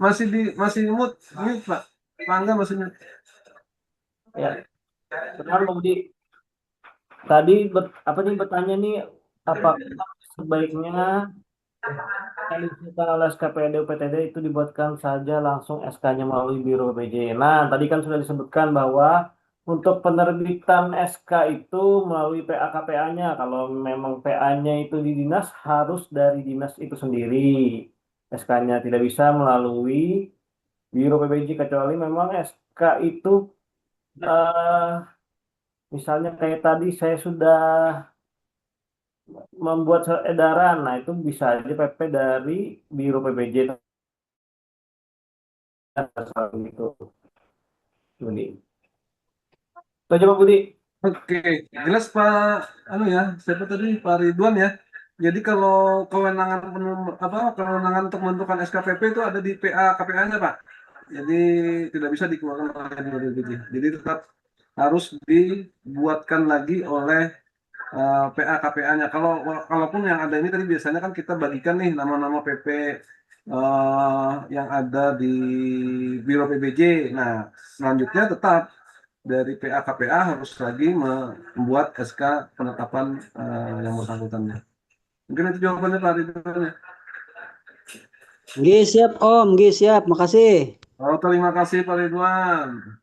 A: Masih mute, Pak. Pak Angga masih mute.
C: Ya, benar Pak Budi. Tadi apa nih bertanya nih, apakah sebaiknya yang diusulkan oleh SKPD UPTD itu dibuatkan saja langsung SK-nya melalui Biro PJ. Nah, tadi kan sudah disebutkan bahwa untuk penerbitan SK itu melalui PA-KPA-nya. Kalau memang PA-nya itu di dinas, harus dari dinas itu sendiri. SK-nya tidak bisa melalui Biro PBJ, kecuali memang SK itu eh, misalnya kayak tadi saya sudah membuat surat edaran, nah itu bisa aja PP dari Biro PBJ gitu. Budi. Itu aja Pak Budi.
A: Oke, jelas Pak ya, siapa tadi Pak Ridwan ya. Jadi kalau kewenangan untuk menentukan SKPP itu ada di PA KPA-nya Pak. Jadi tidak bisa dikeluarkan oleh BPJS. Jadi tetap harus dibuatkan lagi oleh PA KPA-nya. Kalaupun yang ada ini tadi biasanya kan kita bagikan nih nama-nama PP yang ada di Biro PBJ. Nah, selanjutnya tetap dari PA KPA harus lagi membuat SK penetapan yang bersangkutannya. Mungkin itu jawabannya Pak Ridwan ya.
F: Nggih, siap Om, nggih siap. Makasih.
A: Oh, terima kasih Pak Ridwan.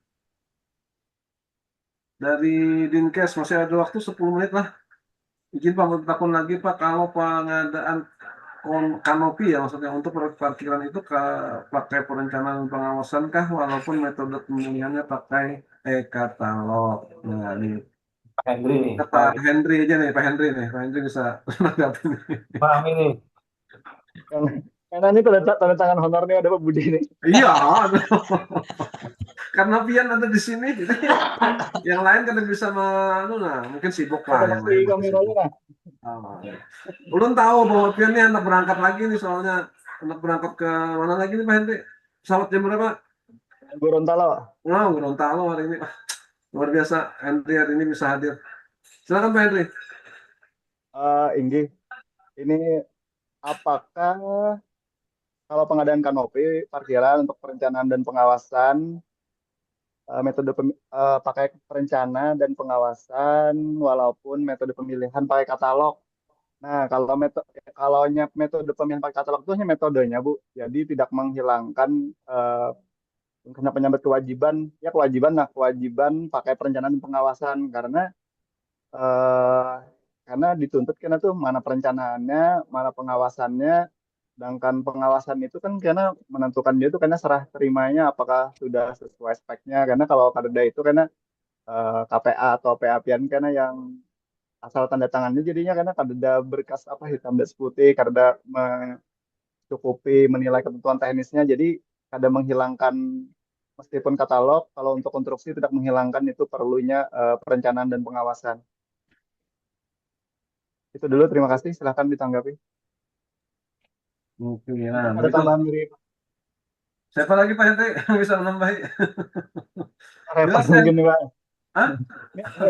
A: Dari Dinkes masih ada waktu 10 menit lah. Izin Pak bertakun lagi Pak, kalau pengadaan kanopi ya maksudnya untuk parkiran itu pakai perencanaan pengawasan kah walaupun metode pemilihannya pakai e-katalog. Nah, ini
C: Pak Hendri nih.
A: Pak Henry aja nih, Pak Henry nih. Pak Henry bisa menanggapi nih.
C: Paham ini.
G: Karena ini tanda tangan honornya ada Pak Budi nih.
A: Iya, karena Pian ada di sini, jadi yang lain kan bisa mungkin sibuk lah yang
G: Pasti
A: lain.
G: kameranya nah.
A: Ulun tahu bahwa Pian ini anak berangkat lagi nih, soalnya anak berangkat ke mana lagi nih Pak Henry? Pesawat jam berapa?
G: Gorontalo.
A: Wow, Gorontalo hari ini. Luar biasa, Henry hari ini bisa hadir. Silakan Pak Henry.
G: Inggi, ini apakah kalau pengadaan kanopi parkiran untuk perencanaan dan pengawasan pakai perencana dan pengawasan walaupun metode pemilihan pakai katalog. Nah, kalau metode pemilihan pakai katalog itu hanya metodenya, Bu. Jadi tidak menghilangkan penyambat kewajiban pakai perencanaan dan pengawasan eh, karena dituntut karena tuh mana perencanaannya, mana pengawasannya. Sedangkan pengawasan itu kan karena menentukan dia tuh karena serah terimanya apakah sudah sesuai speknya. Karena kalau Kadeda itu karena KPA atau PA-PIan karena yang asal tanda tangannya jadinya karena Kadeda berkas apa hitam dan putih, Kadeda mencukupi menilai ketentuan teknisnya. Jadi kadang menghilangkan meskipun katalog, kalau untuk konstruksi tidak menghilangkan itu perlunya perencanaan dan pengawasan. Itu dulu, terima kasih. Silahkan ditanggapi.
A: Oke, nah,
G: Ada tambahan dari
A: siapa lagi Pak Henry yang bisa menambahi?
G: Repot
A: Jelas ya?
G: mungkin nih Pak.
A: Hah?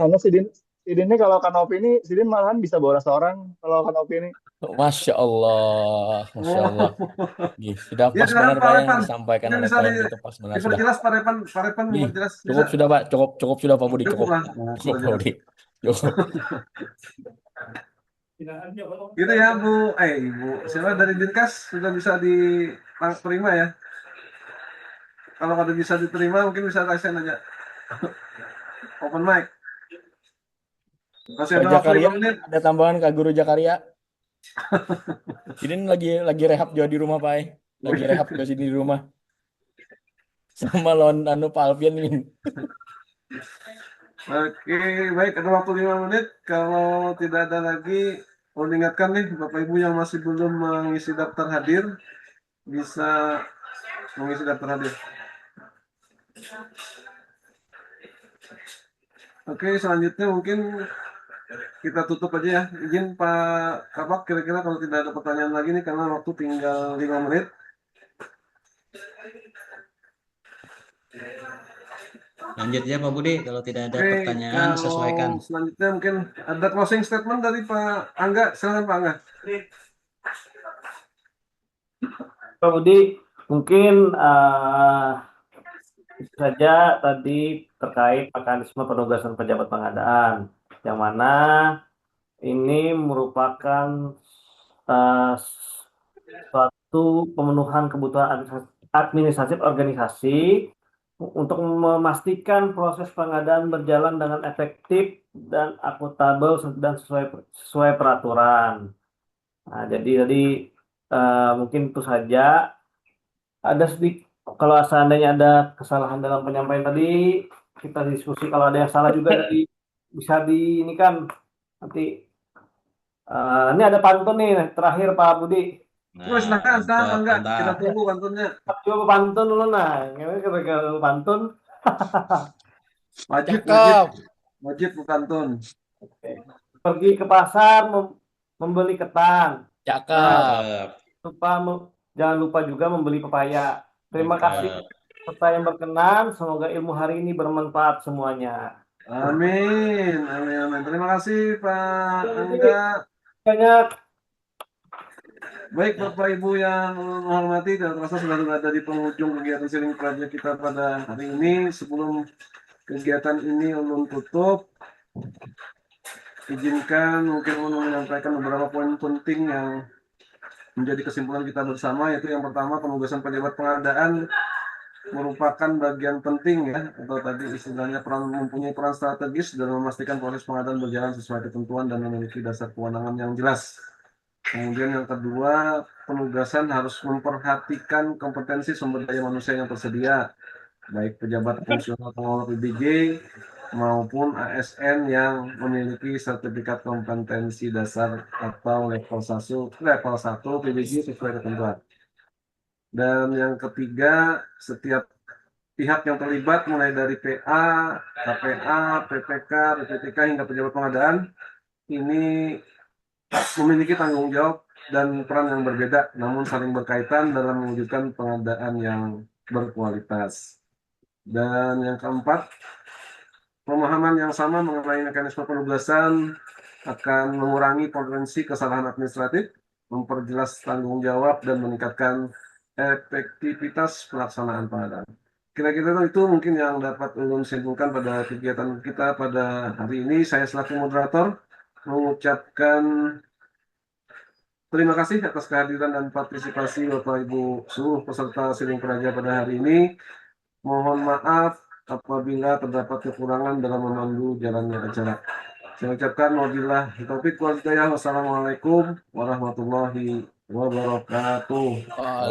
G: Ini Sidin ini kalau kanopi ini, Sidin malahan bisa bawa seorang kalau kanopi ini.
I: Masya Allah, Masya Allah. Ih, sudah
A: Ya,
I: pas
A: silakan
I: benar
A: Pak
I: Pak yang
A: Repan.
I: disampaikan
A: Ini
I: oleh
A: bisa
I: Pak Henry itu pas benar sudah.
A: diperjelas Pak Repan. Pak Repan
I: Ih,
A: diperjelas.
I: cukup
A: Bisa?
I: sudah Pak, cukup sudah Pak Budi,
A: Cukup
I: cukup,
A: lah. Nah,
I: cukup
A: sudah
I: Pak
A: jelas.
I: Budi, cukup.
A: Gitu ya Bu, Ibu. Siapa dari Dinkes sudah bisa diterima ya? Kalau ada bisa diterima mungkin bisa raise aja. Open mic. Masih
I: Pak
A: ada waktu
I: Jakaria,
A: 5 menit.
I: ada tambahan Kak Guru Jakaria? Ini lagi rehab jauh di rumah Pak. Lagi rehab ke sini di rumah. Sama lawan Pak Alfian ini.
A: Oke, baik, ada waktu 5 menit. Kalau tidak ada lagi, mau diingatkan nih, Bapak Ibu yang masih belum mengisi daftar hadir, bisa mengisi daftar hadir. Oke, selanjutnya mungkin kita tutup aja ya. Izin Pak Kabak, kira-kira kalau tidak ada pertanyaan lagi nih, karena waktu tinggal 5 menit.
D: Lanjut ya Pak Budi, kalau tidak ada
A: Oke,
D: pertanyaan sesuaikan.
A: kalau selanjutnya mungkin ada closing statement dari Pak Angga. Silakan Pak Angga.
C: Pak Budi, mungkin itu saja tadi terkait mekanisme penugasan pejabat pengadaan, yang mana ini merupakan suatu pemenuhan kebutuhan administratif organisasi untuk memastikan proses pengadaan berjalan dengan efektif dan akuntabel dan sesuai peraturan. Nah, jadi tadi mungkin itu saja. Ada sedikit, kalau seandainya ada kesalahan dalam penyampaian tadi, kita diskusi. Kalau ada yang salah juga tadi bisa di ini kan nanti. Ini ada pantun nih terakhir Pak Budi.
A: Terus silakan, Pak Angga. Kita
D: mantap.
A: tunggu pantunnya.
C: Coba pantun dulu nah. Gimana kira-kira pantun?
A: Wajib,
I: Cakep.
A: wajib pantun.
C: Pergi ke pasar membeli ketan.
I: Cakep.
C: Jangan lupa juga membeli pepaya. Terima kasih serta yang berkenan. Semoga ilmu hari ini bermanfaat semuanya.
A: Amin, amin, amin. Terima kasih Pak Angga.
C: Banyak.
A: Baik Bapak Ibu yang menghormati, dan terasa sudah berada di penghujung kegiatan sharing project kita pada hari ini. Sebelum kegiatan ini ulun tutup, izinkan mungkin ulun menyampaikan beberapa poin penting yang menjadi kesimpulan kita bersama, yaitu yang pertama, penugasan pejabat pengadaan merupakan bagian penting ya, atau tadi istilahnya mempunyai peran strategis dalam memastikan proses pengadaan berjalan sesuai ketentuan dan memiliki dasar kewenangan yang jelas. Kemudian yang kedua, penugasan harus memperhatikan kompetensi sumber daya manusia yang tersedia, baik pejabat fungsional pengelola PBJ maupun ASN yang memiliki sertifikat kompetensi dasar atau level 1 PBJ sesuai ketentuan. Dan yang ketiga, setiap pihak yang terlibat mulai dari PA, KPA, PPK, PPTK hingga pejabat pengadaan ini memiliki tanggung jawab dan peran yang berbeda, namun saling berkaitan dalam mewujudkan pengadaan yang berkualitas. Dan yang keempat, pemahaman yang sama mengenai mekanisme penugasan akan mengurangi potensi kesalahan administratif, memperjelas tanggung jawab, dan meningkatkan efektivitas pelaksanaan pengadaan. Kira-kira itu mungkin yang dapat ulun simpulkan pada kegiatan kita pada hari ini. Saya selaku moderator mengucapkan terima kasih atas kehadiran dan partisipasi Bapak Ibu seluruh peserta sharing praja pada hari ini. Mohon maaf apabila terdapat kekurangan dalam memandu jalannya acara. Saya ucapkan wabillahi taufiq wal hidayah. Wassalamualaikum warahmatullahi wabarakatuh.